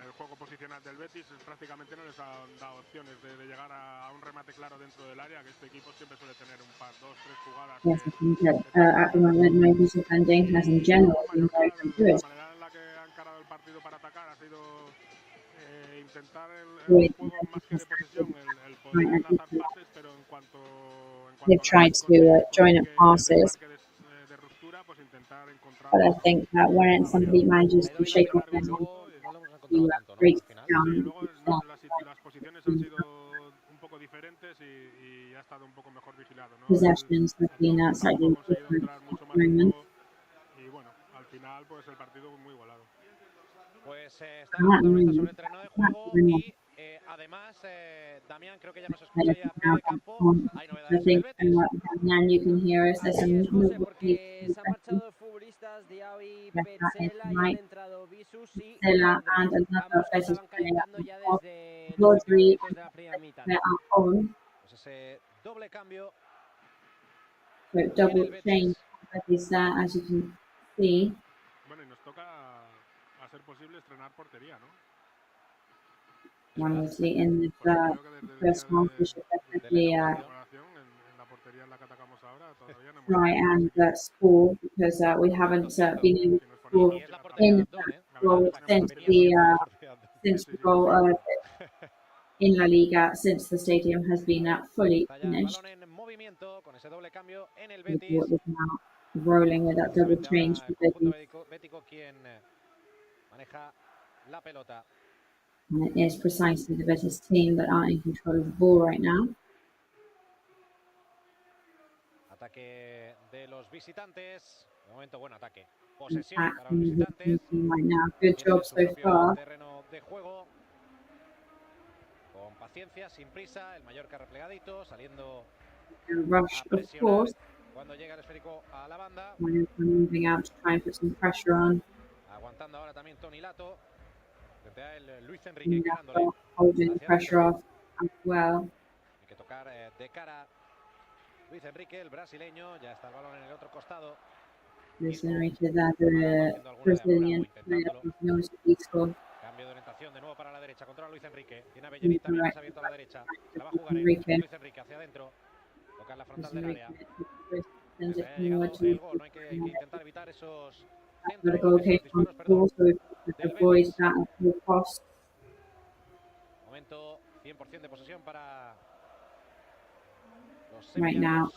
El juego posicional del Betis prácticamente no les ha dado opciones de llegar a un remate claro dentro del área, que este equipo siempre suele tener un par, 2, 3 jugadas. Yes, I think that at the moment, my defending has in general been very good. La manera en la que ha encarado el partido para atacar ha sido intentar el juego más que de posesión, el poder enlazar pases, pero en cuanto They've tried to join up passes. de ruptura, pues intentar But I think that when somebody manages to shake off their breaks down. Possessions have been slightly different at the moment. Pues estamos dando esta sobre el terreno de juego y además, Damián, creo que ya nos escucha ya a pie de campo. Hay novedades en el Betis. Damián, you can hear us. There's some porque se han marchado futbolistas Diao y Petzela y han entrado Visus y ambos estaban calentando ya desde los últimos minutos de la primera mitad. Pues ese doble cambio. So double change as you can see. Bueno, y nos toca a ser posible estrenar portería, ¿no? Obviously, in the first half, we should definitely try and score because we haven't been able to score in goal since the goal in La Liga since the stadium has been fully finished. Is now rolling with that double change because and it is precisely the Betis team that are in control of the ball right now. Ataque de los visitantes. De momento, buen ataque. Posesión para los visitantes. Right now, good job so far. Terreno de juego. Con paciencia, sin prisa. El Mallorca replegadito, saliendo Rush, a presionar. of course. Cuando llega el esférico a la banda. Moving out to try and put some pressure on. Aguantando ahora también Toni Lato. Frente a el Luis Enrique ganándole. Holding the pressure off as well. Hay que tocar de cara Luis Enrique, el brasileño. Ya está el balón en el otro costado. Luis Enrique, the Brazilian player, Isco. Cambio de orientación de nuevo para la derecha. Controla Luis Enrique. Tiene a Bellerín también más abierto a la derecha. La va a jugar Luis Enrique hacia adentro. Toca la frontal del área. Se ha llegado el gol. No hay que intentar evitar esos centros, disparos, perdón. Momento 100% de posesión para los right now.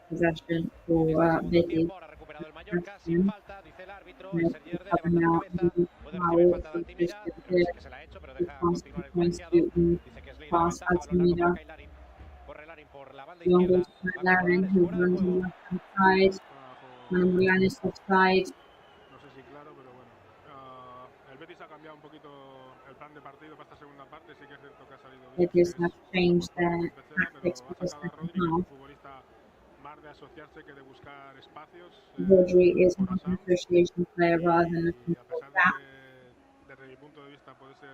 Possession for Betis. Ahora ha recuperado el Mallorca sin falta, dice el árbitro. El Sergier levanta la cabeza. Puede recibir falta de Altimira. Creo que se la ha hecho, pero deja continuar el colegiado. Dice que es ley la ventaja. Balón largo para Larin. Corre Larin por la banda izquierda. Larin, who runs on the left side. Milan is offside. No sé si claro, pero bueno. El Betis ha cambiado un poquito el plan de partido para esta segunda parte. Sí que es cierto que ha salido bien. Betis have changed their tactics for the second half. Más de asociarse que de buscar espacios. Rodri is an association player rather than looking for that. Desde mi punto de vista puede ser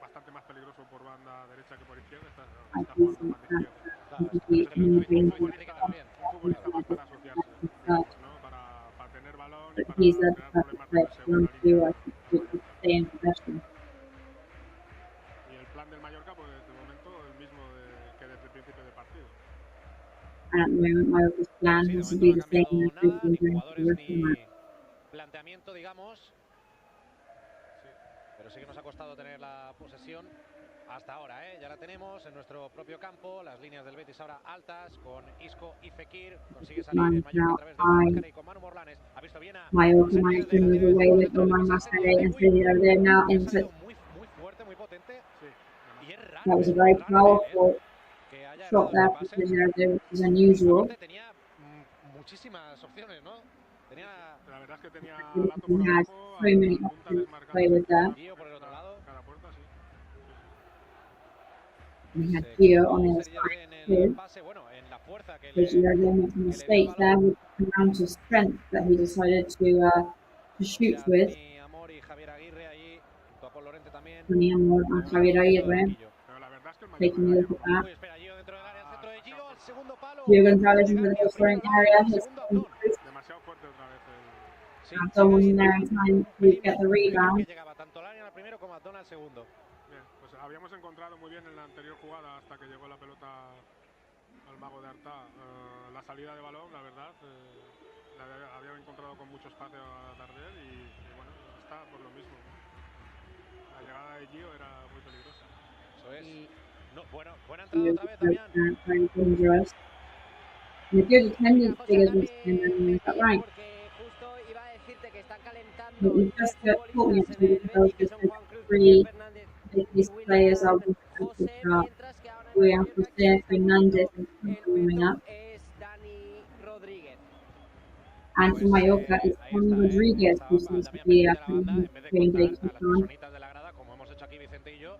bastante más peligroso por banda derecha que por izquierda. I do think Un futbolista más para asociarse, ¿no? Para tener balón y para crear problemas de segunda línea. Y el plan del Mallorca, pues de momento el mismo que desde el principio del partido. And at the moment, Mallorca's plan has to be the same as they've been doing for the rest of the match. Planteamiento, digamos. Pero sí que nos ha costado tener la posesión hasta ahora, ¿eh? Ya la tenemos en nuestro propio campo. Las líneas del Betis ahora altas con Isco y Fekir. Consigue salir el Mallorca a través de Máscara y con Manu Morlanes. Ha visto bien a Mallorca might move away with Roman Mascarell and Sergio there now into. Muy fuerte, muy potente. Y es raro. That was a very powerful shot there for Sergio, which is unusual. Tenía muchísimas opciones, ¿no? La verdad es que tenía He had so many options to play with there. We had Gio on his back too. So Sergio made a mistake there with the amount of strength that he decided to shoot with. Tony Amor and Javier Aguirre taking a look at that. Gio Gonzalez into the scoring area. His and someone in there in time to get the rebound. Bien, pues habíamos encontrado muy bien en la anterior jugada hasta que llegó la pelota al mago de Arta. La salida de balón, la verdad, la había encontrado con mucho espacio a Dardel y bueno, está por lo mismo. La llegada de Gio era muy peligrosa. Eso es. No, bueno, buena entrada otra vez, Damián. Very dangerous. And a good attendance figures in is that right? están calentando But we tres just got talking futbolistas en actually el because Betis, we son said Juan Cruz, three Fernández Betis y players are William going to José, start. mientras que ahora en el We have Mallorca Jose quien está Fernandez poniendo and el coming veto up. es Dani Rodríguez. And for Mallorca, it's ahí Juan está, Rodriguez, estaba who seems to Damián be pendiente de la banda, en vez de playing contar Betis a las on. personitas de la grada, como hemos hecho aquí Vicente y yo,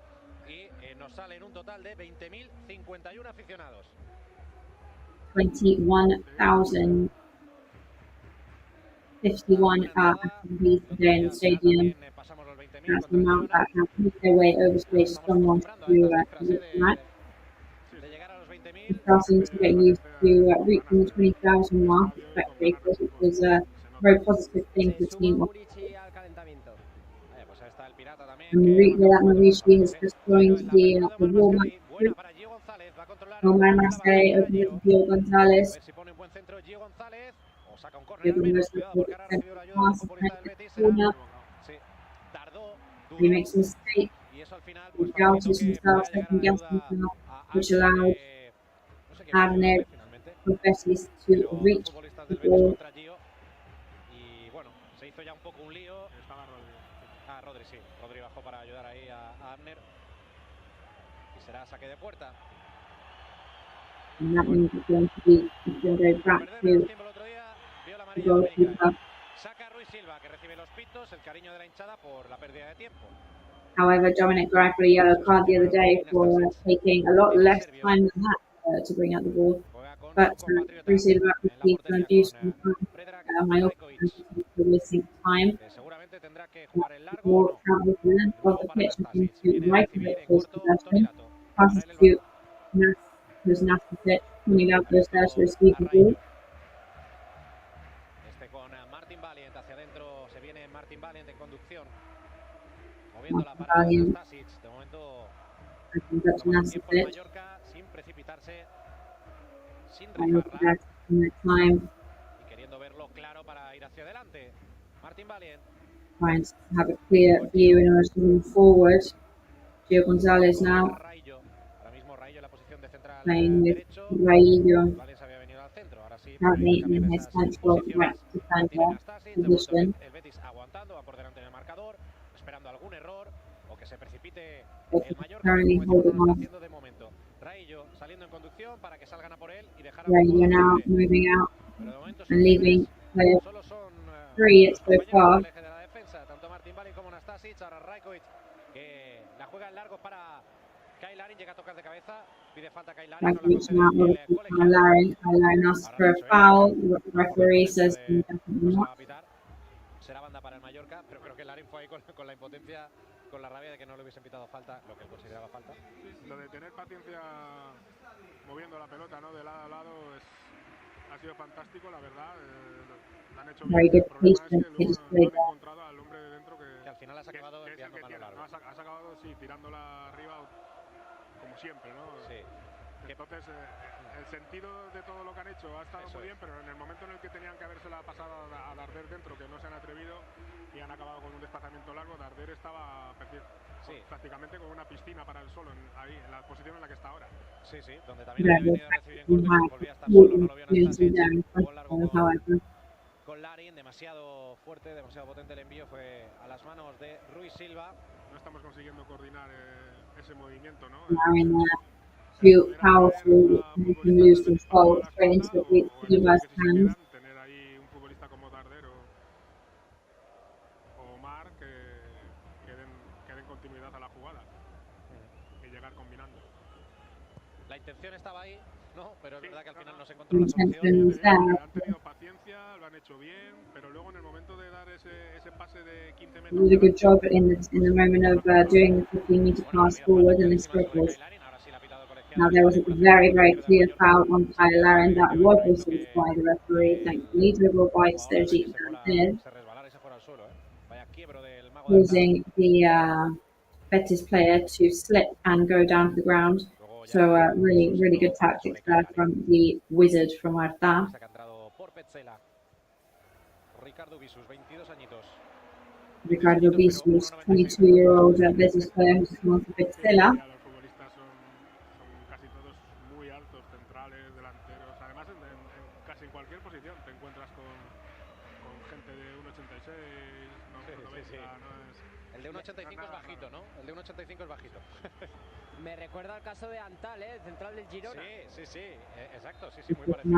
y nos salen un total de 20.051 aficionados. 21,051 attendees today in the stadium. Pasamos los 20.000 That's the contra el amount Girona. that have made their way over stage Estamos somewhat acostumbrando a to estas cifras this match. de llegar a los 20.000. Starting to get used to reaching the 20,000 mark of spectators, which was a very positive thing for Se the suma team. Murici al calentamiento. Pues ahí está el Pirata también. And that Maurici has just joined the warm-up Buena para Gio González, va a controlar. Omar Masay opens it to Gio A González. ver si pone un buen centro Gio González o saca un córner Gio al menos. González Cuidado porque ahora ha recibido la ayuda del pass, futbolista del Betis. corner. Sí, tardó, He dudó, makes a mistake. y eso al final He pues facilitó doubted que himself, pudiera llegar a second la guessed ayuda himself, a which Abner, allowed que no sé quién fue el Abner finalmente, for Betis to pero dos reach futbolistas the del Betis ball. contra Gio. Y bueno, se hizo ya un poco un lío. Estaba Rodri. Rodri, sí. Rodri bajó para ayudar ahí a Abner. Y será saque de puerta. And that means it's going to go back Perder to menos tiempo el otro día, vio la the amarilla dominica. goalkeeper. Saca Ruiz Silva, que recibe los pitos, el cariño de la hinchada por la pérdida de tiempo. However, Dominic Graf got a yellow card the other day for taking a lot less time than that to bring out the ball. But Ruiz Silva received some abuse from Mallorca for wasting time. Seguramente tendrá que jugar el largo Ball o no. travels the length of the pitch and seems to Viene a right of recibir it en was corto possession. Tonirato. Passes to Nas, who's Nastasic, pointing out those there to receive the ball. Con Martin Valiant hacia adentro, se viene Martin Valiant en conducción, moviendo la Martin parada de Valiant. Nastasic. De momento, I think that's tomando el tiempo en Nastasic. Mallorca, sin precipitarse, sin Mallorca rifarla, has in that time. y queriendo verlo claro para ir hacia adelante. Martin Valiant. Trying to have a clear view in order to move forward. Gio González now Ahora mismo Raillo en la posición de central playing with derecho. Raillo. Valiant se había venido al centro. Ahora sí, Currently in his central right defender position. el Betis aguantando, va por delante en el marcador, esperando algún error o que se precipite Betis el Mallorca, currently como decimos, no holding lo está on. haciendo de momento. Raillo saliendo en conducción para que salgan a por él y dejar a Raillo now moving out pero de momento and leaving player solo son 3 los so compañeros far. del eje de la defensa, tanto Martin Valiant como Nastasic. Ahora Rajkovic, que la juega en largo para Kyle Larin, llega a tocar de cabeza, pide falta a Kyle Larin, no la Rajkovic concede now el over to colegiado. Larin asks for a foul. The referee says definitely No not. se va a pitar, será banda para el Mallorca, pero creo que Larin fue ahí con la impotencia, con la rabia de que no le hubiesen pitado falta, lo que él consideraba falta. Lo de tener paciencia moviendo la pelota, ¿no?, de lado a lado ha sido fantástico, la verdad. Han hecho bien. El problema es que luego no han encontrado al hombre de dentro que al final has acabado enviando palo largo. Has acabado, sí, tirándola arriba como siempre, ¿no? Sí. Entonces, el sentido de todo lo que han hecho ha estado muy bien, pero en el momento en el que tenían que habérsela pasado a Darder dentro, que no se han atrevido y han acabado con un desplazamiento largo, Darder estaba prácticamente con una piscina para él solo, ahí, en la posición en la que está ahora. Sí, sí, donde también había venido a recibir en corto y volvía a estar solo, no lo vio Nastasic. Jugó largo con Larin, demasiado fuerte, demasiado potente el envío, fue a las manos de Ruiz Silva. No estamos consiguiendo coordinar ese movimiento, ¿no? Too powerful, he can lose control straight into Silva's hands. Tener ahí un futbolista como Darder o Omar que den continuidad a la jugada y llegar combinando. La intención estaba ahí, ¿no? Pero es verdad que al final no se encontró la solución. Han tenido paciencia, lo han hecho bien, pero luego en el momento de dar ese pase de 15 metros... Really good job in the moment of doing the 15-meter pass forward and the scribbles. Now there was a very, very clear foul on Kyle Larin that was whistled by the referee. Thankfully, dribble by Sergi Hernandez, causing the Betis player to slip and go down to the ground. So really, really good tactics there from the wizard from Arta. Ricardo Visus, 22-year-old Betis player who's come on to Betis. Casi en cualquier posición te encuentras con gente de 1,86, es bajito, ¿no? El de 1,85 es bajito. Me recuerda al caso de Antal, el central del Girona. Sí, exacto, sí, muy parecido.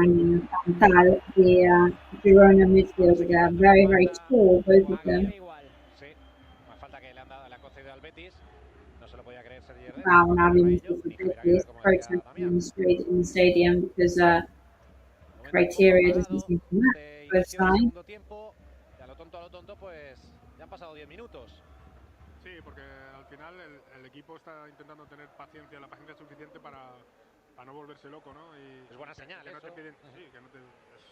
Antal, the Girona midfielder, they are very, very tall, both of them. Sí, más falta que le han concedido al Betis. No se lo podía creer Sergi Herrera. Wow, now we need to Betis protesting in the stadium because criteria doesn't seem to match both sides. A lo tonto, pues ya han pasado 10 minutos. Sí, porque al final el equipo está intentando tener paciencia, la paciencia suficiente para no volverse loco, ¿no? Y es buena señal, que no eso. te piden, sí, que no te...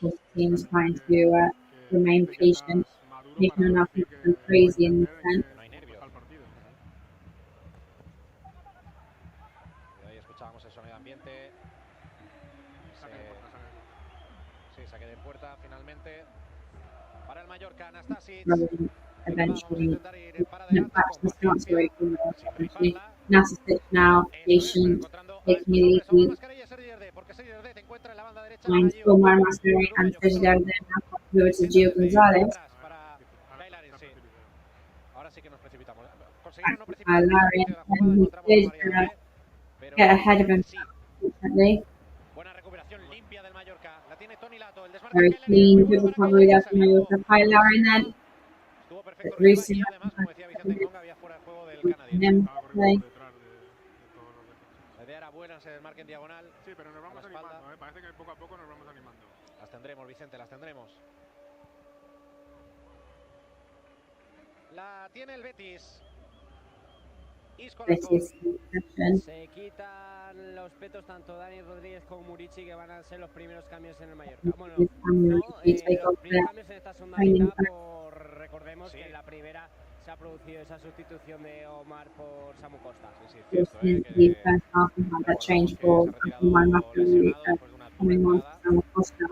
The team is trying to remain patient, making enough nothing crazy in the end. No hay nervios. Ahí escuchábamos el sonido ambiente. Sí, saque de puerta finalmente. Para el Mallorca, Anastasic. Eventually went back to the start scoring from the Nastasic now, patient, taking it easy. Finds Omar Mascarell and Sergi Herrera now passing over to Gio Gonzalez. Back to Larian, and he did get ahead of him, unfortunately. Very clean, good recovery there from Mallorca. Larian then. Rusi play. La idea era buena, se desmarque en diagonal. Sí, pero nos vamos animando, parece que poco a poco nos vamos animando. Las tendremos, Vicente, las tendremos. La tiene el Betis. Se quitan los petos tanto Dani Rodríguez como Murici, que van a ser los primeros cambios en el Mallorca. Bueno, no, los primeros cambios en esta segunda mitad, recordemos que en la primera se ha producido esa sustitución de Omar por Samu Costa. The first half we had that change for Omar Mascarell coming on to Samu Costa.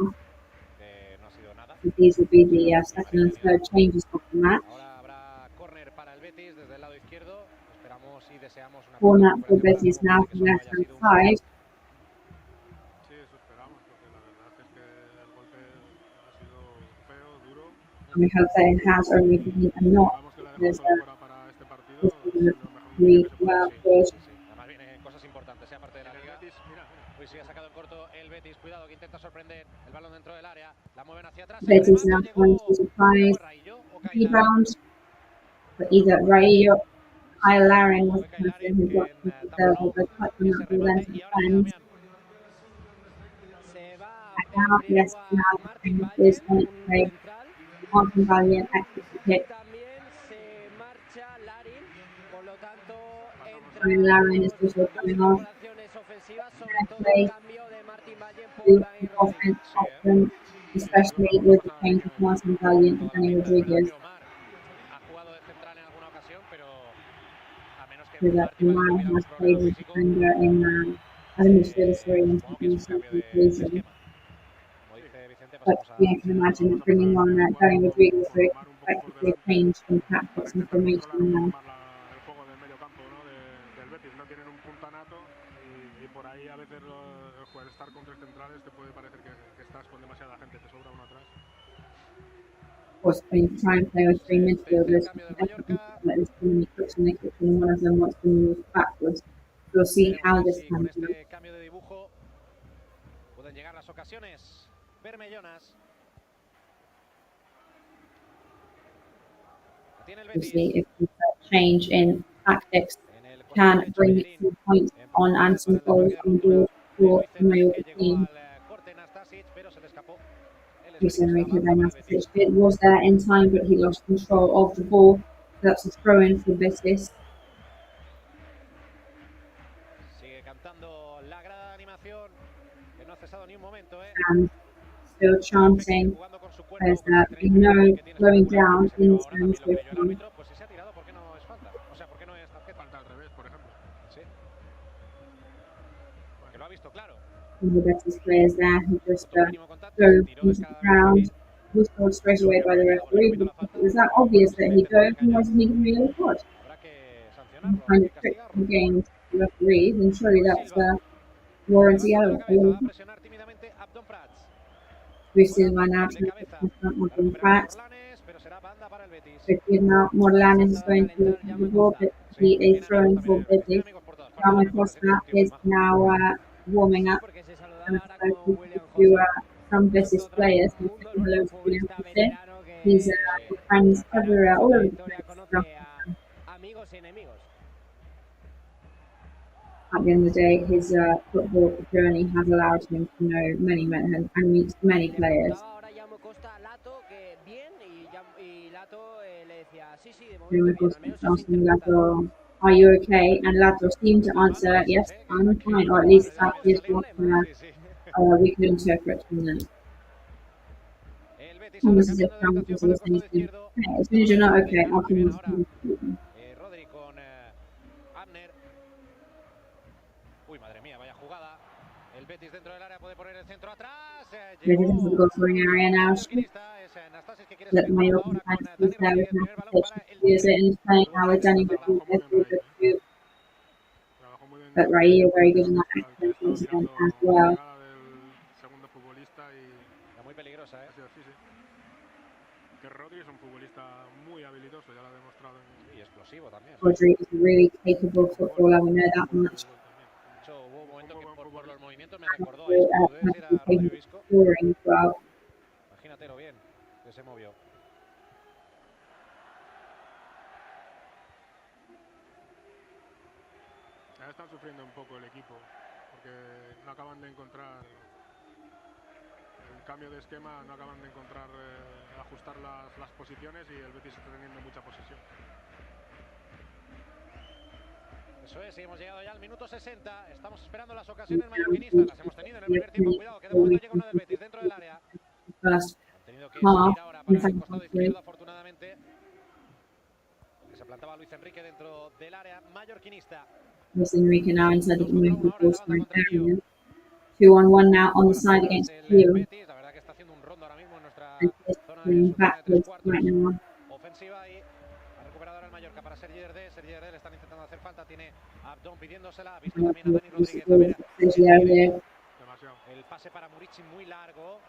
These will be the second and third changes of the match. Corner for Betis now from the left hand side. Sí, eso esperamos, porque la verdad es que el golpe ha sido feo, duro. And we hope that it has only been a knock because really well pushed. Además vienen cosas importantes, aparte de la liga. Uy, sí, ha sacado en corto el Betis. Cuidado, que intenta sorprender. El balón dentro del área. La mueven hacia atrás. Betis now trying to surprise rebound. But either Raillo or Kyle Larian was the person who got the touch on that ball then to defend. And now, yes, now is on its way. Martin Valiant exits the kick. And Larian is also coming off. Play offense option, especially with the change of Martin Valiant and Danny Rodriguez. So that Omar has played with defender in as a midfielder in the season. But yeah, I can imagine bringing on Danny Rodriguez so it can effectively change in tactics and formation now. Por ahí a veces el estar con tres centrales te puede parecer que estás con demasiada gente, te sobra uno atrás. Of course, when you try and play with three midfielders, let this too many cooks in the kitchen, and one of them wants to move backwards. We'll see how this comes out. Cambio de dibujo. Pueden llegar las ocasiones vermellonas. We'll see if this change in tactics can bring some points on and some goals on board for the Mallorca team. Luis Enrique Nastasic was there in time, but he lost control of the ball. So that's a throw in for Betis. And still chanting as we know slowing down in terms of the Betis players there who just go into the ground. He was told straight away by the referee because it was that obvious that he dove and wasn't even really good. Kind of trick the game to the referee, then surely that's warrants yellow. Rusi went out to the front of the Prats. Now Morlanes is going to the ball, but be a throw-in for Betis. Costa is now warming up and spoken to some Betis players. Hello to William Jose. He's with friends everywhere, all over the place. At the end of the day, his football journey has allowed him to know many men and meet many players. Asking Lato, are you okay? And Lato seemed to answer, yes, I'm fine, or at least that is what we could interpret from them. Almost as if Campos was saying to him, hey, as soon as you're not okay, I'll come and see you. Uy, madre mía, vaya jugada. El Betis dentro del área puede poner el centro atrás. Betis has got scoring area now. Let Mallorca fans use their reputation to use it and playing now with Danny Rodriguez. But Raí very good in that accident as well. Muy peligrosa, Que Rodri es un futbolista muy habilidoso, ya lo ha demostrado. Y explosivo también. Rodri is a really capable footballer, we know that much. Hubo un momento que por los movimientos me recordó a Isco, debe ser a Rodri Isco. Imagínate lo bien que se movió. Ya están sufriendo un poco el equipo, porque no acaban de encontrar el cambio de esquema, no acaban de encontrar ajustar las posiciones y el Betis está teniendo mucha posesión. Eso es, y hemos llegado ya al minuto 60. Estamos esperando las ocasiones mallorquinistas. Las hemos tenido en el primer tiempo. Cuidado, que de momento llega una del Betis dentro del área. Han tenido que salir ahora para el costado izquierdo, afortunadamente. Que se plantaba Luis Enrique dentro del área mallorquinista. Luis Enrique now inside the community force area. 2-on-1 now on the side against Rio. La verdad que está haciendo un rondo ahora mismo en nuestra zona de tres cuartos. Ofensiva y ha recuperado ahora el Mallorca para Sergi D. Sergi D le están intentando hacer falta. Tiene a Abdón pidiéndosela. Ha visto también a Dani Rodríguez. El pase para Murici muy largo.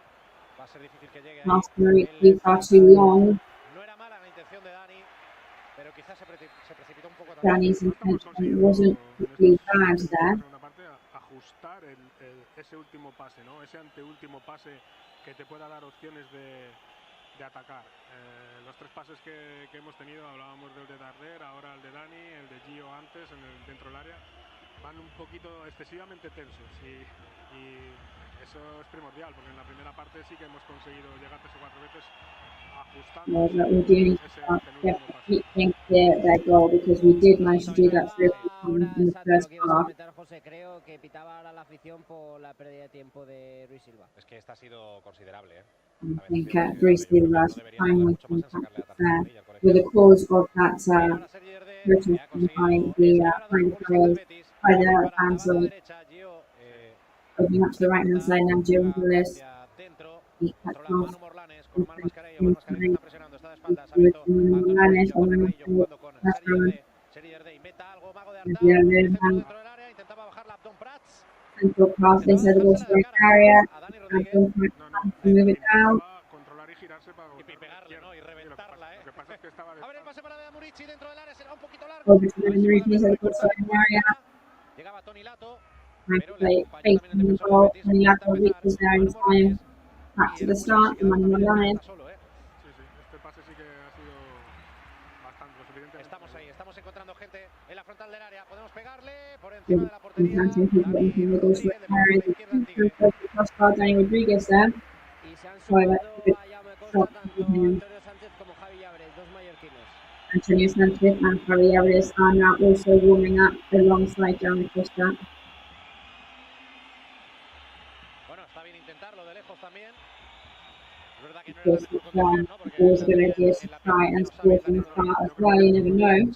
Va a ser difícil que llegue ahí. No era mala la intención de Dani, pero quizás se precipitó un poco también. Dani's intention wasn't particularly bad there. Ajustar ese último pase, ¿no? Ese anteúltimo pase que te pueda dar opciones de atacar. Los tres pases que hemos tenido, hablábamos del de Darder, ahora el de Dani, el de Gio antes, dentro del área, van un poquito excesivamente tensos y eso es primordial, porque en la primera parte sí que hemos conseguido llegar 3 o 4 veces ajustando that goal because we did manage to do that 3 times in the first half. José, creo que pitaba ahora la afición por la pérdida de tiempo de Ruiz Silva. Es que esta ha sido considerable, I think Ruiz Silva's time was impacted there with the cause of that protest behind the players, by the fans opening up to the right hand side now. Gio Morlanes, he cuts off. Central pass inside the goal scoring area. Move it out. Over to the Enrique inside the goal scoring area. Play facing the goal. Lato reaches there in time. Back to the start. Morlanes. Estamos ahí, estamos encontrando gente en la frontal del área. Podemos pegarle por encima de la portería. Dani Rodriguez there. Antonio Sánchez and Javi Abrez are now also warming up alongside Jaume Costa. Bueno, está bien intentarlo de lejos también. Always a good idea to try and score from the start as well, you never know.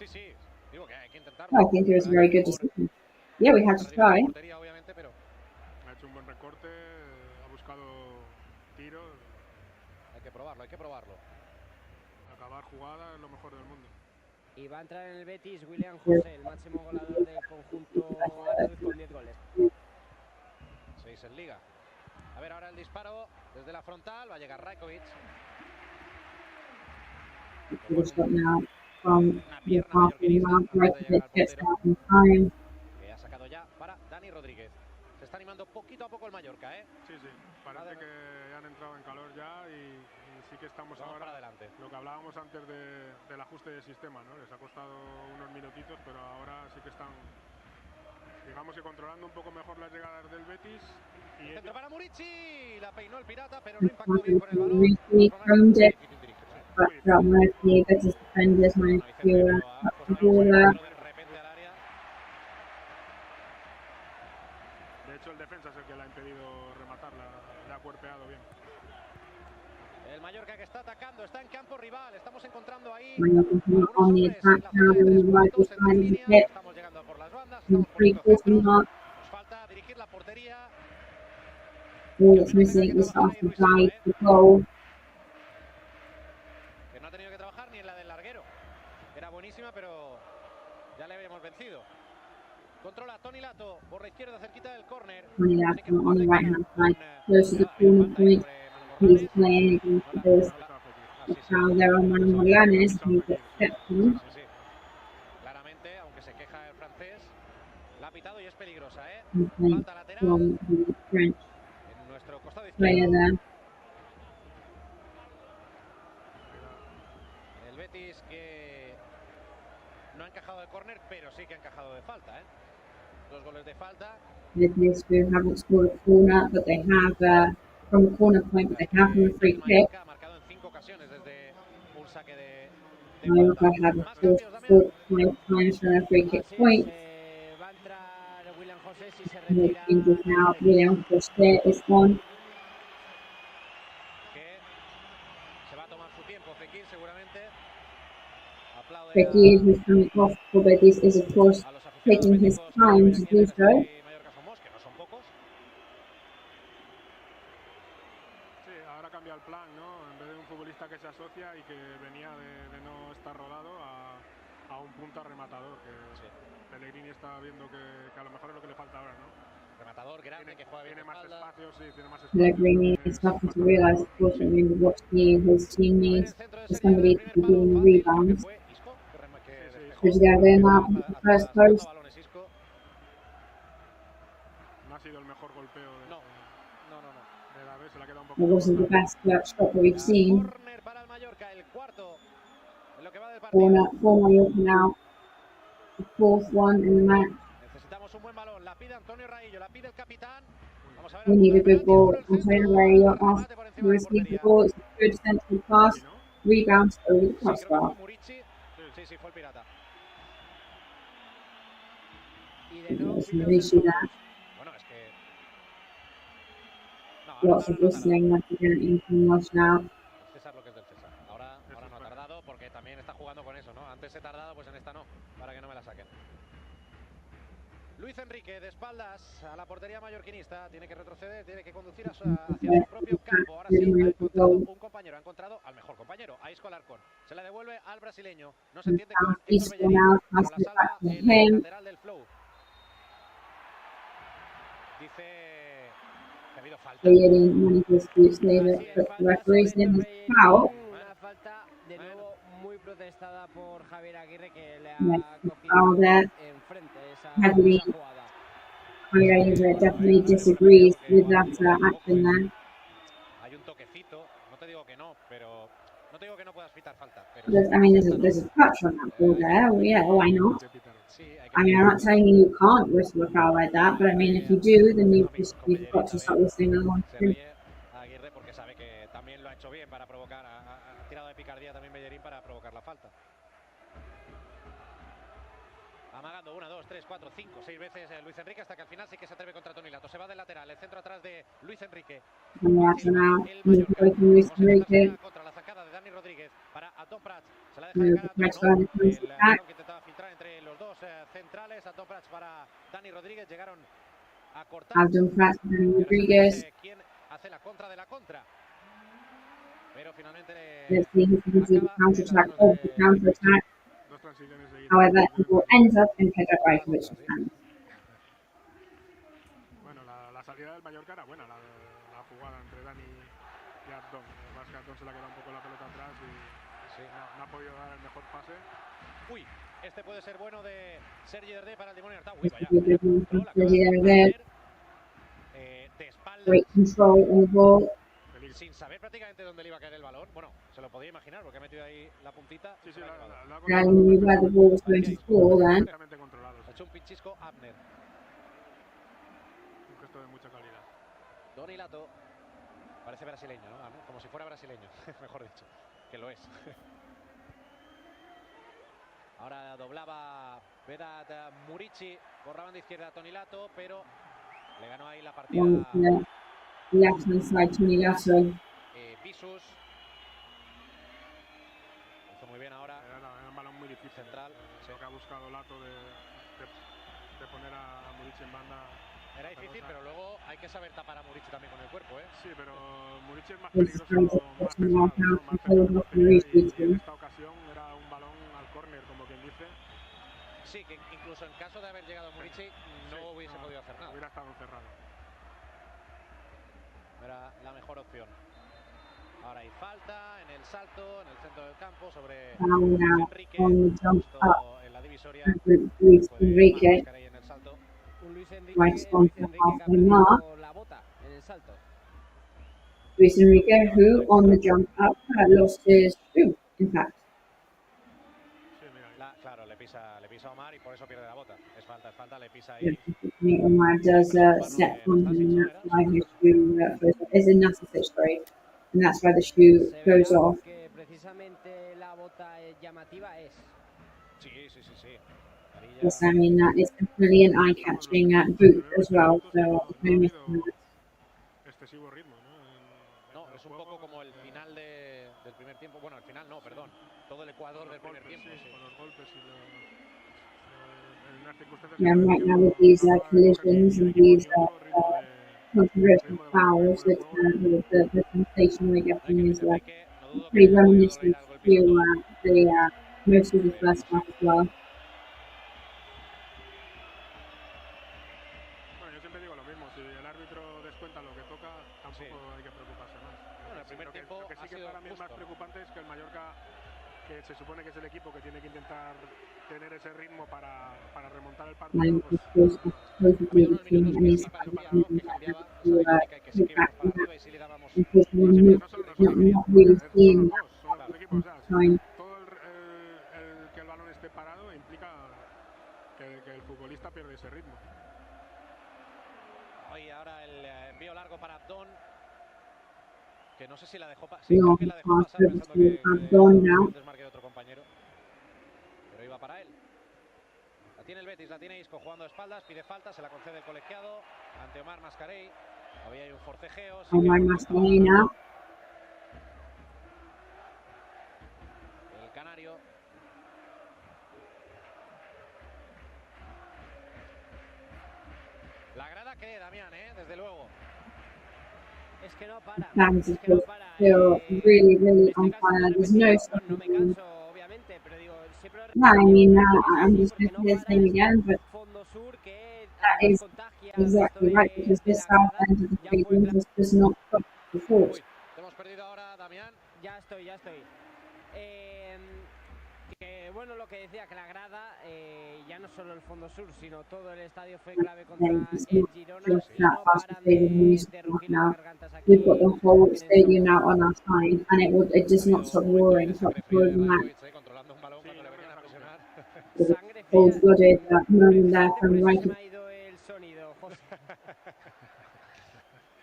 I think it was a very good decision. Yeah, we had to try. Ha hecho un buen recorte, ha buscado tiros. Hay que probarlo, hay que probarlo. Acabar jugada es lo mejor del mundo. Y va a entrar en el Betis William José, el máximo goleador del conjunto andaluz con 10 goles. 6 en Liga. A ver, ahora el disparo desde la frontal, va a llegar Rajkovic. to the shot now from the halfway mark. Reykjavik gets out in time. Que ha sacado ya para Dani Rodríguez. Se está animando poquito a poco el Mallorca, ¿eh? Sí, sí, parece que han entrado en calor ya y sí que estamos Vamos ahora para adelante. lo que hablábamos antes del ajuste de sistema, ¿no? Les ha costado unos minutitos, pero ahora sí que están, digamos que controlando un poco mejor las llegadas del Betis. Y Centro para Murici, la peinó el Pirata, pero no impactó bien con el balón. But one of the Betis defenders managed to cut the ball there. De hecho, el defensa es el que le ha impedido rematarla, le ha cuerpeado bien. El Mallorca que está atacando, está en campo rival, estamos encontrando ahí On the attack now, on the right side of the pitch. estamos llegando por las bandas, In estamos poniendo 3/4 centros, mark. nos falta dirigir la portería. All that's missing is after drive to goal. Que no ha tenido que trabajar ni en la del larguero. Era buenísima, pero ya le habíamos vencido. Controla Toni Lato por la izquierda, cerquita del córner. Toni Lato on the right hand side, close to the corner point. He's playing against this crowd there on Manu Morlanes. He's accepting. Claramente, aunque se queja el francés, la ha pitado y es peligrosa, ¿eh? Falta lateral from the French en nuestro costado player izquierdo. there. El Betis que no ha encajado de córner, pero sí que ha encajado de falta, ¿eh? 2 goles de falta. Betis who haven't scored a corner, but they have from a corner point, but they have from a free kick. Ha marcado en 5 ocasiones desde un saque de Mallorca have scored 4 times from a free kick point. Va a entrar William José si se No retira. changes now. William José is on. Que se va a tomar su tiempo, Fekir seguramente. Aplaude Fekir, who's coming off for Betis, is of course taking his time to do so. Mallorca somos, que no son pocos. Sí, ahora cambia el plan, ¿no? En vez de un futbolista que se asocia y que venía de no estar rodado a un punta rematador, que sí. Pellegrini está viendo que a lo mejor es lo que le falta ahora, ¿no? Rematador grande, que juega bien. Tiene más espacio, sí, tiene más espacio. Pellegrini is starting to realise, of course, when we watch his team needs somebody to be doing rebounds. Gardena at the first post. No ha sido el mejor golpeo de la vez, se le ha quedado un poco. It wasn't the best shot that we've seen. Corner for Mallorca now. The 4th one in the match. Necesitamos un buen balón, la pide Antonio Raillo, la pide el capitán. Vamos a ver. We need a good ball. Antonio Raillo asks to receive the ball. It's a good central pass. Rebounds over the crossbar. Sí, fue el Pirata. Rishi there. Bueno, es que Lots of whistling once again in English now. César lo que es del César. Ahora no ha tardado porque también está jugando con eso, ¿no? Antes he tardado, pues en esta no, para que no me la saquen. Luis Enrique, de espaldas a la portería mallorquinista, tiene que retroceder, tiene que conducir hacia su propio campo. Ahora sí, ha encontrado un compañero, ha encontrado al mejor compañero, a Isco Alarcón. Se la devuelve al brasileño, no se entiende con Héctor Bellerín, pero la salva el lateral del Flow. Dice que ha habido falta. Bellerín manages to save it, but the referee's in his foul. Una falta de nuevo muy protestada por Javier Aguirre, que le ha Foul there. cogido enfrente esa jugada. Javier Aguirre definitely disagrees with that action there. Hay un toquecito, no te digo que no, pero no te digo que no puedas pitar falta. I mean, there's a touch on that ball there. Well, yeah, why not? I mean, I'm not telling you you can't whistle a foul like that, but I mean, if you do, then you've got to start whistling along. Aguirre porque sabe que también lo ha hecho bien para provocar, ha tirado de picardía también Bellerín para provocar la falta. Amagando 1, 2, 3, 4, 5, 6 veces Luis Enrique hasta que al final sí que se atreve contra Toni Lato. Se va del lateral, el centro atrás de Luis Enrique. Luis Enrique. Contra la sacada de Dani Rodríguez para Anton Prats. Se la deja llegar a Anton, que intentaba filtrar entre los dos centrales. Anton Prats para Dani Rodríguez. Llegaron a cortar. Anton Prats, Dani Rodríguez. ¿Quién hace la contra de la contra? Pero finalmente let's see who can do the counter-attack of the counter-attack. However, the ball ends up in Pedro Rajkovic's hands. Bueno, la salida del Mallorca era buena, la jugada entre Dani y Antón. Además que Antón se le ha quedado un poco la pelota atrás y sí. No ha podido dar el mejor pase. Uy, este puede ser bueno de Sergi Derdé para el demonio Artau. Uy, vaya control, acaba de hacer de espaldas. Great control on the ball. Sin saber prácticamente dónde le iba a caer el balón. Bueno, se lo podía imaginar porque ha metido ahí la puntita. Sí, lo ha I knew where the ball was going to fall then. perfectamente controlado. ha hecho un pinchisco Abner. Un gesto de mucha calidad. Donilato. Parece brasileño, ¿no? Como si fuera brasileño, mejor dicho, que lo es. Ahora doblaba Vedat Murici por la banda izquierda a Donilato, pero le ganó ahí la partida Left hand side, Tonilato. Visus. Hizo muy bien ahora. Era un balón muy difícil. Central. Lo que ha buscado Lato de poner a Murici en banda. Era difícil, pero luego hay que saber tapar a Murici también con el cuerpo, ¿eh? Sí, pero Murici es más peligroso, más pesado, ¿no? Más cerca de portería, y en esta ocasión era un balón al córner, como quien dice. Sí, que incluso en caso de haber llegado Murici no hubiese podido hacer nada. Hubiera estado encerrado. Era la mejor opción. Ahora hay falta en el salto, en el centro del campo, sobre Luis Enrique, justo en la divisoria. Luis Enrique. En el salto. Un Luis Enrique, Right que ha perdido la bota en el salto. Luis Enrique, who on the jump up had lost his shoe, in fact. Claro, le pisa a Omar y por eso pierde la bota. Es falta, le pisa ahí. Omar does step on him, and that's why his shoe is a Nastasic, sorry, and that's why the shoe goes off. Que precisamente la bota llamativa es. Sí. Yes, I mean it's definitely an eye-catching boot as well. So excesivo ritmo, ¿no? No, es un poco como el final del primer tiempo. Bueno, el final no, perdón. Todo el ecuador del primer tiempo. Sí, con los golpes y en unas circunstancias. Yeah, right now with these collisions and these controversial fouls, it's the sensation we're getting is pretty reminiscent to the most of the first half as well. Bueno, yo siempre digo lo mismo, si el árbitro descuenta lo que toca, tampoco hay que preocuparse más. Bueno, el primer tiempo lo que sí que para mí es más preocupante es que el Mallorca, que se supone que es el equipo que tiene que intentar tener ese ritmo para remontar el partido, pues que el balón esté parado implica que el futbolista pierde ese ritmo. Y ahora el envío largo para Abdón, que no sé si la dejó pasar. No, creo que la dejó pasar pensando que now. desmarque de otro compañero, pero iba para él. La tiene el Betis, la tiene Isco jugando de espaldas, pide falta, se la concede el colegiado ante Omar Mascarell. Había ahí un forcejeo. Omar Mascarell now. El canario. La grada que Damián, desde luego. Es que no para. Fans is still really on fire. There's no No me canso, obviamente, pero digo, siempre no, I mean, I'm just going to say this thing again, but that is exactly right, because this south end of the stadium is just not got the force. Hemos perdido ahora, Damián. Ya estoy. Que bueno, lo que decía, que la grada, ya no solo el fondo sur, sino todo el estadio fue clave contra el Girona. No paran de rugir las gargantas aquí. We've got the whole stadium now on our side, and it does not stop roaring, stop roaring that. Cold-blooded moment there from Raikovic.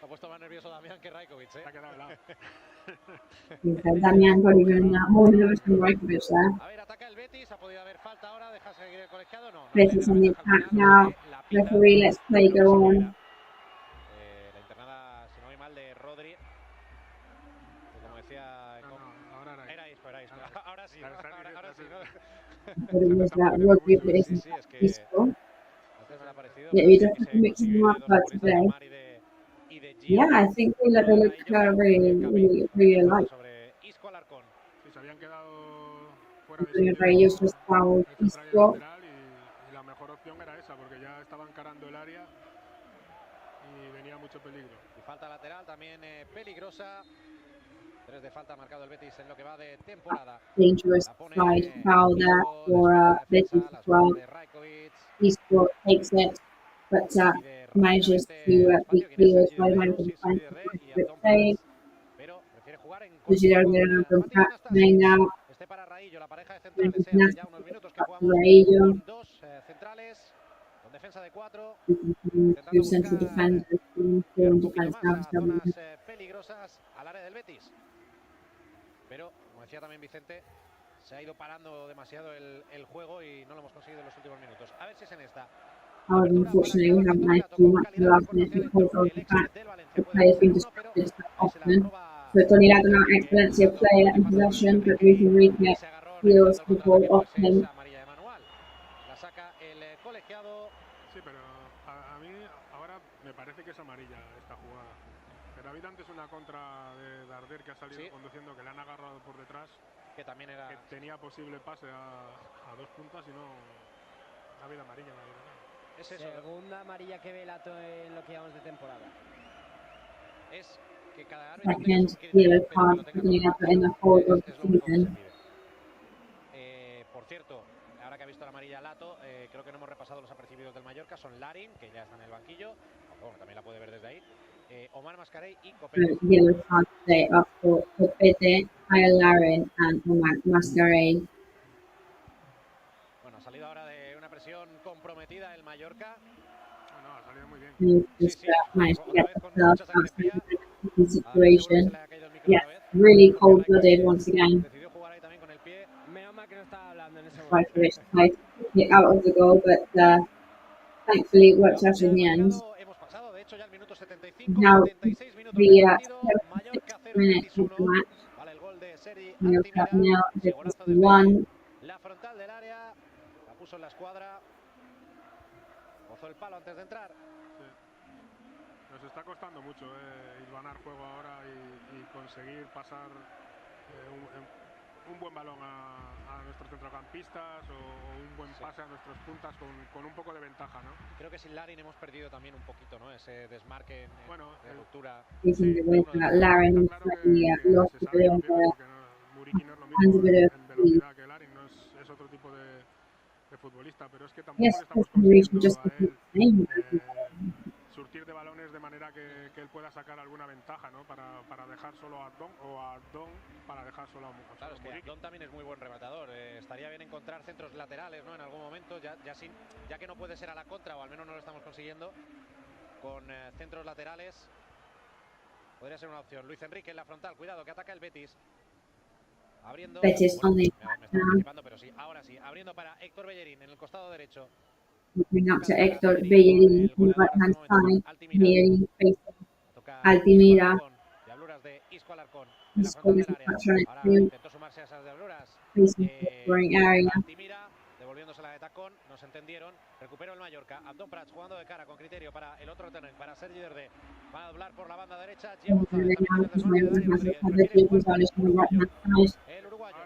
Ha puesto más nervioso Damián que Raikovic, Se ha quedado helado. Damián got even more nervous than Raikovic there. A ver, ataca el Betis, ha podido haber falta ahora, deja seguir el colegiado, no. Betis on the attack now. Referee, let's play go on. La internada, si no voy mal, de Rodri. Que como decía... Era Isco. Ahora sí, ahora sí. But it was that Rodri, but isn't Isco. Yeah, we definitely mixed them up today. Yeah, I think they look really alike. Very useless foul. Isco. Y la mejor opción era esa, porque ya estaban encarando el área y venía mucho peligro. Y falta lateral también peligrosa. 3 de falta ha marcado el Betis en lo que va de temporada. Dangerous side foul there for Betis as well. Eastport takes it, but manages to be cleared by the Mallorca defense. Good save. Now. Este para Raillo, la pareja de centrales, hace ya unos minutos que jugamos con 2 centrales, con defensa de 4, intentando buscar un poquito más a zonas peligrosas al área del Betis. Pero, como decía también Vicente, se ha ido parando demasiado el juego y no lo hemos conseguido en los últimos minutos. A ver si es en esta. Unfortunately, we haven't managed to much the last minute because of the fact the player's been distracted so often. So Tony Lato now excellency of player in possession, but Luis Enrique steals the ball off him. Sí, pero a mí ahora me parece que es amarilla esta jugada. Pero ha habido antes una contra de Darder que ha salido conduciendo, que le han agarrado por detrás, que también era... que tenía posible pase a 2 puntas y no ha habido amarilla. Es eso. Segunda amarilla que ve Lato en lo que llevamos de temporada. Es que cada second yellow card for Tony Lato in the whole of the season. Por cierto, ahora que ha visto la amarilla Lato, creo que no hemos repasado los apercibidos del Mallorca. Son Larin, que ya está en el banquillo, bueno, también la puede ver desde ahí, Omar Mascarell y Copete. Yellow card today up for Copete, Kyle Larin and Omar Mascarell. Bueno, ha salido ahora de una presión comprometida el Mallorca. No, ha salido muy bien. Just managed to get themselves outside of the situation. Yeah, really cold-blooded once again. Tried to get out of the goal, but thankfully it worked out in the end. Now the 76th minute of the match. Mallorca 0, Betis 1. La frontal del área, la puso en la escuadra, rozó el palo antes de entrar. Sí. Nos está costando mucho hilvanar juego ahora y conseguir pasar un buen balón a nuestros centrocampistas o un buen pase a nuestros puntas con un poco de ventaja, ¿no? Creo que sin Larin hemos perdido también un poquito, ¿no? Ese desmarque de ruptura. Larin lost a bit of Muriqui no es lo mismo en velocidad que Larin, no es otro tipo de futbolista, pero es que tampoco le estamos consiguiendo a él surtir de balones de manera que él pueda sacar alguna ventaja, ¿no? Para dejar solo a Don o a Don para dejar solo a Muriqui. Claro, es que Don también es muy buen rematador. Estaría bien encontrar centros laterales, ¿no? En algún momento, ya que no puede ser a la contra, o al menos no lo estamos consiguiendo, con centros laterales podría ser una opción. Luis Enrique en la frontal, cuidado, que ataca el Betis. Abriendo, Betis on the pero sí, ahora sí, abriendo para Héctor Bellerín en el costado derecho. Bring up to Héctor Bellerín on the right hand side. Bellerín facing Altimira. Diabluras de Isco Alarcón. Intentó sumarse a esas diabluras. Facing scoring area. Altimira, devolviéndosela de tacón, no se entendieron. Recuperó el Mallorca. Abdón Prats jugando de cara con criterio para el otro tenor, para Sergi Derde. Va a doblar por la banda derecha.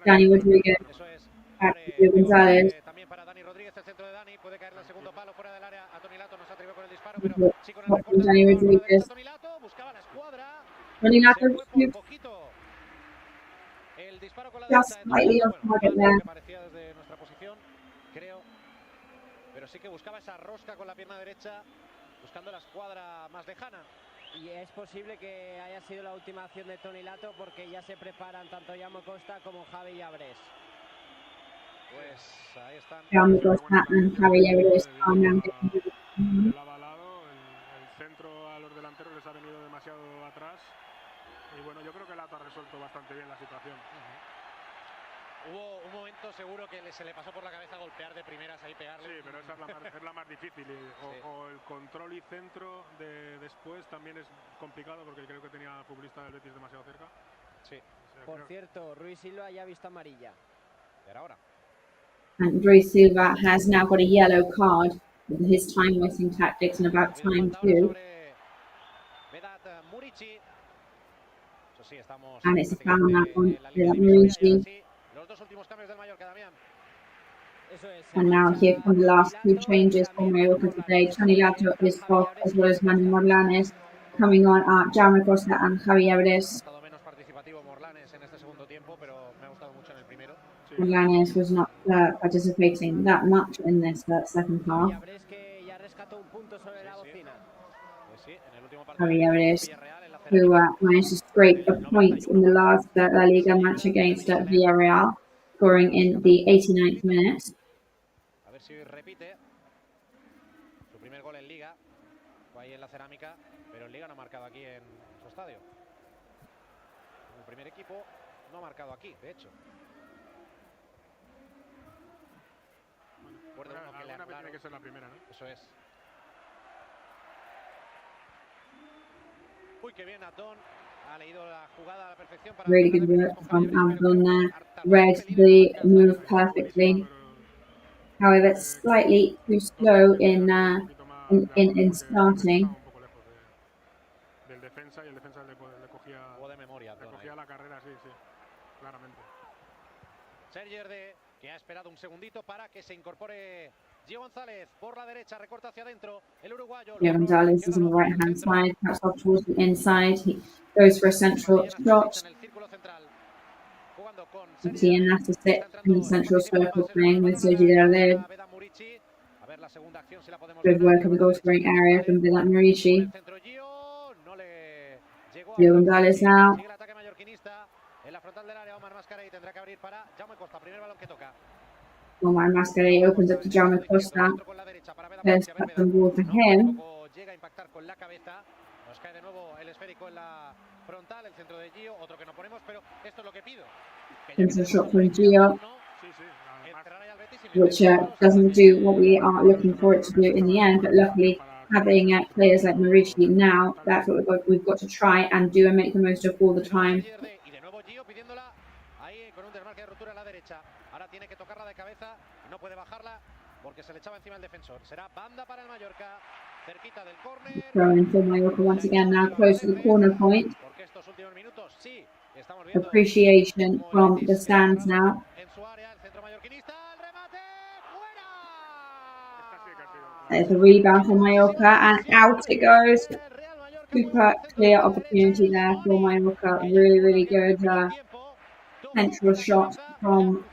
Dani Rodríguez. González. También para Dani Rodríguez, el centro de Dani. Puede caer el segundo palo fuera del área. A Tony Lato no se atrevió con el disparo, pero sí con el recorte. Dani Rodríguez. Tony Lato buscaba la escuadra. Tony Lato el disparo con la just slightly off target there. Parecía desde nuestra posición, creo. Pero sí que buscaba esa rosca con la pierna derecha, buscando la escuadra más lejana. Y es posible que haya sido la última acción de Tony Lato porque ya se preparan tanto Jaume Costa como Javi Llabres. Pues ahí están. Jaume Costa and Javi Llabres are now el avalado, el centro a los delanteros les ha venido demasiado atrás. Y bueno, yo creo que Lato ha resuelto bastante bien la situación. Hubo un momento seguro que se le pasó por la cabeza golpear de primeras ahí, pegarle. Sí, pero esa es la más difícil. O el control y centro después también es complicado porque creo que tenía al futbolista del Betis demasiado cerca. Sí. O sea, por cierto, Ruiz Silva ya ha visto amarilla. Y ahora. And Ruiz Silva has now got a yellow card with his time wasting tactics and about time too. And it's a foul now on Muriqui. And now here come the last two changes for Mallorca today. Tony Lato is off, as well as Manu Morlanes. Coming on are Jaume Costa and Javi Llabres. Magallanes was not participating that much in this second half. Llaves que ya rescató un punto sobre la bocina. Javier, who managed to scrape a point in the last La Liga match against Villarreal, scoring in the 89th minute. A ver si repite su primer gol en Liga. Fue ahí en la Cerámica, pero en Liga no ha marcado aquí en su estadio. El primer equipo no ha marcado aquí, de hecho. Bueno, alguna vez tiene que ser la primera, ¿no? Eso es. Uy, qué bien Abdón. Ha leído la jugada a la perfección. Para really good work from Abdon there. Read the move perfectly. However, it's slightly too slow in starting. Del defensa y el defensa le cogía de memoria, le cogía la carrera, sí, claramente. Sergio de que ha esperado un segundito para que se incorpore Gio González por la derecha, recorta hacia adentro, el uruguayo. Gio González is on the right hand side, cuts off towards the inside. He goes for a central shot. Etienne has to sit in the central circle playing with Sergi Darder. Good work in the goal scoring area from Vedat Murici. Gio González now. Omar Mascarell opens up to Jaume Costa. First cut the ball for him. Nos cae de nuevo el esférico en la frontal, el centro de Gio, otro que no ponemos, pero esto es lo que pido. Central shot from Gio, which doesn't do what we are looking for it to do in the end, but luckily having players like Maurici now, that's what we've got to try and do and make the most of all the time. Ahora tiene que tocarla de cabeza y no puede bajarla porque se le echaba encima el defensor. Será banda para el Mallorca, cerquita del córner. Throwing for Mallorca once again now close to the corner point. Porque estos últimos minutos sí estamos viendo Appreciation from the stands now. En su área el centro mallorquinista, el remate fuera. There's a rebound for Mallorca and out it goes. Super clear opportunity there for Mallorca. Really good central shot from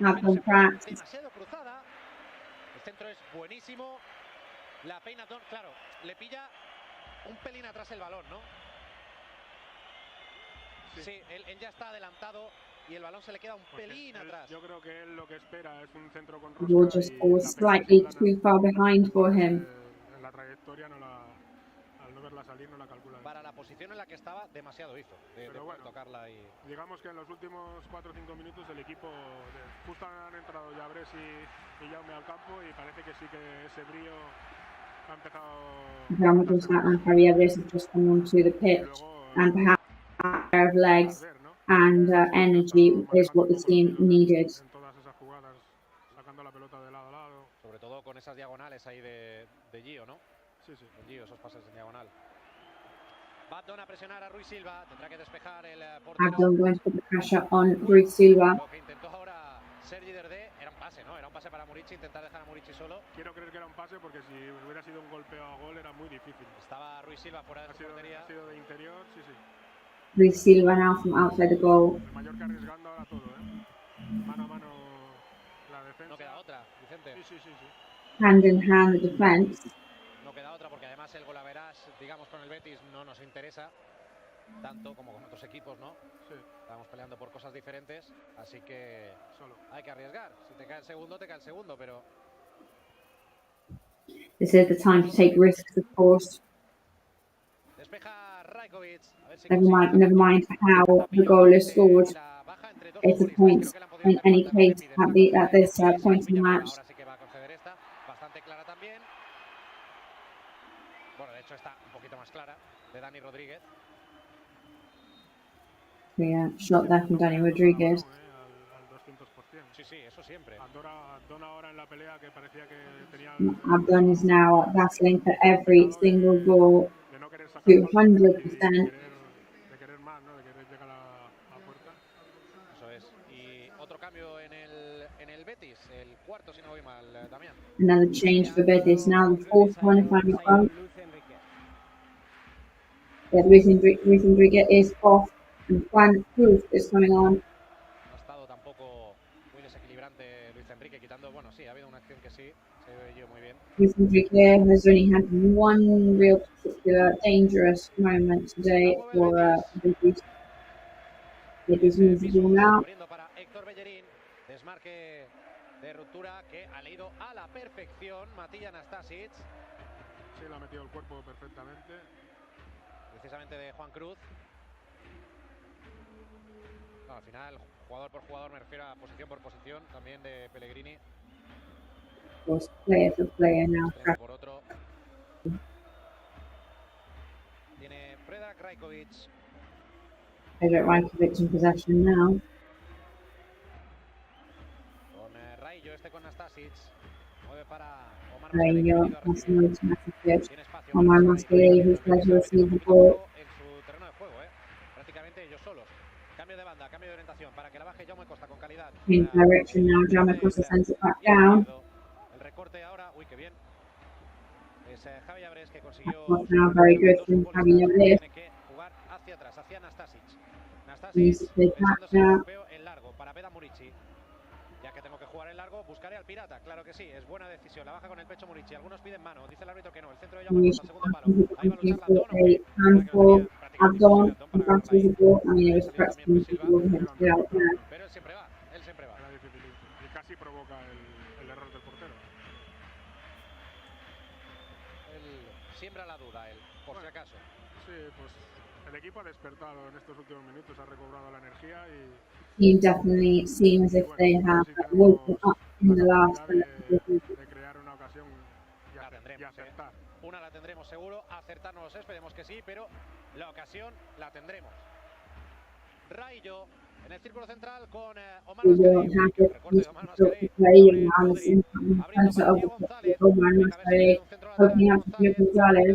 Abdon Pratt. Demasiado cruzada. El centro es buenísimo. La peina, claro, le pilla un pelín atrás el balón, ¿no? Sí, él ya está adelantado y el balón se le queda un pelín atrás. Yo creo que él lo que espera es un centro con The ball just was slightly too far behind for him. En la trayectoria al no verla salir no la calcula. Para la posición en la que estaba, demasiado hizo de bueno, tocarla y... Digamos que en los últimos 4 o 5 minutos el equipo, justo han entrado Llaves y Jaume al campo y parece que sí que ese brío ha empezado... And Javier have just come onto the pitch and perhaps a pair of legs and energy is what the team needed. En todas esas jugadas, sacando la pelota de lado a lado. Sobre todo con esas diagonales ahí de Gio, ¿no? Sí. De Gio, esos pases en diagonal. Abdon a presionar a Ruiz Silva, tendrá que despejar el portero. Abdon going to put the pressure on Ruiz Silva. Lo que intentó ahora Sergi Derdé era un pase, ¿no? Era un pase para Murici, intentar dejar a Murici solo. Quiero creer que era un pase porque si hubiera sido un golpeo a gol era muy difícil. Estaba Ruiz Silva fuera de su portería. Ha sido de interior, sí. Ruiz Silva now from outside the goal. El Mallorca arriesgando ahora todo, Mano a mano la defensa. No queda otra, Vicente. Sí. Hand in hand the defense. No queda otra porque además el golaveras, digamos, con el Betis no nos interesa tanto como con otros equipos, ¿no? Sí. Estamos peleando por cosas diferentes, así que solo hay que arriesgar. Si te cae el segundo, te cae el segundo, pero... This is the time to take risks, of course. Despeja Rajkovic. Never mind how the goal is scored. It's a point in any case at this point in the match. Ahora sí que va a conceder esta, bastante clara también. Bueno, de hecho está un poquito más clara, de Dani Rodríguez. Yeah, shot there from Dani Rodríguez. Sí, eso siempre. Abdon ahora en la pelea que parecía que tenía... Abdon is now battling for every single ball 200%. De querer más, ¿no? De querer llegar a puerta. Eso es. Y otro cambio en el Betis, el cuarto si no voy mal, Damián. Another change for Betis, now the fourth one if I'm not wrong. Yeah, Luis Enrique is off and Juan Cruz is coming on. No ha estado tampoco Luis Enrique has only had one real particular dangerous moment today for Betis. Betis moves the ball out. Para Héctor Bellerín, desmarque de ruptura que ha leído a la perfección Matilla Nastasic. Sí, le ha metido el cuerpo perfectamente. Precisamente de Juan Cruz. No, al final, jugador por jugador, me refiero a posición por posición, también de Pellegrini. Of course, player for player now. Por otro. Tiene Predrag Rajkovic. Predrag Rajkovic in possession now. Con Raillo, este con Nastasic. Mueve para Omar Raillo, passing on to Nastasic. Omar Mascarell, who's tries to receive the ball. En su terreno de juego, prácticamente ellos solos. Cambio de banda, cambio de orientación para que la baje Jaume Costa con calidad. Change direction now. Jaume Costa sends it back down. El recorte ahora, uy, qué bien. Es Javi Abres que consiguió. Now very good from Javi Abres. Tiene que jugar hacia atrás, hacia Nastasic. Needs to play back now. En largo para Beda Murici. Ya que tengo que jugar en largo, buscaré al pirata. Claro que sí, es buena decisión. La baja con el pecho Murici. Algunos piden mano, dice el árbitro que no. El centro de Jaume Costa, segundo palo. Ahí va a luchar handful. Abdon, invisible. I mean, it was practically for him to get out there. Pero él siempre va, él siempre va. Era difícil y casi provoca el error del portero. Él siembra la duda, él, por si acaso. Sí, pues el equipo ha despertado en estos últimos minutos, ha recobrado la energía y Team definitely seems as if they have woken up in the last. De crear una ocasión y acertar. Una la tendremos seguro, acertarnos esperemos que sí, pero la ocasión la tendremos. Raillo en el círculo central con Omar Mascarell. Recorte de Omar Mascarell.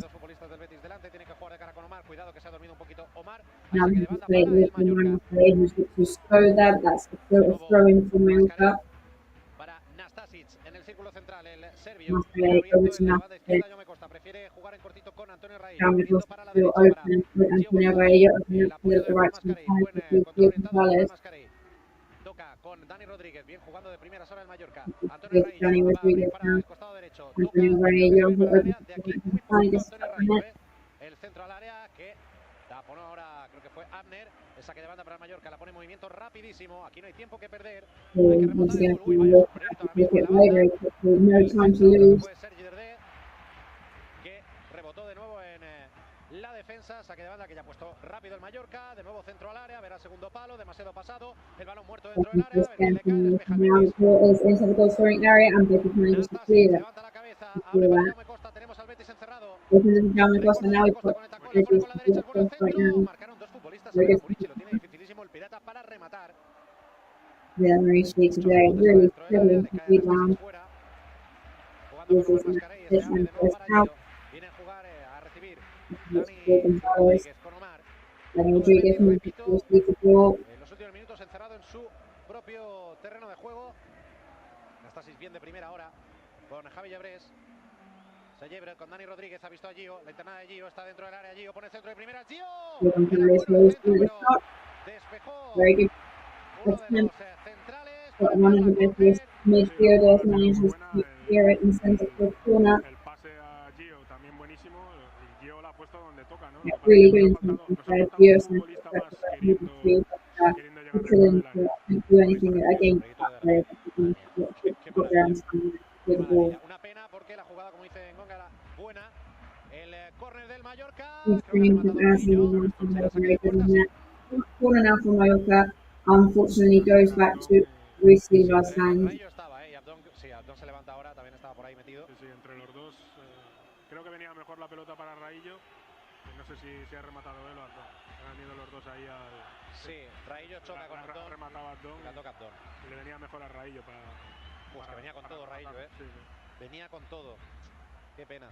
Dos futbolistas del Betis delante, tiene que jugar de cara con Omar. Cuidado que se ha dormido un poquito Omar. Now he has played with Omar Mascarell, who's looked to slow that. That's a throw-in for Mayorga. Para Nastasic en el círculo central, el serbio. Mascarell over to Nastasic. Prefiere jugar en cortito con Antonio Raillo. Jaume Costa still open with Antonio Raillo, opening up to the right side to Gio Gonzalez. Toca con Dani Rodríguez, bien jugando de primera sola el Mallorca. Antonio Raillo para el costado derecho. Antonio Raillo, who opens De to aquí the muy right poquito side. Antonio Raillo, el centro al área que taponó ahora, creo que fue Abner. El saque de banda para el Mallorca, la pone en movimiento rapidísimo. Aquí no hay tiempo que perder. Hay que rematar el gol. Uy, vaya sombrerito ahora mismo en la banda. No time to lose. Fue Sergi Derdé, que rebotó de nuevo en la defensa. Saque de banda que ya ha puesto rápido el Mallorca. De nuevo centro al área. Verá segundo palo. Demasiado pasado. El balón muerto dentro del área. A ver quién le cae. Despeja el Now Betis. the ball is into the goal scoring area and Betis manages to clear that. Levanta la cabeza. Abre para Jaume Costa. Tenemos al Betis encerrado. Opens to Jaume Costa. Now we've got Betis right now. Marcaron dos futbolistas. Ahora Murici lo tiene dificilísimo el pirata para rematar. With Murici today, really struggling to beat down. This is this and first out. Viene a jugar a recibir Gio Gonzalez. con Omar. Dani Rodríguez moves to receive the ball. En los últimos minutos encerrado en su propio terreno de juego. Nastasic bien de primera ahora con Javi Abres. Se lleva con Dani Rodríguez, ha visto a Gio, la internada de Gio está dentro del área, Gio pone el centro de primera, Gio. Gio Gonzalez moves to the shot. Despejó Very good uno de attempt. los centrales. But one of the Betis midfielders manages to clear it and sends it to the corner. El pase a Gio también buenísimo y Gio la ha puesto donde toca, ¿no? Yeah, really good intention by Gio sends it to the midfield. Couldn't do anything against that player. Got there and scored with the ball. Una pena porque la jugada, como dice Ngonga, era buena. El córner del Mallorca. He's bringing the Arsenal corner now for Mallorca. Unfortunately, goes back to Luis Silva's hands. Raillo estaba, y Abdon, sí, Abdon se levanta ahora, también estaba por ahí metido. Sí, entre los dos. Creo que venía mejor la pelota para Raillo. No sé si ha rematado él o Abdon. Han ido los dos ahí al... Sí, Raillo choca con Abdon. Remataba Abdon. La toca Abdon. Le venía mejor a Raillo para... Pues que venía con todo Raillo, Sí. Venía con todo. Qué pena.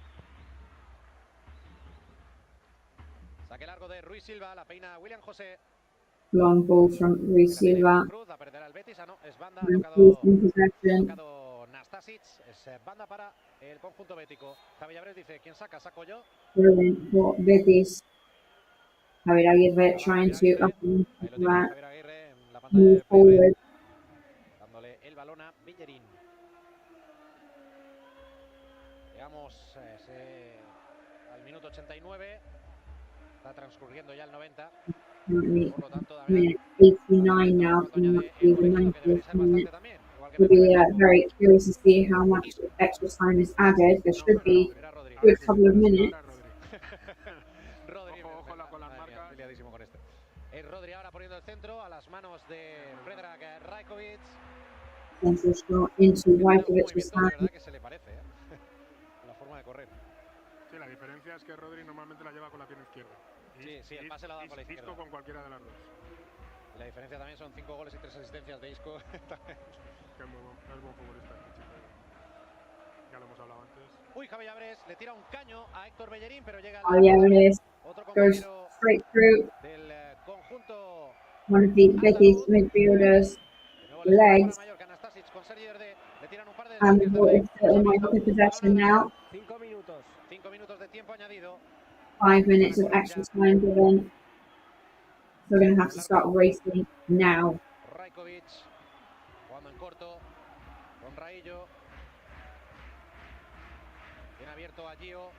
Saque largo de Ruiz Silva, la peina William José. Long ball from Luis Silva. Cruz, a perder al Betis, no, es banda, Cruz in possession. tocado Nastasic, es banda para el conjunto bético. Javi Abres dice, ¿quién saca? ¿Saco yo? Brilliant for Betis. Javier Aguirre trying to up and Javier Aguirre en la pantalla move de forward. dándole el balón a Bellerín. Llegamos al minuto 89. Está transcurriendo ya el 90. Por lo tanto, Minute 89 now, and that will be the 90th minute. We'll be very curious to see how much extra time is added. There should be a good couple of minutes. Rodri, liadísimo con esto. Es Rodri ahora poniendo el centro a las manos de Predrag Rajkovic. Central shot into Rajkovic's hand. verdad que se le parece, la forma de correr. Sí, la diferencia es que Rodri normalmente la lleva con la pierna izquierda. Sí, el pase la da con la izquierda. Isco con cualquiera de las dos. La diferencia también son 5 goles y 3 asistencias de Isco. Que es buen futbolista. Ya lo hemos hablado antes. Uy, Javi Abres le tira un caño a Héctor Bellerín, pero llega otro goes straight through del conjunto. One of the Betis midfielders' legs. And the ball is still in Mallorca possession now. 5 minutos. 5 minutos de tiempo añadido. 5 minutes of extra time given. So we're going to have to start racing now. Rajkovic jugando en corto con Raillo. Bien abierto a Gio.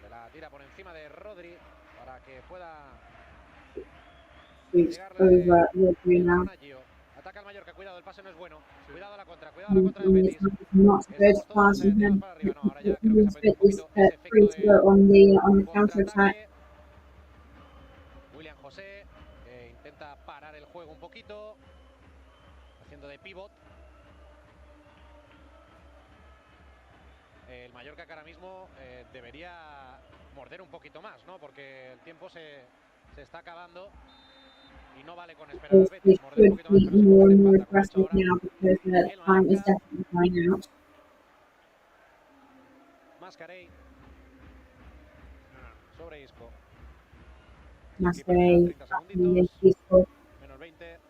Se la tira por encima de Rodri para que pueda Over Rodri now. Ataca el Mallorca, cuidado, el pase no es bueno. Cuidado a la contra del Betis. Not good passing him. Betis free to go on the counter attack. William José intenta parar el juego un poquito, haciendo de pivot. El Mallorca que ahora mismo debería morder un poquito más, ¿no? Porque el tiempo se está acabando y no vale con esperar al Betis. Morder un poquito más, more and more aggressive now because the time is definitely running out. Mascarell sobre Isco. Mascarell Isco.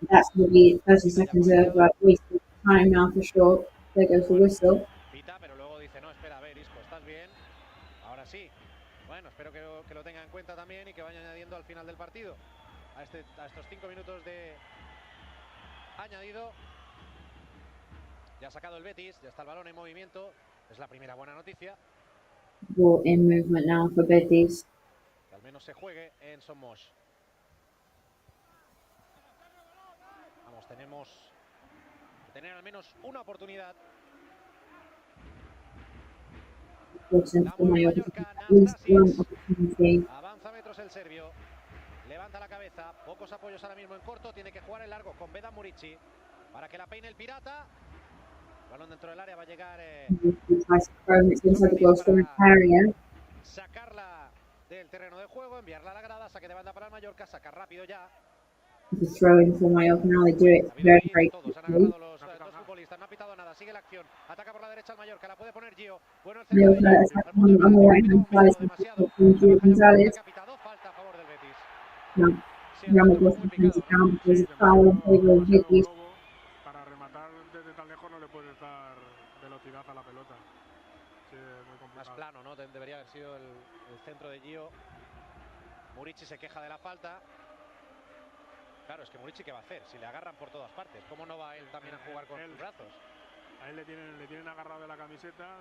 That's going to be 30 seconds of wasted time now for sure. There goes the whistle. Pero luego dice, no, espera, a ver, Isco, ¿estás bien? Ahora sí. Bueno, espero que lo tenga en cuenta también y que vaya añadiendo al final del partido. A estos 5 minutos de añadido. Ya ha sacado el Betis, ya está el balón en movimiento. Es la primera buena noticia. Ball in movement now for Betis. Que al menos se juegue en Somos. Vamos, tenemos que tener al menos una oportunidad. Avanza metros el serbio. Levanta la cabeza. Pocos apoyos ahora mismo en corto. Tiene que jugar en largo con Vedan Murici para que la peine el pirata. Balón dentro del área va a llegar. Sacarla del terreno de juego, enviarla a la grada. Saque de banda para el Mallorca. Sacar rápido ya. The throw in for Mallorca now. They do it very quickly. Los dos futbolistas, no ha pitado nada, sigue la acción, ataca por la derecha el Mallorca, la puede poner Gio. Bueno, el centro Mallorca on the right hand side from Gio González. Falta a favor del Betis. No, Ramos was defensive down because of foul in favor of Betis. Para rematar desde tan lejos no le puedes dar velocidad a la pelota. Sí, es muy complicado. Más plano, ¿no? Debería haber sido el centro de Gio. Murici se queja de la falta. Claro, es que Murici, ¿qué va a hacer? Si le agarran por todas partes, ¿cómo no va él también a jugar con sus brazos? A él le tienen agarrado de la camiseta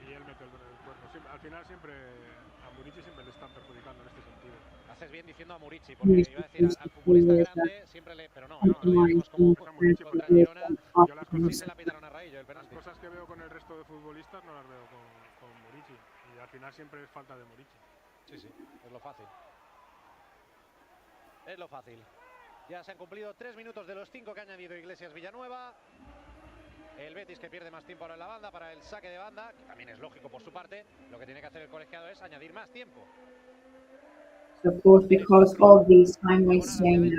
y él mete el cuerpo. Al final siempre a Murici siempre le están perjudicando en este sentido. Haces bien diciendo a Murici, porque iba a decir al futbolista grande siempre le... Pero no, lo vimos como contra Girona. Yo las cosas se la pitaron a Raillo, el penalti. Las cosas que veo con el resto de futbolistas no las veo con Murici. Y al final siempre es falta de Murici. Sí, es lo fácil. Es lo fácil. Ya se han cumplido 3 minutos de los 5 que ha añadido Iglesias Villanueva. El Betis que pierde más tiempo ahora en la banda para el saque de banda, que también es lógico por su parte. Lo que tiene que hacer el colegiado es añadir más tiempo. So of course, because of these time wasting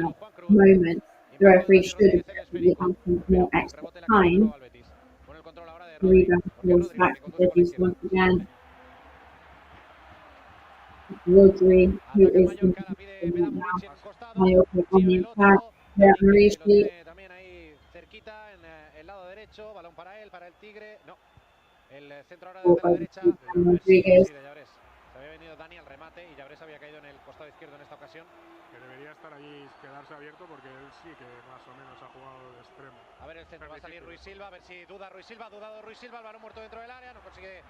moments, the referee should have given more extra time. Rebound goes back to Betis once again. Rodri, who is in now. Mallorca on the attack. Murici. También ahí cerquita en el lado derecho, balón para él, para el Tigre. No, el centro ahora desde la derecha. Rodríguez. Se había venido Dani al remate y Llabres había caído en el costado izquierdo en esta ocasión. Que debería estar estar allí, quedarse abierto, porque él sí que más o menos ha jugado de extremo. A ver el centro, va a salir Ruiz Silva, a ver si duda Ruiz Silva, ha dudado Ruiz Silva, el balón muerto dentro del área, no consigue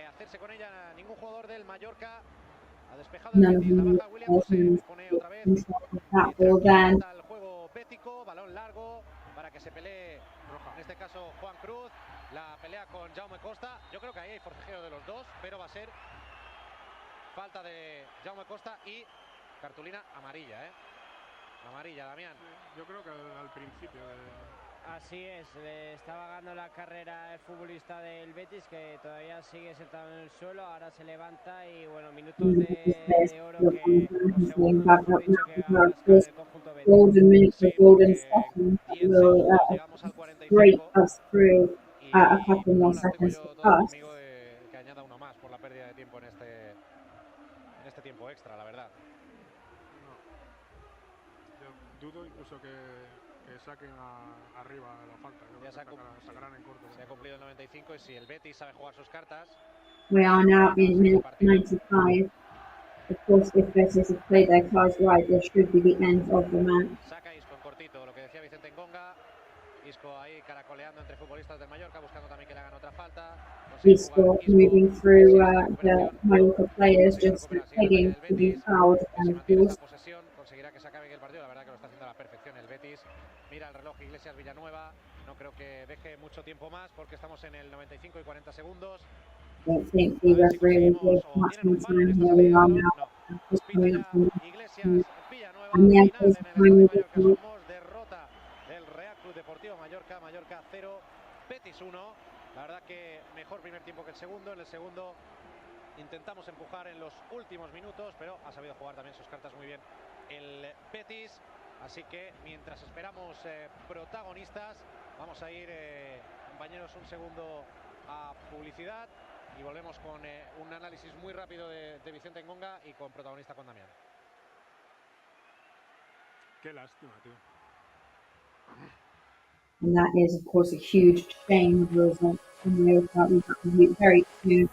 hacerse con ella ningún jugador del Mallorca. Ha despejado el Betis, la baja Williams, se pone otra vez al juego bético, balón largo para que se pelee, en este caso Juan Cruz, la pelea con Jaume Costa. Yo creo que ahí hay forcejeo de los dos, pero va a ser falta de Jaume Costa y cartulina amarilla, amarilla, Damián. Yo creo que al principio Así es, le estaba ganando la carrera el futbolista del Betis, que todavía sigue sentado en el suelo, ahora se levanta y bueno, minutos de oro que los segundos, mejor dicho, que va a rascar el conjunto Betis. Golden minutes or golden seconds will break us through a couple more seconds for us. Que añada uno más por la pérdida de tiempo en este tiempo extra, la verdad. No. Yo dudo incluso que saquen arriba la falta. Ya sacarán en corto. Se ha cumplido el 95 y si el Betis sabe jugar sus cartas. We are now in minute 95. Of course, if Betis have played their cards right, this should be the end of the match. Saca Isco en cortito, lo que decía Vicente Ngonga. Isco ahí caracoleando entre futbolistas del Mallorca, buscando también que le hagan otra falta. Isco moving through the Mallorca players, just begging to be fouled, and of course. Conseguirá que se acabe el partido, la verdad que lo está haciendo a la perfección el Betis. Mira el reloj Iglesias Villanueva, no creo que deje mucho tiempo más porque estamos en el 95 y 40 segundos. Don't think the referee will give much more time here. We are now just coming up from Iglesias Villanueva, and the final en el Estadio Mallorca somos, derrota del Real Club Deportivo Mallorca, Mallorca 0, Betis 1. La verdad que mejor primer tiempo que el segundo. En el segundo intentamos empujar en los últimos minutos, pero ha sabido jugar también sus cartas muy bien el Betis. Así que mientras esperamos protagonistas, vamos a ir, compañeros, un segundo a publicidad y volvemos con un análisis muy rápido de Vicente Ngonga y con protagonista con Damián. Qué lástima, tío. And that is, of course, a huge shame. The result from Mallorca. We have to be very soon.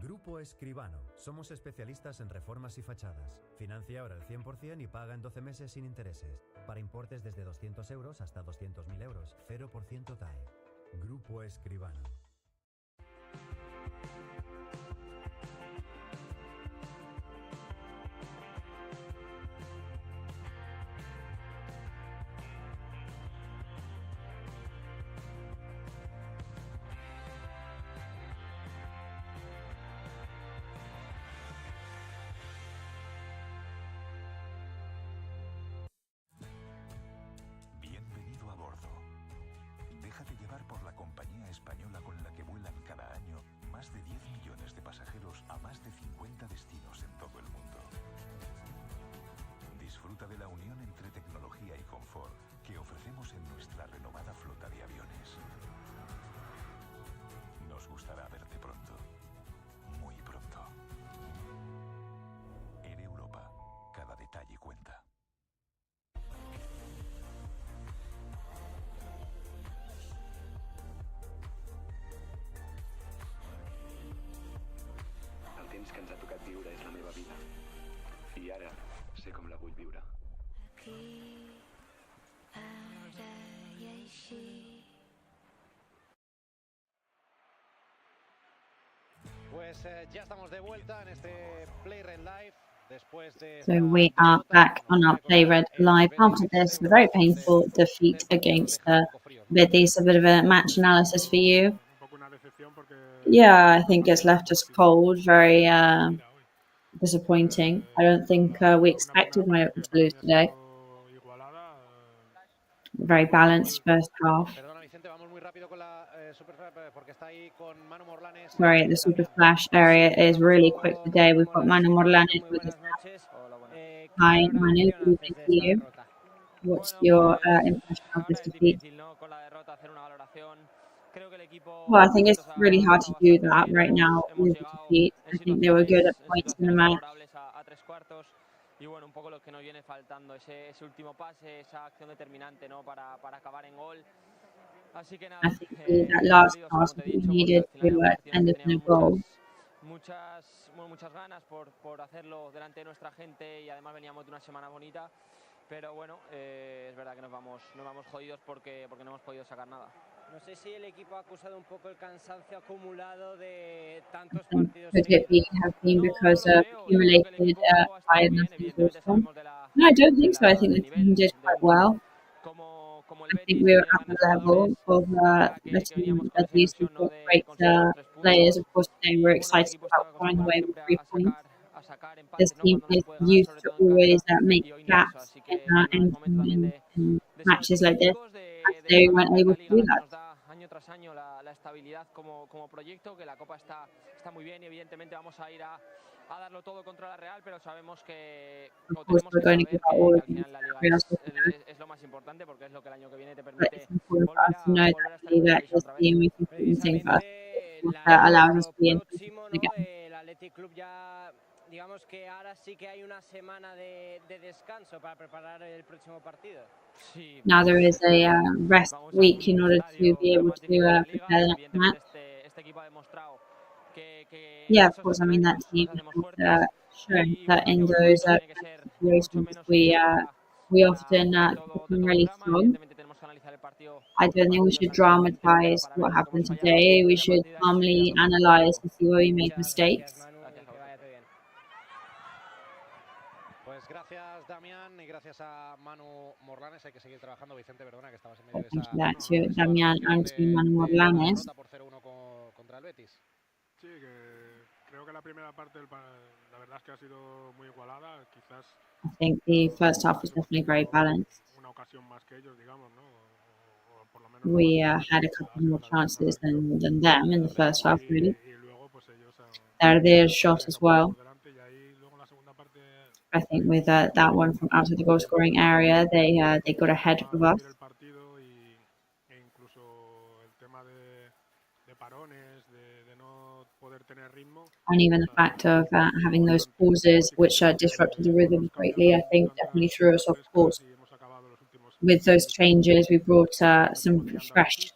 Grupo Escribano. Somos especialistas en reformas y fachadas. Financia ahora el 100% y paga en 12 meses sin intereses. Para importes desde 200 euros hasta 200.000 euros. 0% TAE. Grupo Escribano. Bienvenido a bordo. Déjate llevar por la compañía española con la I ara sé com la vull viure. Aquí, ara i així. Pues ya estamos de vuelta en este Play Red Live. So we are back on our Play Red Live after this very painful defeat against Betis. A bit of a match analysis for you. Yeah, I think it's left us cold, very disappointing. I don't think we expected Mallorca to lose today. Very balanced first half. Sorry, the Super Flash area is really quick today. We've got Manu Morlanes with us. Hi, Manu, good to see you. What's your impression of this defeat? Well, I think it's really hard to do that right now with the defeat. I think they were good at points in the match. Y bueno, un poco lo que nos viene faltando, ese último pase, esa acción determinante, ¿no? Para acabar en gol. Así que nada, I think that last pass we needed to end it in a goal. Muchas ganas por hacerlo delante de nuestra gente y además veníamos de una semana bonita. Pero bueno, es verdad que nos vamos jodidos porque no hemos podido sacar nada. No sé si el equipo ha acusado un poco el cansancio acumulado de tantos partidos. Could it have been because of accumulated tiredness and exhaustion? No, I don't think so. I think the team did quite well. I think we were at the level of the team at least. We've got great players. Of course, today we're excited about coming away with 3 points. This team is used to always make gaps in matches like this. They weren't able to do that. Año tras año la estabilidad como proyecto, que la Copa está muy bien y evidentemente vamos a ir a darlo todo contra la Real, pero sabemos que tenemos que saber que al final la Liga es lo más importante porque es lo que el año que viene te permite volver a estar en otra vez. El Athletic Club ya, digamos que ahora sí que hay una semana de descanso para preparar el próximo partido. Now there is a rest week in order to be able to prepare the next match. Yeah, of course. I mean, that team has shown that in those situations we often become really strong. I don't think we should dramatize what happened today. We should calmly analyze and see where we made mistakes. Pues gracias, Damián, y gracias a Manu Morlanes. Hay que seguir trabajando. Vicente, perdona, que estabas en medio de esa... Thank you to Damián and to Manu Morlanes. Por 0-1 contra el Betis. Sí, que creo que la primera parte, la verdad es que ha sido muy igualada. Quizás... I think the first half was definitely very balanced. Una ocasión más que ellos, digamos, ¿no? We had a couple more chances than them in the first half, really. Their shot as well. I think with that one from outside the goal scoring area, they got ahead of us. And even the fact of having those pauses, which disrupted the rhythm greatly, I think definitely threw us off course. With those changes, we brought some fresh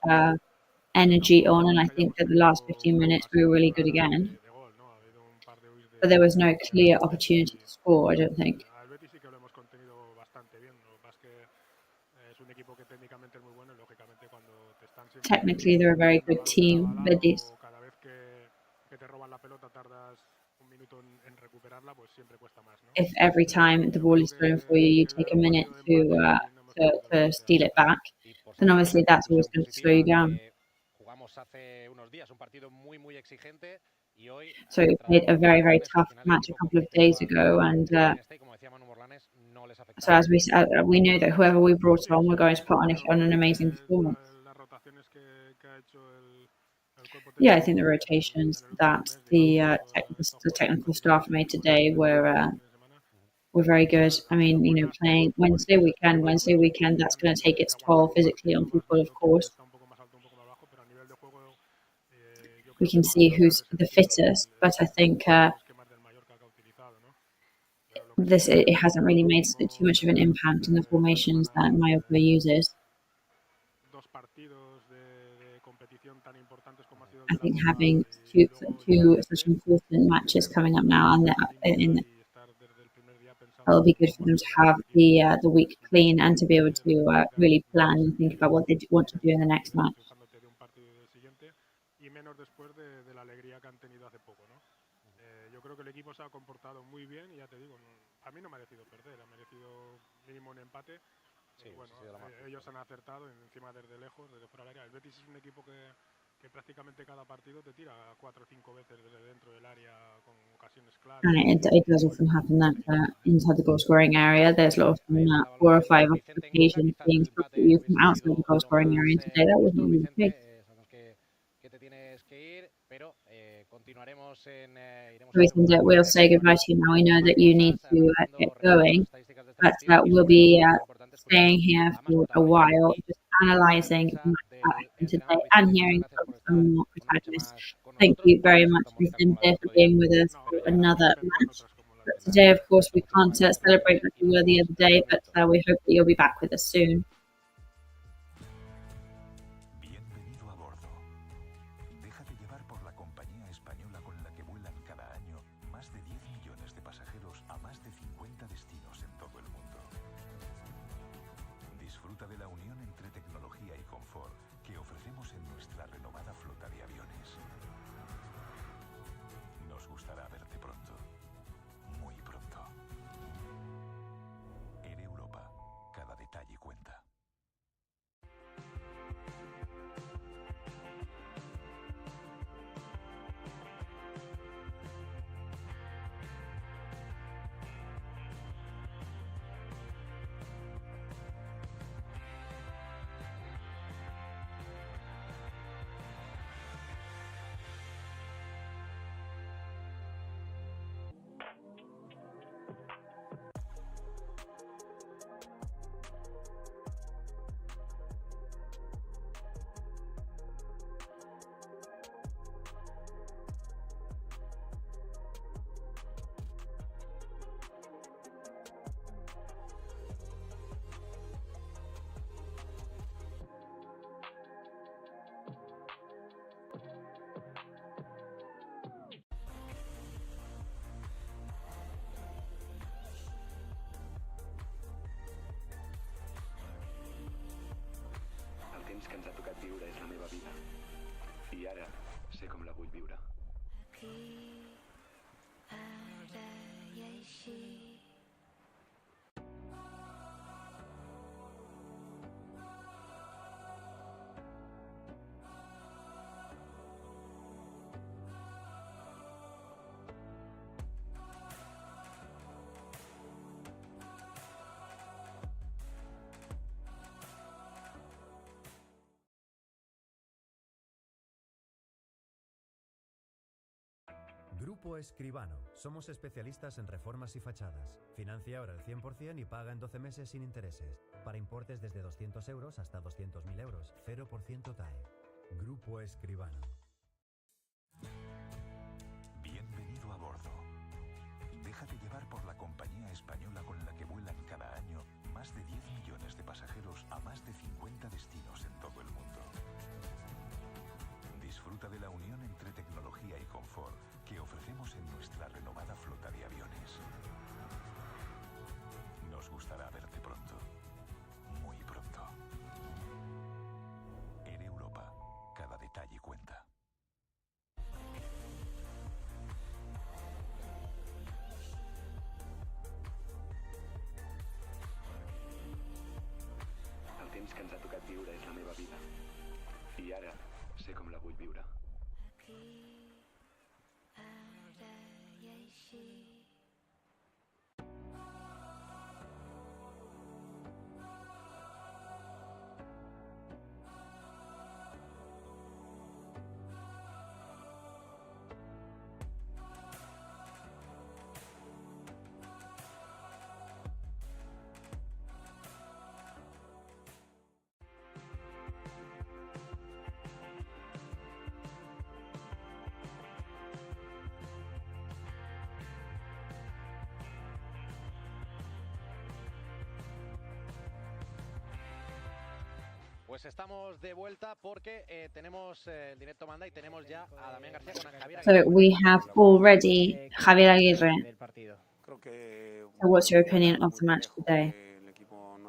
energy on, and I think that the last 15 minutes we were really good again. But there was no clear opportunity to score, I don't think. Technically, they're a very good team, Betis. If every time the ball is thrown for you, you take a minute to steal it back, then obviously that's always going to slow you down. So we played a very, very tough match a couple of days ago, and so as we know that whoever we brought on, we're going to put on an amazing performance. Yeah, I think the rotations that the technical staff made today were very good. I mean, you know, playing Wednesday weekend, that's going to take its toll physically on people, of course. We can see who's the fittest, but I think it hasn't really made too much of an impact in the formations that Mallorca uses. I think having two such important matches coming up now, and it'll be good for them to have the week clean and to be able to really plan and think about what they want to do in the next match. De un partido siguiente y menos después de la alegría que han tenido hace poco, ¿no? Yo creo que el equipo se ha comportado muy bien y ya te digo, a mí no me ha merecido perder, ha merecido mínimo un empate. Sí, bueno, ellos han acertado encima desde lejos, desde fuera del área. El Betis es un equipo que prácticamente cada partido te tira 4 o 5 veces desde dentro del área con ocasiones claras. And it does often happen that inside the goal scoring area, there's a lot of 4 or 5 occasions being stopped at you from outside the goal scoring area. And today that wasn't really the case. We'll say goodbye to you now. We know that you need to get going, but we'll be staying here for a while, just analysing today and hearing from some more protagonists. Thank you very much, Vicente, for being with us for another match. But today, of course, we can't celebrate like we were the other day, but we hope that you'll be back with us soon. Bienvenido a bordo. Déjate llevar por la compañía española con la que vuelan cada año más de 10 millones de pasajeros a más de 50 destinos en todo el mundo. Disfruta de la unión entre tecnología y confort que ofrecemos en nuestra renovada flota de aviones. Nos gustará verte pronto, muy pronto. En Europa, cada detalle cuenta. El temps que ens ha tocat viure és la meva vida. I ara sé com la vull viure. Aquí, ara i així. Grupo Escribano. Somos especialistas en reformas y fachadas. Financia ahora el 100% y paga en 12 meses sin intereses. Para importes desde 200 euros hasta 200.000 euros. 0% TAE. Grupo Escribano. Bienvenido a bordo. Déjate llevar por la compañía española con la que vuelan cada año más de 10 millones de pasajeros a más de 50 destinos en todo el mundo. Disfruta de la unión entre tecnología y confort que ofrecemos en nuestra renovada flota de aviones. Nos gustará verte pronto, muy pronto. En Europa, cada detalle cuenta. El temps que ens ha tocat viure és la meva vida. I ara sé com la vull viure. Aquí, ara i així. Pues estamos de vuelta porque tenemos el directo manda y tenemos ya a Damián García con Javier So Aguirre. we have already Javier Aguirre. Del partido. Creo que So what's your opinion of the match today?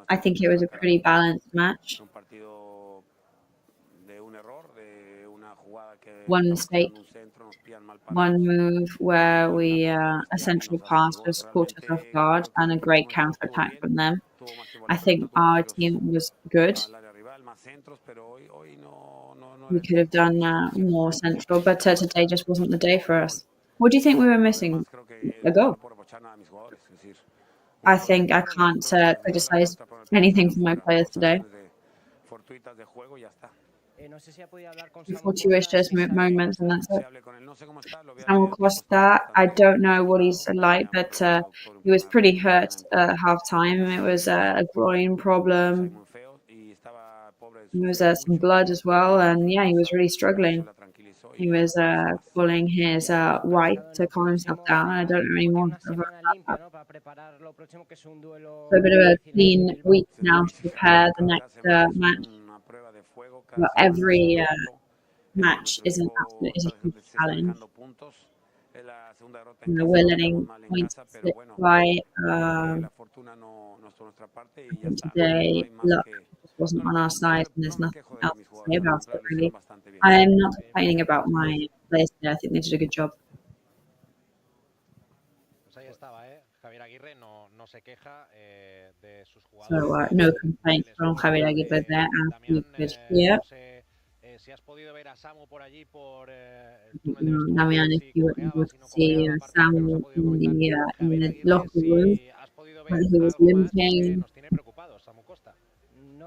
I think it was a pretty balanced match. One mistake, one move where a central pass just caught us off guard and a great counter-attack from them. I think our team was good. We could have done more central, but today just wasn't the day for us. What do you think we were missing? A goal. I think I can't criticize anything from my players today. Fortuitous moments, and that's it. Samuel Costa, I don't know what he's like, but he was pretty hurt at half time. It was a groin problem. There was some blood as well, and yeah, he was really struggling. He was pulling his wife to calm himself down. I don't know anymore about that. So a bit of a clean week now to prepare the next match. Well, every match is a huge challenge. We're letting points slip by. Today, luck just wasn't on our side, and there's nothing else to say about it, really. I am not complaining about my players today. I think they did a good job. So, no complaints from Javier Aguirre there, as we could hear. Damian, if you were able to see Samu in the locker room, whether he was limping,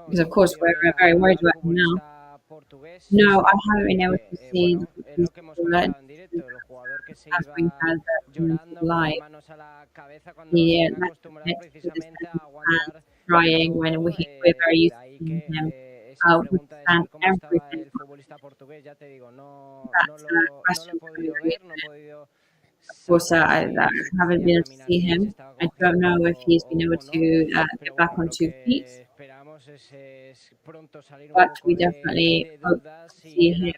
because of course we're very worried about him now. No, I haven't been able to see as we had live. He left the pitch with his hand crying when we're very used to seeing him withstand everything. That's a question for me. Of course, I haven't been able to see him. I don't know if he's been able to get back on 2 feet. But we definitely hope to see him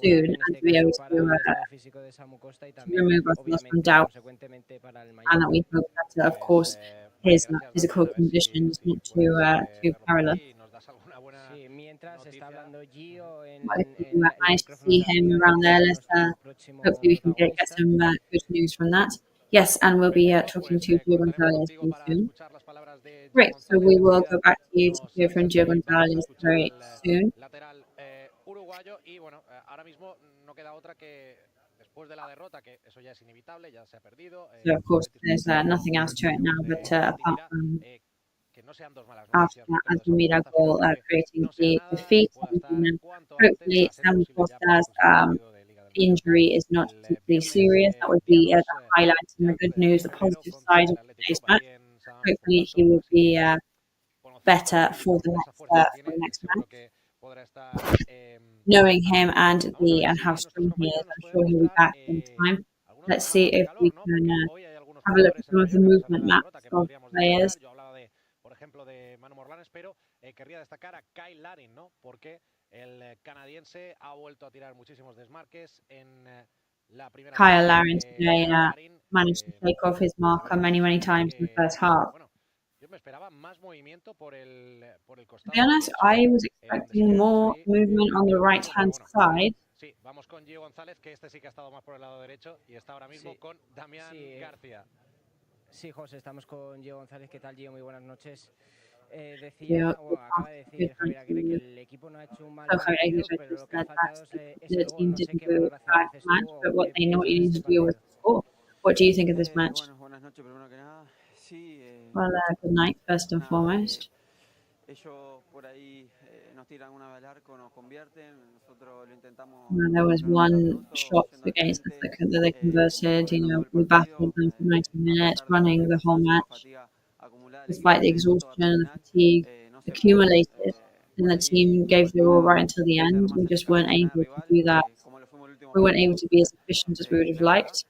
soon and to be able to remove us from doubt. And that we hope that, of course, his physical condition is not too perilous. Nice to see him around there. Let's hopefully we can get some good news from that. Yes, and we'll be talking to Gio Gonzalez soon. Great, so we will go back to you to hear from Gio Gonzalez very soon. So of course there's nothing else to it now, but apart from after that Altamira goal creating the defeat, hopefully Samu Costa's injury is not particularly serious. That would be the highlight and the good news, the positive side of today's match. Hopefully he will be better for the next match. Knowing him and how strong he is, I'm sure he'll be back in time. Let's see if we can have a look at some of the movement maps of players. Kyle Larin today managed to take off his marker many times in the first half. To be honest, I was expecting more movement on the right-hand side. Sí, José, estamos con Gio González. ¿Qué tal, Gio? Muy buenas noches. Acaba de decir Javier Aguirre que el equipo no ha hecho un mal partido, pero lo que ha faltado es el gol. No sé qué valoración haces tú. But what they know what you need to do with the score. What do you think of this match? Well, good night, first and foremost. There was one shot against us that they converted. We battled them for 90 minutes, running the whole match. Despite the exhaustion and the fatigue accumulated, and the team gave their all right until the end. We just weren't able to do that. We weren't able to be as efficient as we would have liked,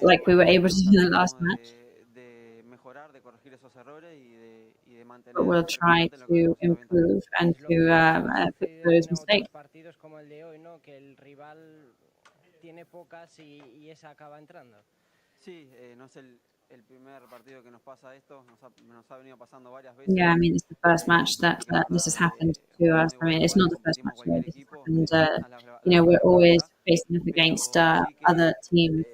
like we were able to do in the last match. But we'll try to improve and to fix those mistakes. Yeah, I mean, it's the first match that this has happened to us. I mean, it's not the first match where this has happened. We're always facing up against other teams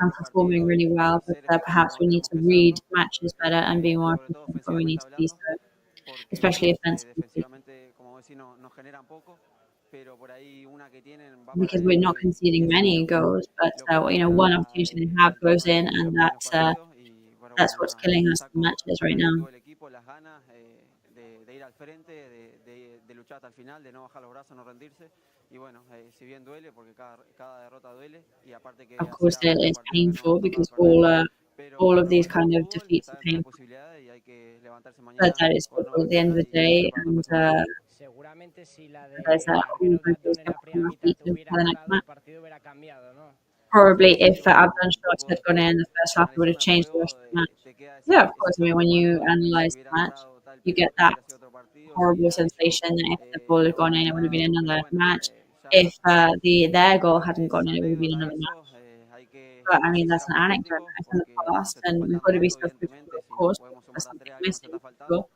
and performing really well, but perhaps we need to read matches better and be more efficient when we need to be so, especially offensively. Because we're not conceding many goals, but one opportunity they have goes in, and that's what's killing us in matches right now. Of course, it's painful because all of these kind of defeats are painful, but that is football at the end of the day, and there's all good things to come on our feet for the next match. Probably if Abdul Shots had gone in the first half, it would have changed the rest of the match. Yeah, of course. I mean, when you analyse the match, you get that horrible sensation that if the ball had gone in, it would have been another match. If their goal hadn't gone in, it would have been another match. But I mean, that's an anecdote from the past, and we've got to be self-critical, of course, because there's something missing. Sure.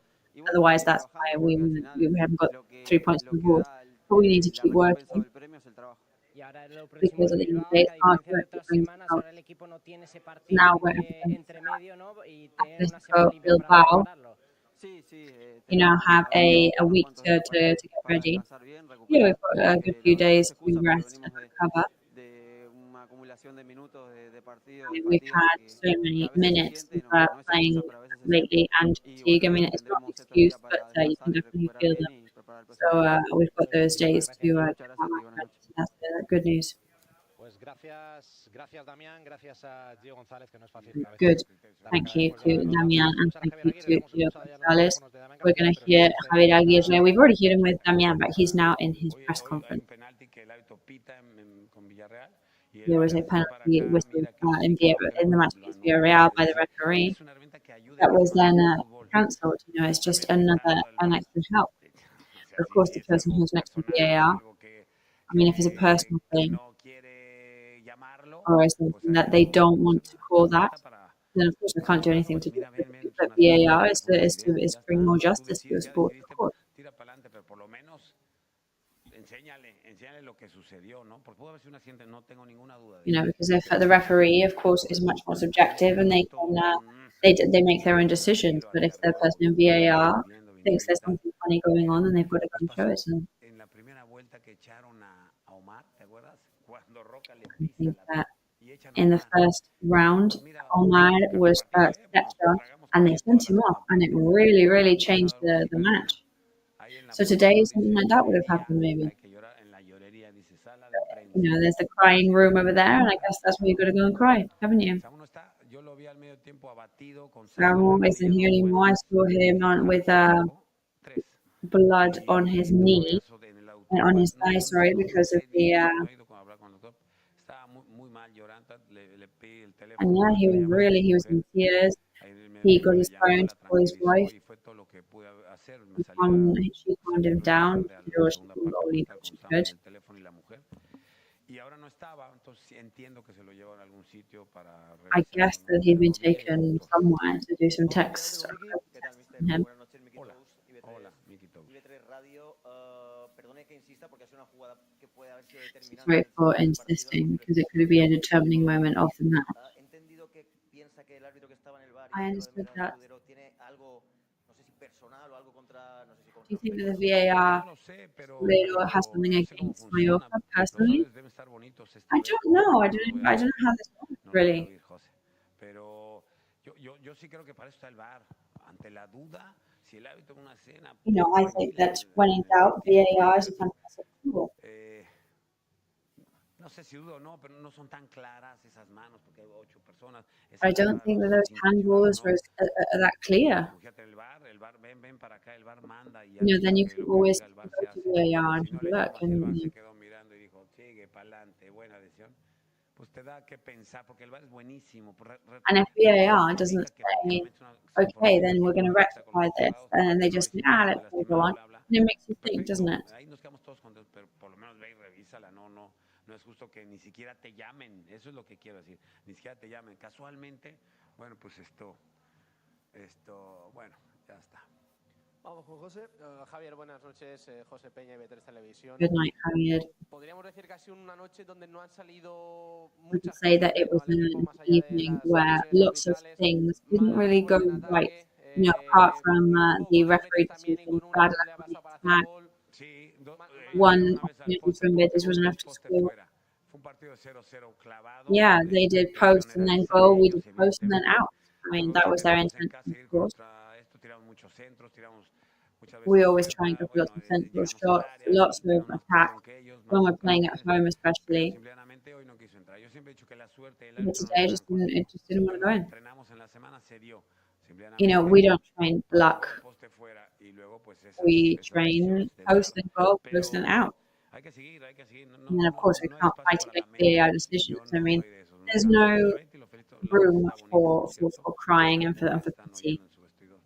Otherwise, that's why we haven't got 3 points on the board. But we need to keep working. Because at the end of the day, it's hard work to bring results. Now we're Atletico Bilbao. Have a week to get ready. We've got a good few days to rest and recover. I mean, we've had so many minutes playing lately, and fatigue. I mean, it's not an excuse, but you can definitely feel them. So we've got those days to come out. That's good news. Good. Thank you to Damian, and thank you to Gio Gonzalez. We're going to hear Javier Aguirre. We've already heard him with Damian, but he's now in his press conference. There was a penalty whistle in the match against Villarreal by the referee. That was then cancelled. It's just an extra help. Of course, the person who's next to VAR. I mean, if it's a personal thing or something that they don't want to call that, then of course I can't do anything to do it. But VAR is to bring more justice to the sport, of course. Because if the referee, of course, is much more subjective and they can they make their own decisions. But if the person in VAR thinks there's something funny going on, then they've got to come show it to them. I think that in the first round, Omar was stepped on and they sent him off, and it really, really changed the match. So today, something like that would have happened, maybe. There's the crying room over there, and I guess that's where you've got to go and cry, haven't you? Samu isn't here anymore. I saw him with blood on his knee, on his thigh, sorry, because of the... And yeah, he was in tears. He got his phone to call his wife. She calmed him down. She only she could. I guess that he'd been taken somewhere to do some text on him. Sorry for insisting, because it could be a determining moment of the match. I understood that. Do you think that the VAR has something against Mallorca personally? I don't know. I don't know how this works, really. I think that when in doubt, VAR is a fantastic tool. I don't think that those handballs are that clear. Then you can always go to VAR and have a look. And if VAR doesn't say, okay, then we're going to rectify this, and they just say, let's go on, and it makes you think, doesn't it? no es justo que ni siquiera te llamen, eso es lo que quiero decir, ni siquiera te llamen. Casualmente, bueno, pues bueno, ya está. Vamos con José. Javier, buenas noches. José Peña, IB3 Televisión. Good night, Javier. Podríamos decir que ha sido una noche donde no han salido We could muchas say cosas that it bien, ¿no? was Al equipo, an más allá de evening las where decisiones lots of arbitrales, things didn't mala really go labor en right. ataque, Apart from hubo the gol del referee Betis también y decision, con bad una no le luck ha on the pasado para hacer attack. gol. Sí, One una vez al opportunity poste from porque Betis was uno enough del to poste score. fuera. Fue un partido de 0-0 clavado. Yeah, they La did intención post era and then esa de goal. We ellos, did post and then evidentemente. out. I mean, Luego that was their intentamos en intention, casa of ir course. contra esto, tiramos muchos centros, tiramos muchas We veces always try and puerta, go for lots bueno, of central llegamos al shots, área, lots of tenemos más attack posesión que ellos, when más we're playing at ocasiones, home, pero especially. simplemente hoy no quiso entrar. Yo siempre he dicho que la suerte, el But árbitro no today, lo dan cuando it just didn't want to lo go que in. entrenamos en la semana se dio. We don't train Pasó luck. por el poste fuera y luego pues We esas train decisiones del post VAR. and goal, post and out. Hay que seguir, And then, of course, we no hay can't espacio fight para la against mente. VAR Y decisions. yo I no mean, soy de esos. there's Me habla no del Betis, la room está bonito, por cierto. for crying and Está for estando pity. lleno en su vestidor.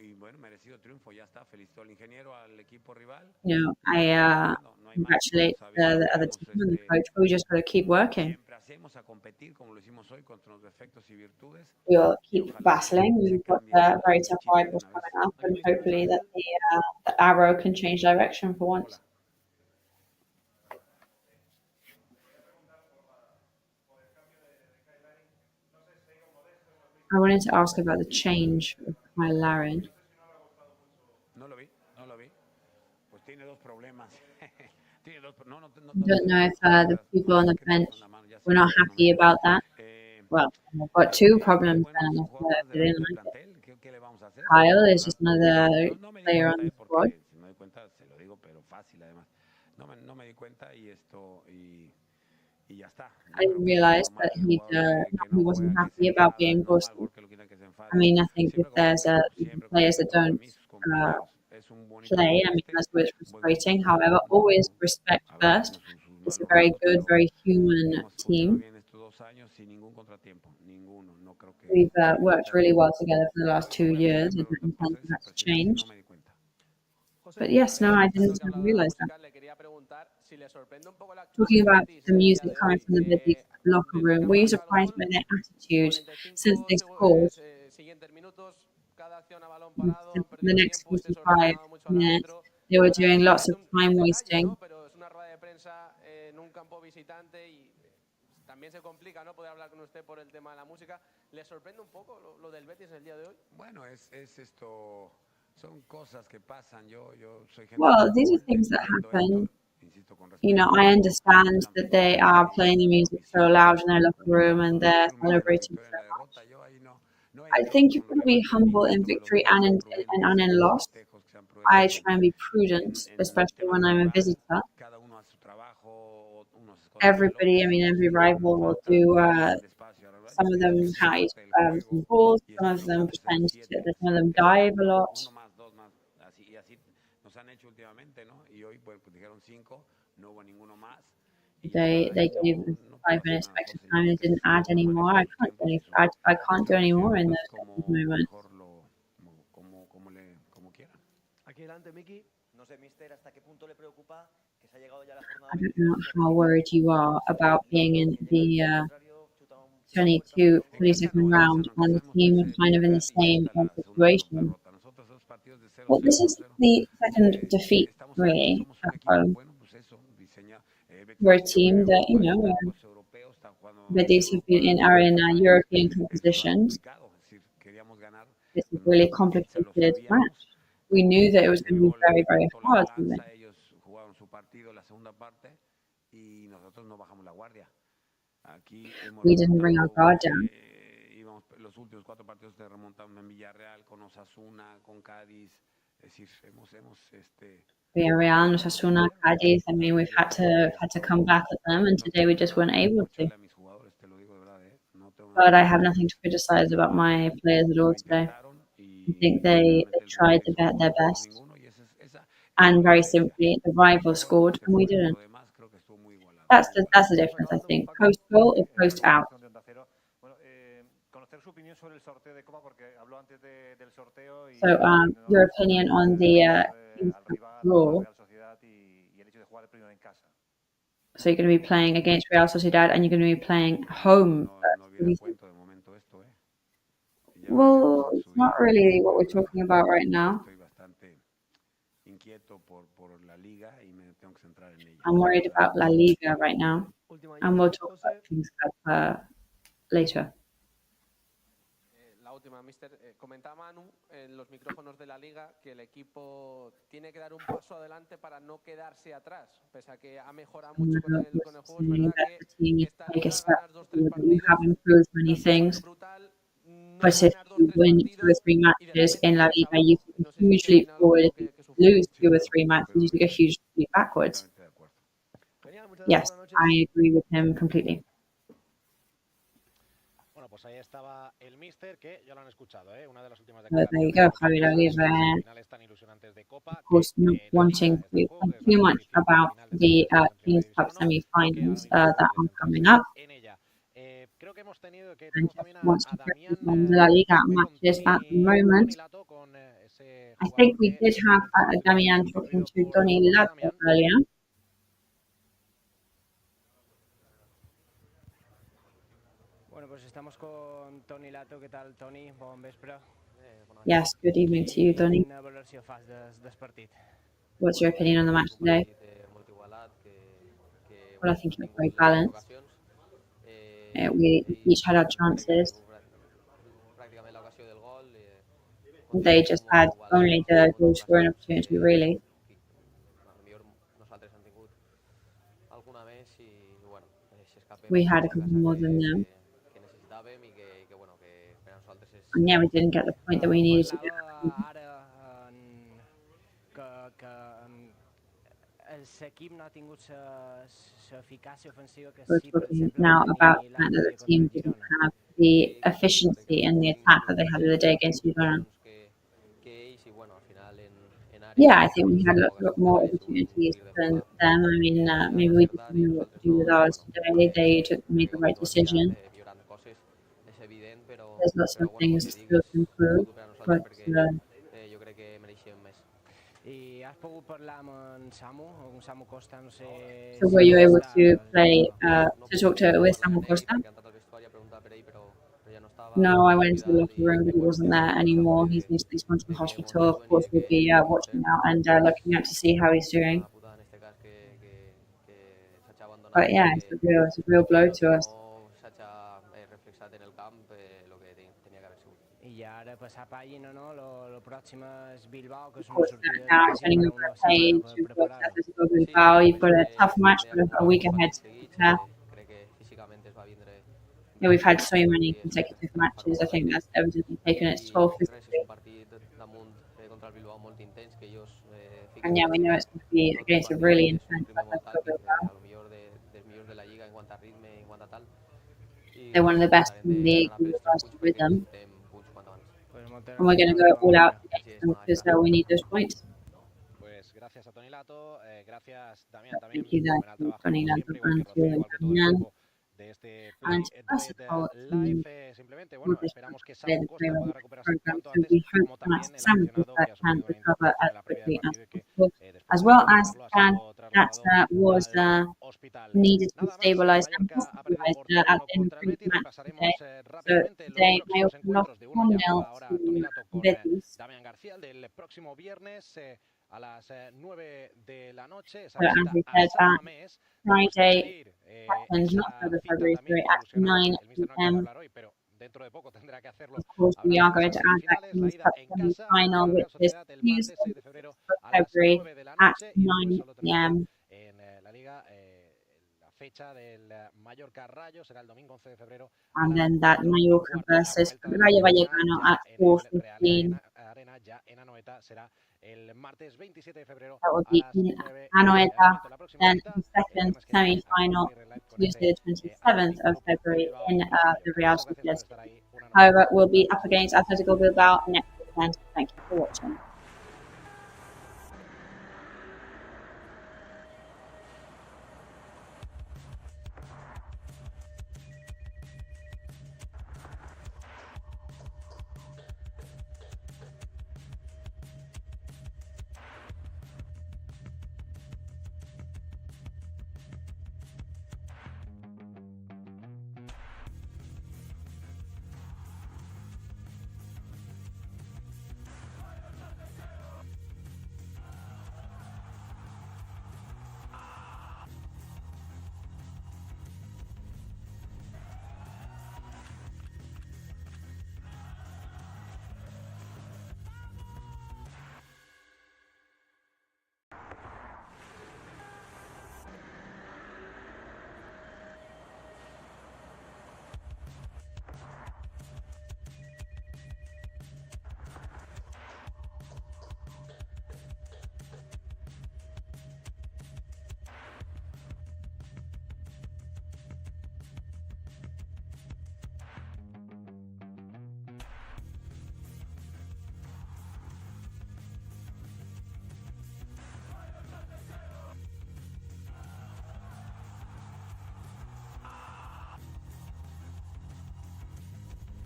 Y bueno, merecido triunfo, ya está. Felicito al ingeniero, al equipo rival. I congratulate the other team and the coach. We just got to keep working. Siempre hacemos a competir como lo hicimos hoy contra los defectos y virtudes. We'll keep battling. We've got very tough rivals coming up, and hopefully that the arrow can change direction for once. I wanted to ask about the change of Kyle Larin. No lo vi. Pues tiene dos problemas. Don't know if the people on the bench were not happy about that. Well, we've got two problems then if they didn't like it. Kyle is just another player on the squad. No me di cuenta, se lo digo, pero fácil además. No me di cuenta y ya está. I didn't realize that he wasn't happy about being ghosted. I mean, I think if there's players that don't play, I mean, that's what's frustrating. However, always respect first. It's a very good, very human team. We've worked really well together for the last 2 years. I don't intend for that to change. But yes, no, I didn't realize that. Talking about the music coming from the Betis locker room, were you surprised by their attitude since they scored? The next 45 minutes, they were doing lots of time wasting. También se complica, ¿no? Poder hablar con usted por el tema de la música. ¿Le sorprende un poco lo del Betis el día de hoy? Bueno, es esto, son cosas que pasan. Yo soy gente. Well, these are things that happen. I understand that they are playing the music so loud in their locker room and they're celebrating so much. I think you've got to be humble in victory and in loss. I try and be prudent, especially when I'm a visitor. Everybody, I mean, every rival will do, some of them hide some balls, some of them pretend to, some of them dive a lot. They gave 5 minutes effective time and didn't add any more. I can't do any more in those moments. I don't know how worried you are about being in the 22nd round and the team are kind of in the same situation. Well, this is the second defeat, really, at home. We're a team that, Betis have been are in European competitions. It's a really complicated match. We knew that it was going to be very, very hard to win. We didn't bring our guard down. Los últimos 4 partidos se remontaron en Villarreal, con Osasuna, con Cádiz. Es decir, hemos Villarreal, Osasuna, Cádiz. I mean, we've had to come back at them, and today we just weren't able to. But I have nothing to criticize about my players at all today. I think they tried their best, and very simply, the rival scored and we didn't. That's the difference, I think. Post goal or post out. So, your opinion on the draw? So you're going to be playing against Real Sociedad, and you're going to be playing home. Well, it's not really what we're talking about right now. I'm worried about La Liga right now, and we'll talk about Kings Cup later. La última, mister, comentaba Manu en los micrófonos de la Liga que el equipo tiene que dar un paso adelante para no quedarse atrás, pese a que ha mejorado mucho con el juego, es verdad que esta Liga ganar 2-3 partidos brutal. But if you win 2 or 3 matches in La Liga, you take a huge leap forward. If you lose 2 or 3 matches, you take a huge leap backwards. Yes, I agree with him completely. Bueno, pues ahí estaba el míster, que ya lo han escuchado, una de las últimas There you go, Javier Aguirre. Of course, not wanting to think too much about the Kings Cup semi-finals that are coming up. And just wants to focus on the La Liga matches at the moment. I think we did have Damian talking to Tony Lato earlier. Bueno, pues estamos con Tony Lato. ¿Qué tal, Tony? Bon vespre. Yes, good evening to you, Tony. What's your opinion on the match today? Well, I think it was very balanced. We each had our chances. They just had only the goal scoring opportunity, really. We had a couple more than them. And yeah, we didn't get the point that we needed to get. We're talking now about the fact that the team didn't have the efficiency and the attack that they had the other day against Girona. Yeah, I think we had a lot more opportunities than them. I mean, maybe we didn't know what to do with ours today. They made the right decision. There's lots of things still to improve, but so were you able to talk with Samu Costa? No, I went into the locker room, but he wasn't there anymore. He's gone to the hospital. Of course, we'll be watching out and looking out to see how he's doing. But yeah, it's a real blow to us. Of course, now turning over a page, you've got Atletico Bilbao, you've got a tough match, but a week ahead to prepare. Yeah, we've had so many consecutive matches. I think that's evidently taken its toll physically. And yeah, we know it's going to be against a really intense Atletico Bilbao. They're one of the best in the league with regards to rhythm. And we're going to go all out against them because we need those points. Thank you, Tony Lato, and to Damian. And first of all, we'll just play the program, so we hope that Sam can recover as quickly as possible, as well as that was needed to be stabilised and hospitalised at the end of the match today. So today, Mayorga lost 1-0 to Betis. A las 9 de la noche. So as we said, Friday, second, not February 3, at 9 p.m. Of course, we are going to add that Kings Cup semi-final, which is Tuesday, February at 9 p.m. And then that Mallorca versus Rayo Vallecano at 4:15. That will be in Anoeta. Then the second semi-final, Tuesday the 27th of February in the Real Betis. However, we'll be up against Atletico Bilbao next weekend. Thank you for watching.